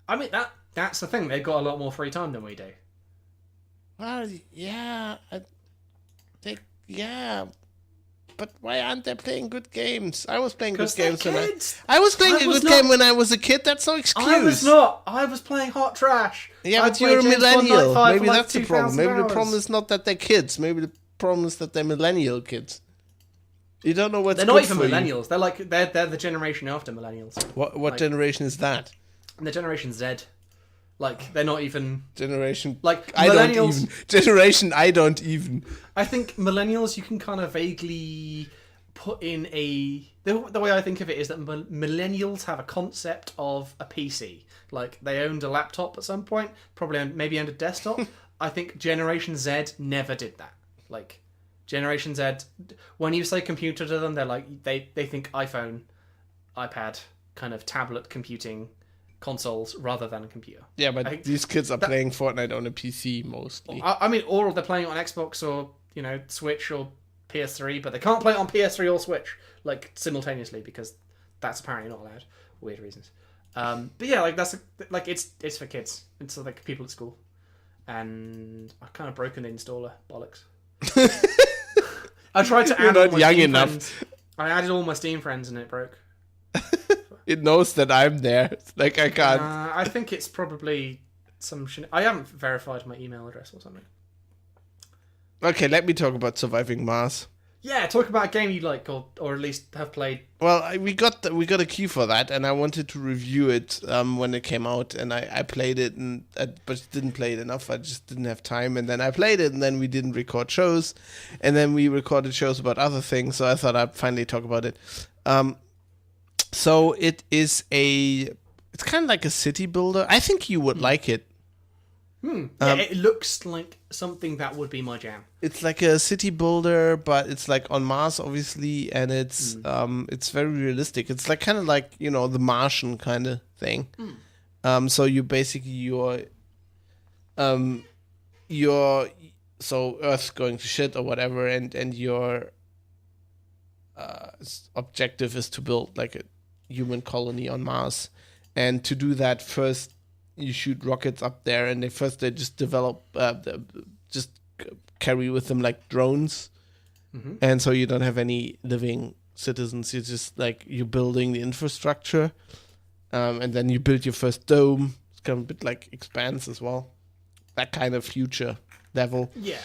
I mean, that's the thing. They've got a lot more free time than we do. Well, yeah. But why aren't they playing good games? I was playing good games when I was playing a good game when I was a kid. That's no excuse. I was not. I was playing hot trash. Yeah, I but you're a played James Bond millennial. 95 Maybe for like that's the problem. 2,000 Maybe the hours. problem is not that they're kids. Maybe the problem is that they're millennial kids. You don't know what's They're good not even for you. millennials. They're the generation after millennials. What generation is that? And the Generation Z. Like, they're not even... Generation... Like, I don't millennials... even. Generation I don't even. I think millennials, you can kind of vaguely put in a... The way I think of it is that millennials have a concept of a PC. Like, they owned a laptop at some point, maybe owned a desktop. I think Generation Z never did that. Like, Generation Z, when you say computer to them, they're like, they think iPhone, iPad, kind of tablet computing consoles rather than a computer. Yeah, but these kids are playing Fortnite on a PC mostly. I mean, or they're playing it on Xbox or, Switch or PS3, but they can't play it on PS3 or Switch, like, simultaneously, because that's apparently not allowed. Weird reasons. But yeah, like, it's for kids. It's like people at school. And I've kind of broken the installer. Bollocks. I tried to add You're all not my young Steam enough. friends. I added all my Steam friends and it broke. It knows that I'm there. Like, I can't. I think it's probably I haven't verified my email address or something. Okay, let me talk about Surviving Mars. Yeah, talk about a game you like, or at least have played. Well, we got a key for that, and I wanted to review it when it came out, and I played it, but didn't play it enough. I just didn't have time, and then I played it, and then we didn't record shows, and then we recorded shows about other things. So I thought I'd finally talk about it. So it is it's kind of like a city builder. I think you would like it. Yeah, it looks like something that would be my jam. It's like a city builder, but it's like on Mars, obviously, and it's very realistic. It's like kind of like the Martian kind of thing. So you basically so Earth's going to shit or whatever, and your objective is to build like a human colony on Mars, and to do that first. You shoot rockets up there, and they just develop, just carry with them like drones, and so you don't have any living citizens. You're just like you're building the infrastructure, and then you build your first dome. It's kind of a bit like Expanse as well, that kind of future level. Yeah.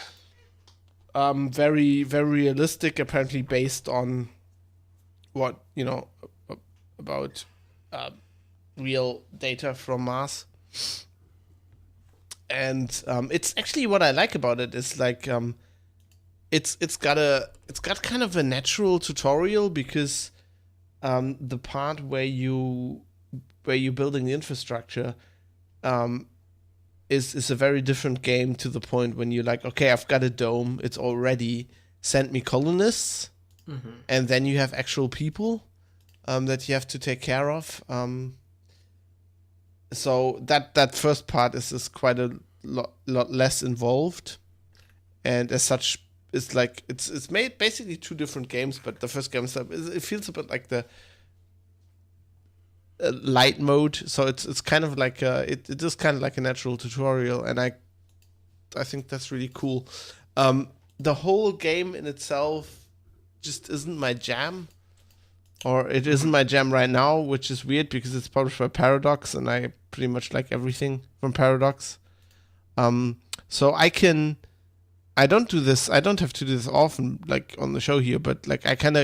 Very very realistic. Apparently based on what about real data from Mars. And it's actually what I like about it is like it's got kind of a natural tutorial because the part where you're building the infrastructure is a very different game to the point when you're like, okay, I've got a dome, it's all ready, send me colonists, and then you have actual people that you have to take care of. So that first part is quite a lot less involved, and as such, it's like it's made basically two different games. But the first game stuff, it feels a bit like the light mode, so it's kind of like it is kind of like a natural tutorial, and I think that's really cool. The whole game in itself just isn't my jam, or it isn't my jam right now, which is weird because it's published by Paradox, and I pretty much like everything from Paradox. So I don't do this. I don't have to do this often, like on the show here, but like I can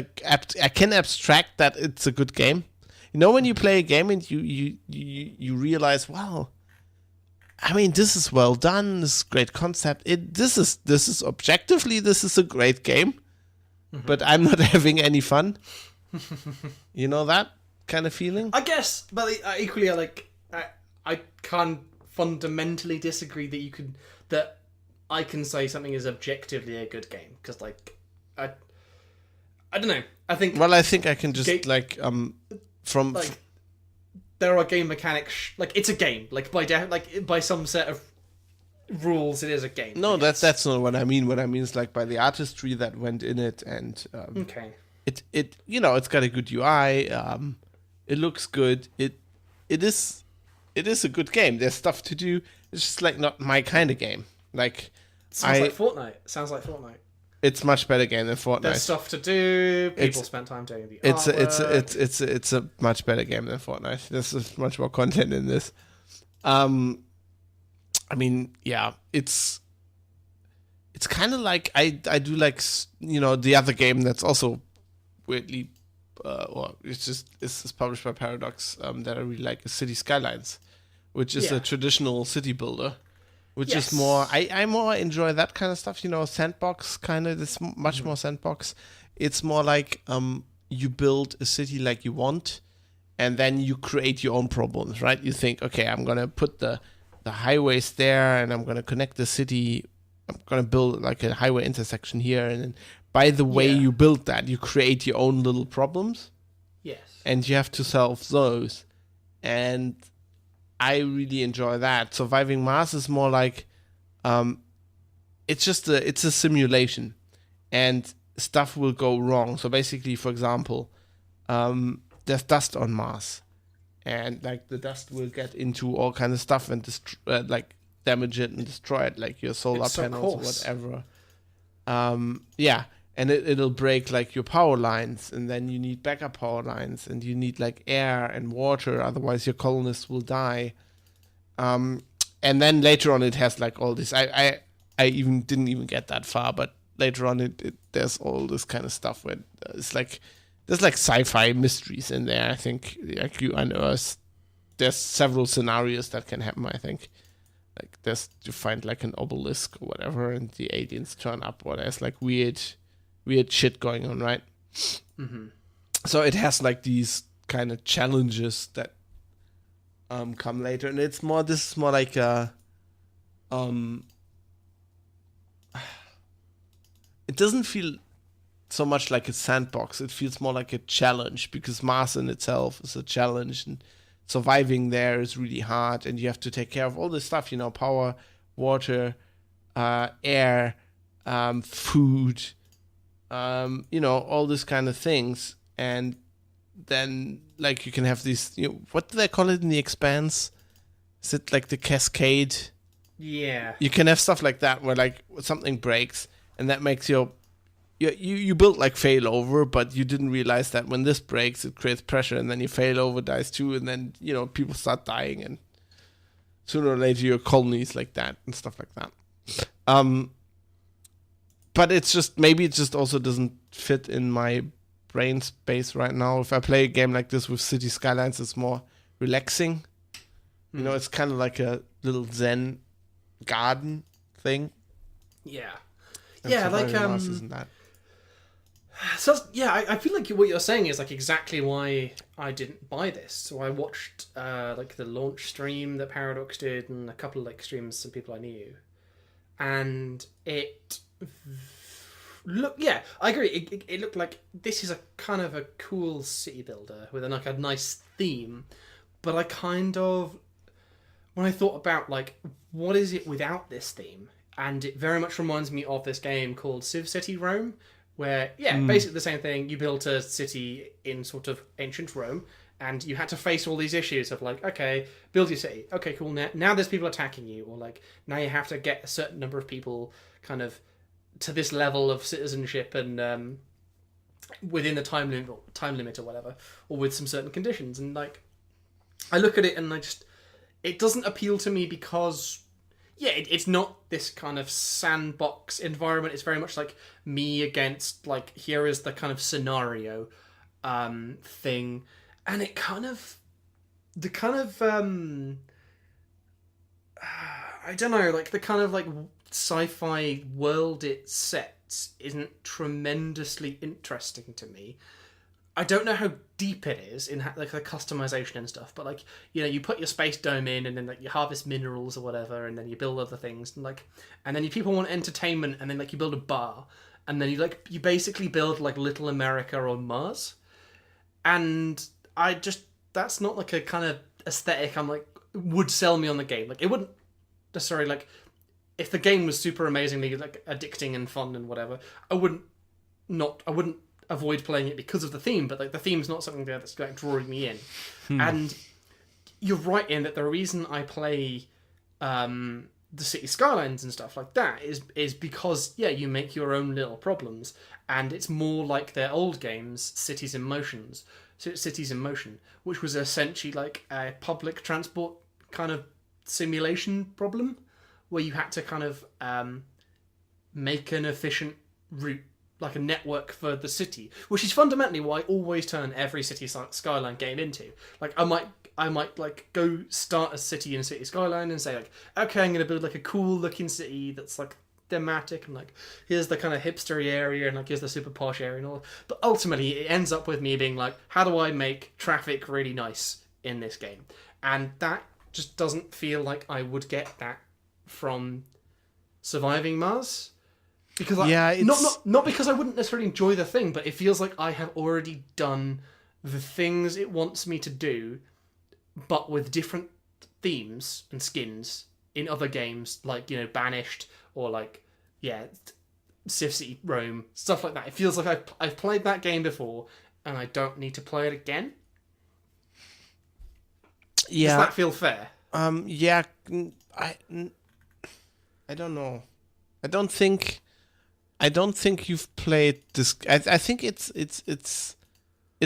abstract that it's a good game. You know, when you play a game and you realize, wow, I mean, this is well done. This is a great concept. This is objectively, this is a great game, but I'm not having any fun. You know that kind of feeling? I guess, but equally, I can't fundamentally disagree that I can say something is objectively a good game, because I don't know. I think I can just there are game mechanics. Like, it's a game. Like by some set of rules, it is a game. No, that's not what I mean. What I mean is like by the artistry that went in it, and okay. It it's got a good UI. It looks good. It is a good game. There's stuff to do. It's just like not my kind of game. Like sounds like Fortnite. It's much better game than Fortnite. There's stuff to do. People spend time doing the artwork. It's a much better game than Fortnite. There's much more content in this. I mean, yeah, it's kind of like I do like, you know, the other game that's also weirdly, it's published by Paradox, that I really like is City Skylines, which is a traditional city builder. Which is more, I more enjoy that kind of stuff, you know, sandbox kind of, it's much more sandbox. It's more like you build a city like you want, and then you create your own problems, right? You think, okay, I'm going to put the highways there, and I'm going to connect the city, I'm going to build like a highway intersection here, and then by the way you build that, you create your own little problems. Yes. And you have to solve those. And I really enjoy that. Surviving Mars is more like, it's a simulation, and stuff will go wrong. So basically, for example, there's dust on Mars, and like the dust will get into all kinds of stuff and like damage it and destroy it, like your solar panels or whatever. And it'll break like your power lines, and then you need backup power lines, and you need like air and water, otherwise your colonists will die. And then later on it has like all this. I even didn't even get that far, but later on it there's all this kind of stuff where it's like there's like sci-fi mysteries in there. I think like you unearth. There's several scenarios that can happen. I think like you find like an obelisk or whatever, and the aliens turn up, or there's like weird shit going on, right? Mm-hmm. So it has like these kind of challenges that come later, and this is more like a it doesn't feel so much like a sandbox. It feels more like a challenge, because Mars in itself is a challenge, and surviving there is really hard, and you have to take care of all this stuff, you know, power, water, air, food, you know, all this kind of things. And then like you can have these, you know, what do they call it in The Expanse? Is it like the cascade? Yeah. You can have stuff like that where like something breaks, and that makes you build like failover, but you didn't realize that when this breaks, it creates pressure, and then your failover dies too, and then, you know, people start dying, and sooner or later your colonies like that and stuff like that. But it's just, maybe it just also doesn't fit in my brain space right now. If I play a game like this with City Skylines, it's more relaxing. You know, it's kind of like a little Zen garden thing. Yeah. And yeah, like isn't that? So yeah, I feel like what you're saying is like exactly why I didn't buy this. So I watched like the launch stream that Paradox did, and a couple of like streams some people I knew, and it I agree. It looked like this is a kind of a cool city builder with like a nice theme, but I kind of when I thought about like what is it without this theme, and it very much reminds me of this game called Civ City Rome, where basically the same thing. You built a city in sort of ancient Rome, and you had to face all these issues of like, okay, build your city, okay, cool. Now there's people attacking you, or like now you have to get a certain number of people kind of to this level of citizenship and within the time limit or whatever, or with some certain conditions. And like, I look at it and it doesn't appeal to me because, it's not this kind of sandbox environment. It's very much like me against, like, here is the kind of scenario thing. And it kind of, I don't know, like, the kind of, like, sci-fi world it sets isn't tremendously interesting to me. I don't know how deep it is in like the customization and stuff, but like, you put your space dome in, and then like you harvest minerals or whatever, and then you build other things, and then people want entertainment, and then like you build a bar, and then you basically build like Little America on Mars, and that's not like a kind of aesthetic I'm like would sell me on the game. Like, it wouldn't necessarily, like, if the game was super amazingly like addicting and fun and whatever, I wouldn't avoid playing it because of the theme, but like the theme's not something that's like drawing me in. And you're right in that the reason I play the City Skylines and stuff like that is because you make your own little problems, and it's more like their old games, Cities in Motion, which was essentially like a public transport kind of simulation problem, where you had to kind of make an efficient route, like a network for the city, which is fundamentally what I always turn every City Skyline game into. Like, I might like go start a city in City Skyline and say like, okay, I'm going to build like a cool looking city that's like thematic, and like here's the kind of hipstery area, and like here's the super posh area and all. But ultimately, it ends up with me being like, how do I make traffic really nice in this game? And that just doesn't feel like I would get that from Surviving Mars. Because not because I wouldn't necessarily enjoy the thing, but it feels like I have already done the things it wants me to do, but with different themes and skins in other games, like, Banished, or like, Civ City Rome, stuff like that. It feels like I've played that game before, and I don't need to play it again. Yeah. Does that feel fair? I don't know. I don't think you've played this. I think it's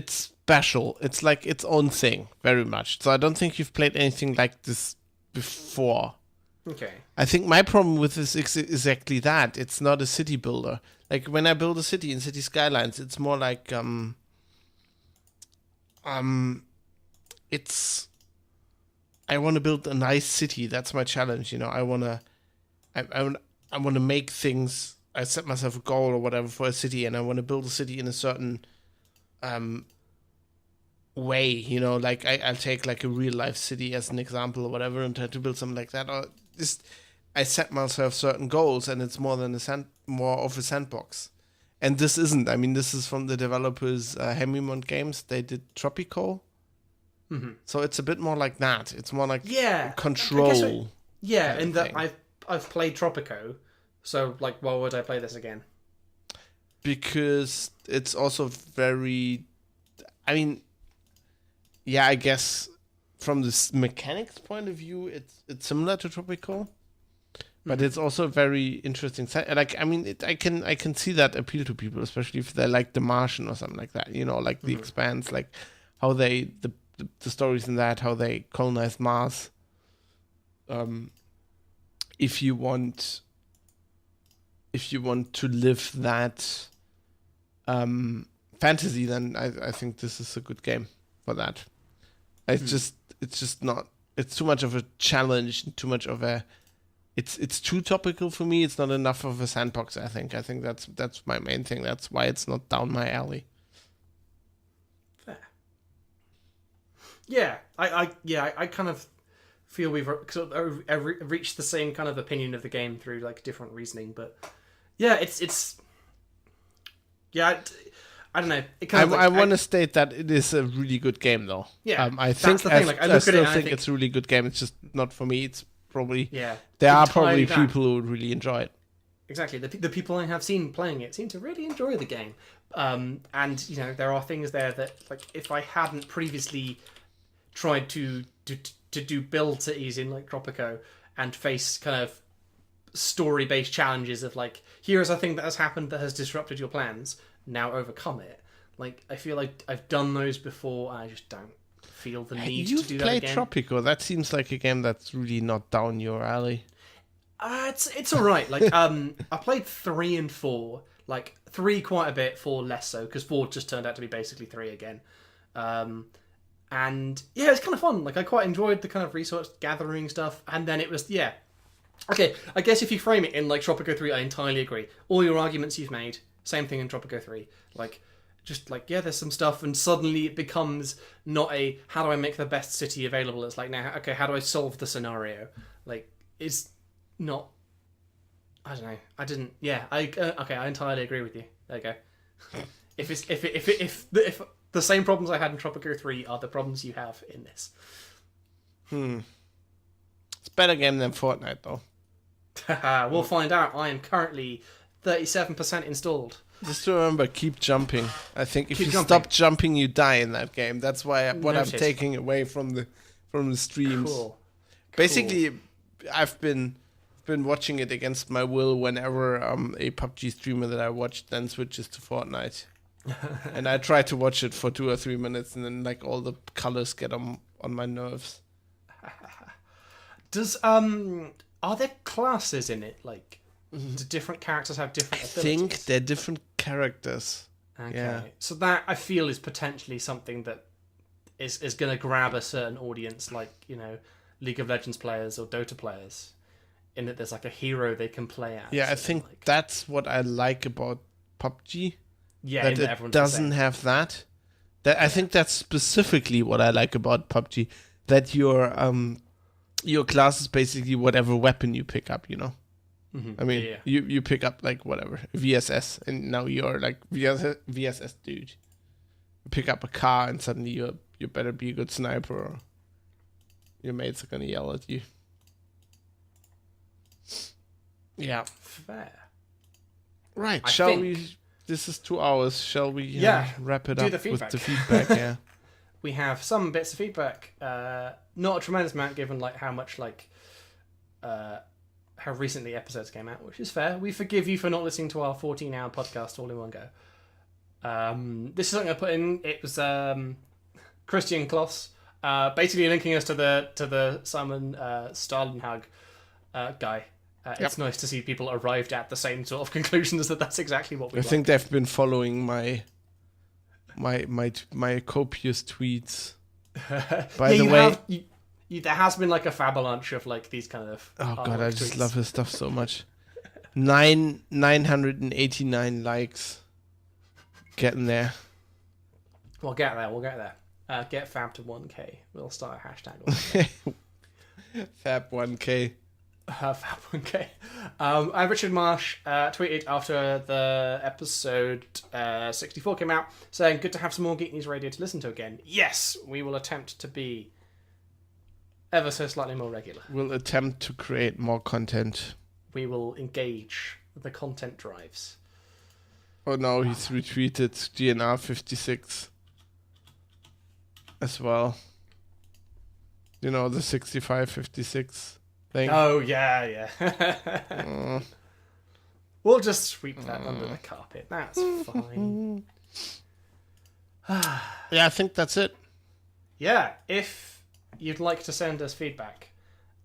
special. It's like its own thing, very much. So I don't think you've played anything like this before. Okay. I think my problem with this is exactly that. It's not a city builder. Like, when I build a city in City Skylines, it's more like it's, I want to build a nice city. That's my challenge. I want to make things. I set myself a goal or whatever for a city, and I want to build a city in a certain way. Like, I'll take like a real life city as an example or whatever, and try to build something like that. Or just, I set myself certain goals, and it's more of a sandbox. And this isn't. I mean, this is from the developers Hemimont Games. They did Tropico. Mm-hmm. So it's a bit more like that. It's more like control. And that I've played Tropico. So, like, why would I play this again? Because it's also very... I mean, I guess from this mechanics point of view, it's similar to Tropico. But it's also a very interesting... Like, I mean, I can see that appeal to people, especially if they like The Martian or something like that. Like The Expanse, like how they... The stories in that, how they colonize Mars. If you want to live that fantasy, then I think this is a good game for that. It's just not. It's too much of a challenge. Too much of a. It's too topical for me. It's not enough of a sandbox. I think that's my main thing. That's why it's not down my alley. Fair. Yeah, I kind of feel we've sort of reached the same kind of opinion of the game through like different reasoning, but yeah, I don't know. It kind of I want to state that it is a really good game, though. Yeah, I that's think the thing. Like, I look at it still and I think think it's a really good game. It's just not for me. It's probably yeah. there are entirely probably that. people who would really enjoy it. Exactly. The people I have seen playing it seem to really enjoy the game. And there are things there that, like, if I hadn't previously tried to do build cities in like Tropico and face kind of story-based challenges of like, here's a thing that has happened that has disrupted your plans, now overcome it. Like, I feel like I've done those before and I just don't feel the need to do that again. You've played Tropico. That seems like a game that's really not down your alley. It's all right. Like, I played 3 and 4. Like, 3 quite a bit, 4 less so, because 4 just turned out to be basically 3 again. And yeah, it's kind of fun. Like, I quite enjoyed the kind of resource gathering stuff. And then it was, yeah. Okay, I guess if you frame it in like Tropico 3, I entirely agree. All your arguments you've made, same thing in Tropico 3. Like, just like, yeah, there's some stuff, and suddenly it becomes not a, how do I make the best city available? It's like, now, okay, how do I solve the scenario? Like, it's not, I don't know. I didn't, yeah, okay, I entirely agree with you. There you go. If the same problems I had in Tropico 3 are the problems you have in this. It's a better game than Fortnite, though. We'll find out. I am currently 37% installed. Just remember, keep jumping. I think if Keep you jumping. stop jumping, you die in that game. That's what Noted. I'm taking away from the streams. Cool. Basically, I've been watching it against my will whenever a PUBG streamer that I watched then switches to Fortnite. And I try to watch it for 2 or 3 minutes, and then like all the colors get on my nerves. Does are there classes in it? Like, do different characters have different I abilities? think they're different characters. Okay. Yeah. So that, I feel, is potentially something that is going to grab a certain audience, like, League of Legends players or Dota players, in that there's like a hero they can play as. Yeah, I think like, that's what I like about PUBG. yeah, That in that it everyone's the doesn't same. have that. I think that's specifically what I like about PUBG. That your class is basically whatever weapon you pick up, I mean, Yeah. you pick up like whatever, VSS, and now you're like VSS dude. You pick up a car and suddenly you better be a good sniper or your mates are gonna yell at you. Yeah. Fair. Right, I shall think- we... This is 2 hours. Shall we wrap it do up the with the feedback. feedback? Yeah. We have some bits of feedback. Not a tremendous amount, given like how much how recently episodes came out, which is fair. We forgive you for not listening to our 14-hour podcast all in one go. This is something I put in. It was Christian Kloss, basically linking us to the Simon Stålenhag guy. It's nice to see people arrived at the same sort of conclusions that's exactly what we I like. think they've been following my copious tweets. By the way, there has been like a fabalanche of like these kind of. oh god, I just tweets. love his stuff so much. 989 likes. Getting there. We'll get there. Get Fab to 1K. We'll start a hashtag. Fab 1K. Fab 1K. Richard Marsh tweeted after the episode 64 came out, saying, "Good to have some more Geek News Radio to listen to again. Yes, we will attempt to be ever so slightly more regular. We'll attempt to create more content." We will engage the content drives." Oh no, he's retweeted GNR 56 as well. You know, the 65-56 thing. Oh, yeah. We'll just sweep that under the carpet. That's fine. Yeah, I think that's it. Yeah, if you'd like to send us feedback.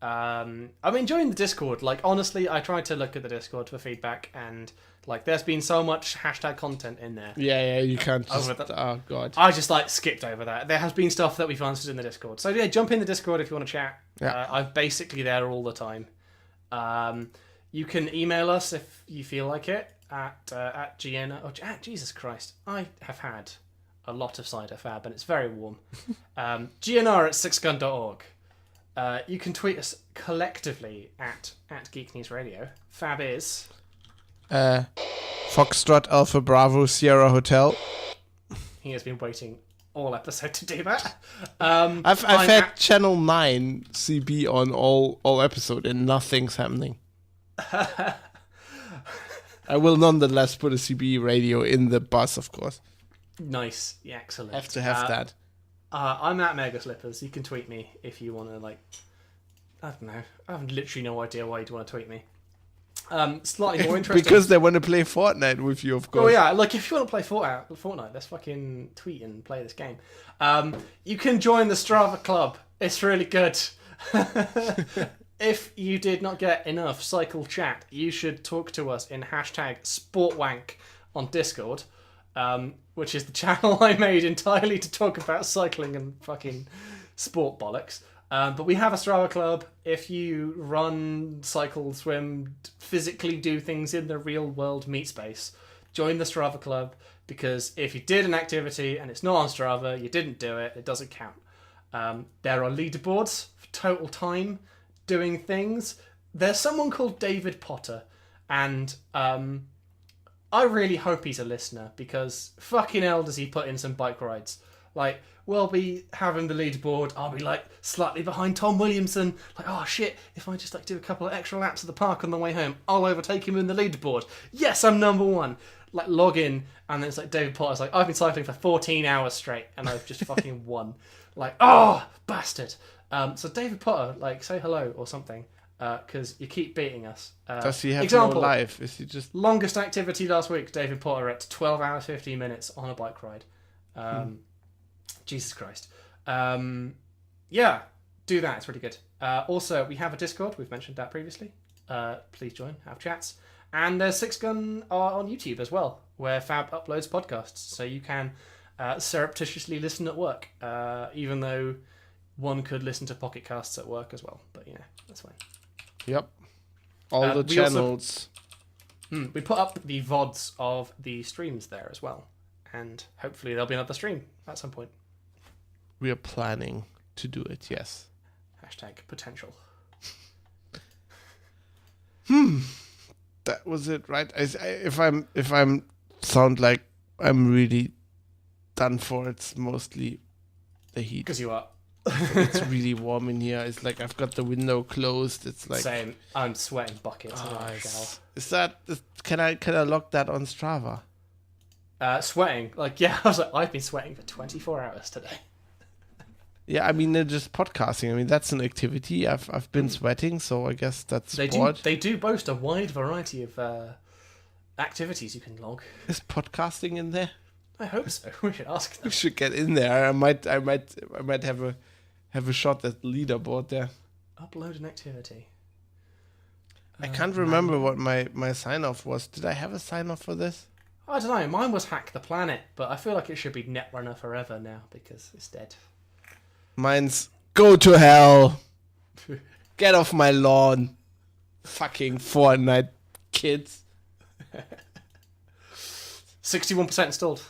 I'm enjoying the Discord. Like, honestly, I tried to look at the Discord for feedback, and like, there's been so much hashtag content in there. Yeah, you can't just... Over the- Oh, God. I just like skipped over that. There has been stuff that we've answered in the Discord. So yeah, jump in the Discord if you want to chat. Yeah. I'm basically there all the time. You can email us if you feel like it at GNR. Oh, Jesus Christ. I have had a lot of cider, Fab, and it's very warm. GNR@sixgun.org. You can tweet us collectively at Geek News Radio. Fab is... Foxtrot Alpha Bravo Sierra Hotel. He has been waiting all episode to do that. I've had Channel 9 CB on all episode and nothing's happening. I will nonetheless put a CB radio in the bus, of course. Nice. Yeah, excellent. Have to have that. I'm at Mega Slippers. You can tweet me if you want to, like... I don't know. I have literally no idea why you'd want to tweet me. Slightly more interesting. Because they want to play Fortnite with you, of course. Oh yeah, like if you want to play Fortnite, let's fucking tweet and play this game. You can join the Strava Club. It's really good. If you did not get enough cycle chat, you should talk to us in #SportWank on Discord, which is the channel I made entirely to talk about cycling and fucking sport bollocks. But we have a Strava Club. If you run, cycle, swim, physically do things in the real world meat space, join the Strava Club, because if you did an activity and it's not on Strava, you didn't do it, it doesn't count. There are leaderboards for total time doing things. There's someone called David Potter, and I really hope he's a listener, because fucking hell does he put in some bike rides. Like, we'll be having the leaderboard, I'll be like slightly behind Tom Williamson, like, oh shit, if I just like do a couple of extra laps of the park on the way home, I'll overtake him in the leaderboard. Yes, I'm number one. Like, log in, and then it's like David Potter's like, I've been cycling for 14 hours straight, and I've just fucking won. Like, oh, bastard. So David Potter, like, say hello or something, because you keep beating us. Does he have example, no life? Is he just... Longest activity last week, David Potter at 12 hours, 15 minutes on a bike ride. Jesus Christ. Yeah, do that. It's really good. Also, we have a Discord. We've mentioned that previously. Please join, have chats. And there's Six Gun on YouTube as well, where Fab uploads podcasts. So you can surreptitiously listen at work, even though one could listen to Pocket Casts at work as well. But, that's fine. Yep. All the channels. We put up the VODs of the streams there as well. And hopefully there'll be another stream at some point. We are planning to do it, yes. #potential. That was it, right? If I'm sound like I'm really done for, it's mostly the heat. Because you are. It's really warm in here. It's like I've got the window closed. It's like same. I'm sweating buckets. Can I log that on Strava? Sweating, like, yeah, I was like, I've been sweating for 24 hours today. Yeah, I mean, they're just podcasting. I mean, that's an activity. I've been sweating, so I guess that's sport. They do boast a wide variety of activities you can log. Is podcasting in there? I hope so. We should ask them. We should get in there. I might have a shot at the leaderboard there. Upload an activity. I can't remember what my sign off was. Did I have a sign off for this? I don't know. Mine was Hack the Planet, but I feel like it should be Netrunner forever now because it's dead. Mine's go to hell. Get off my lawn. Fucking Fortnite kids. 61% installed.